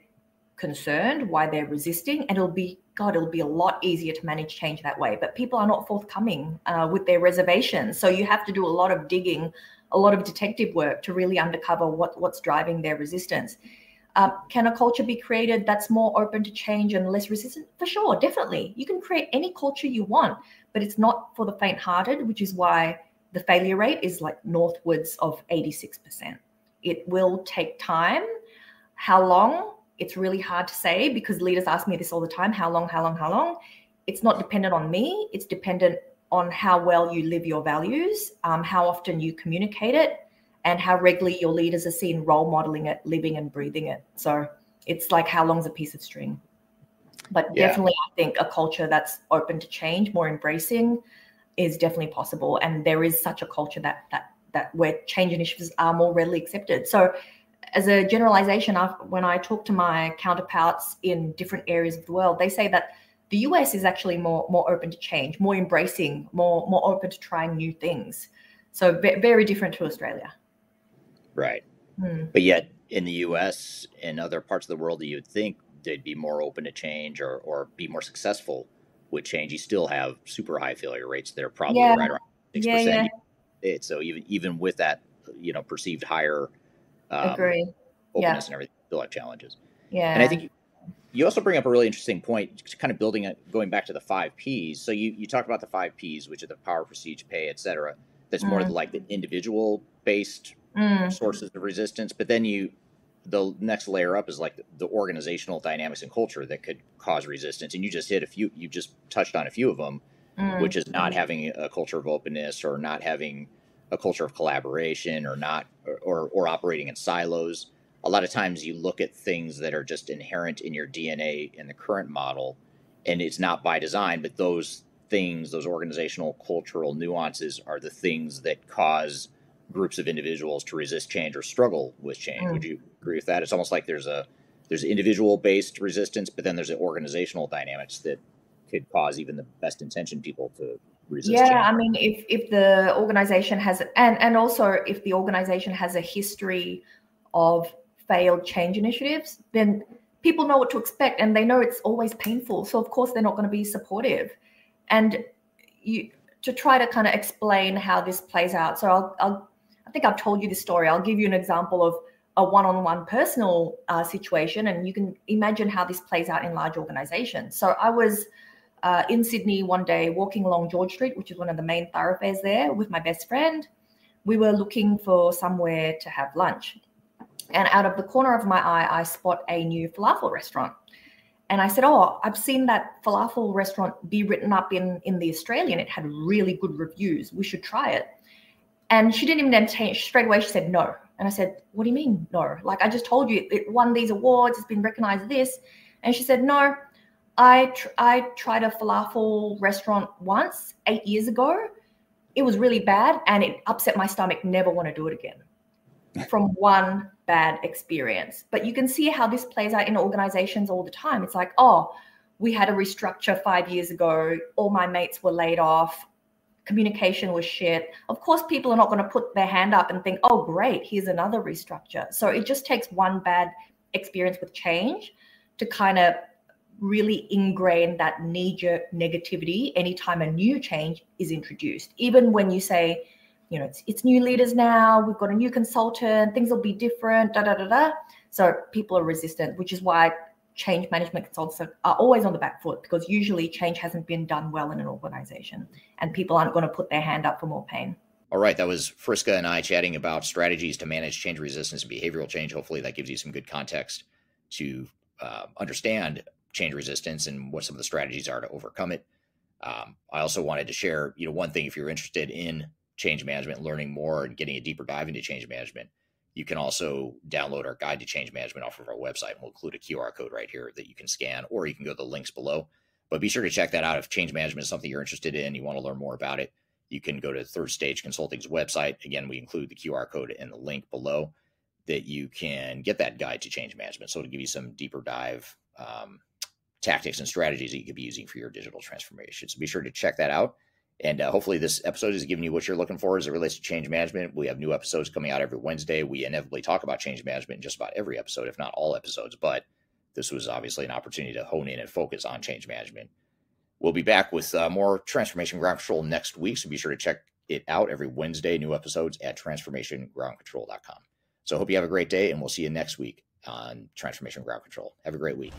concerned, why they're resisting, and it'll be a lot easier to manage change that way. But people are not forthcoming with their reservations, so you have to do a lot of digging, a lot of detective work to really uncover what's driving their resistance. Can a culture be created that's more open to change and less resistant? For sure, definitely. You can create any culture you want, but it's not for the faint-hearted, which is why the failure rate is like northwards of 86%. It will take time. How long? It's really hard to say, because leaders ask me this all the time. How long? It's not dependent on me. It's dependent on how well you live your values, how often you communicate it, and how regularly your leaders are seen role modeling it, living and breathing it. So it's like, how long's a piece of string? But definitely, I think a culture that's open to change, more embracing, is definitely possible. And there is such a culture that where change initiatives are more readily accepted. So as a generalization, when I talk to my counterparts in different areas of the world, they say that the US is actually more open to change, more embracing, more open to trying new things. So very different to Australia. Right. But yet in the US and other parts of the world that you would think they'd be more open to change or be more successful with change, you still have super high failure rates that are probably right around 6%. So even with that, perceived higher Agree. openness and everything, still have challenges. Yeah. And I think You also bring up a really interesting point, kind of going back to the 5 Ps. So you talked about the 5 Ps, which are the power, prestige, pay, et cetera. That's more like the individual based sources of resistance. But then the next layer up is like the organizational dynamics and culture that could cause resistance. And you just touched on a few of them, which is not having a culture of openness, or not having a culture of collaboration, or operating in silos. A lot of times you look at things that are just inherent in your DNA in the current model, and it's not by design, but those things, those organizational cultural nuances, are the things that cause groups of individuals to resist change or struggle with change. Would you agree with that? It's almost like there's individual based resistance, but then there's the organizational dynamics that could cause even the best intentioned people to resist change. I mean, if the organization has, and also if the organization has a history of failed change initiatives, then people know what to expect, and they know it's always painful. So of course they're not going to be supportive. And to try to kind of explain how this plays out. So I think I've told you this story. I'll give you an example of a one-on-one personal situation, and you can imagine how this plays out in large organizations. So I was in Sydney one day walking along George Street, which is one of the main thoroughfares there, with my best friend. We were looking for somewhere to have lunch. And out of the corner of my eye, I spot a new falafel restaurant. And I said, oh, I've seen that falafel restaurant be written up in the Australian. It had really good reviews. We should try it. And she didn't even entertain. Straight away, she said no. And I said, what do you mean no? Like, I just told you it won these awards. It's been recognized this. And she said, no, I tried a falafel restaurant once 8 years ago. It was really bad and it upset my stomach. Never want to do it again. From one bad experience. But you can see how this plays out in organizations all the time. It's like, oh, we had a restructure 5 years ago. All my mates were laid off. Communication was shit. Of course, people are not going to put their hand up and think, oh, great, here's another restructure. So it just takes one bad experience with change to kind of really ingrain that knee-jerk negativity anytime a new change is introduced. Even when you say, you know, it's new leaders now, we've got a new consultant, things will be different, So people are resistant, which is why change management consultants are always on the back foot, because usually change hasn't been done well in an organization and people aren't going to put their hand up for more pain. All right, that was Friska and I chatting about strategies to manage change resistance and behavioral change. Hopefully that gives you some good context to understand change resistance and what some of the strategies are to overcome it. I also wanted to share, one thing, if you're interested in change management, learning more and getting a deeper dive into change management, you can also download our guide to change management off of our website. We'll include a QR code right here that you can scan, or you can go to the links below. But be sure to check that out. If change management is something you're interested in, you want to learn more about it, you can go to Third Stage Consulting's website. Again, we include the QR code and the link below that you can get that guide to change management. So it'll give you some deeper dive tactics and strategies that you could be using for your digital transformation. So be sure to check that out. And hopefully this episode has given you what you're looking for as it relates to change management. We have new episodes coming out every Wednesday. We inevitably talk about change management in just about every episode, if not all episodes. But this was obviously an opportunity to hone in and focus on change management. We'll be back with more Transformation Ground Control next week. So be sure to check it out every Wednesday, new episodes at transformationgroundcontrol.com. So I hope you have a great day, and we'll see you next week on Transformation Ground Control. Have a great week.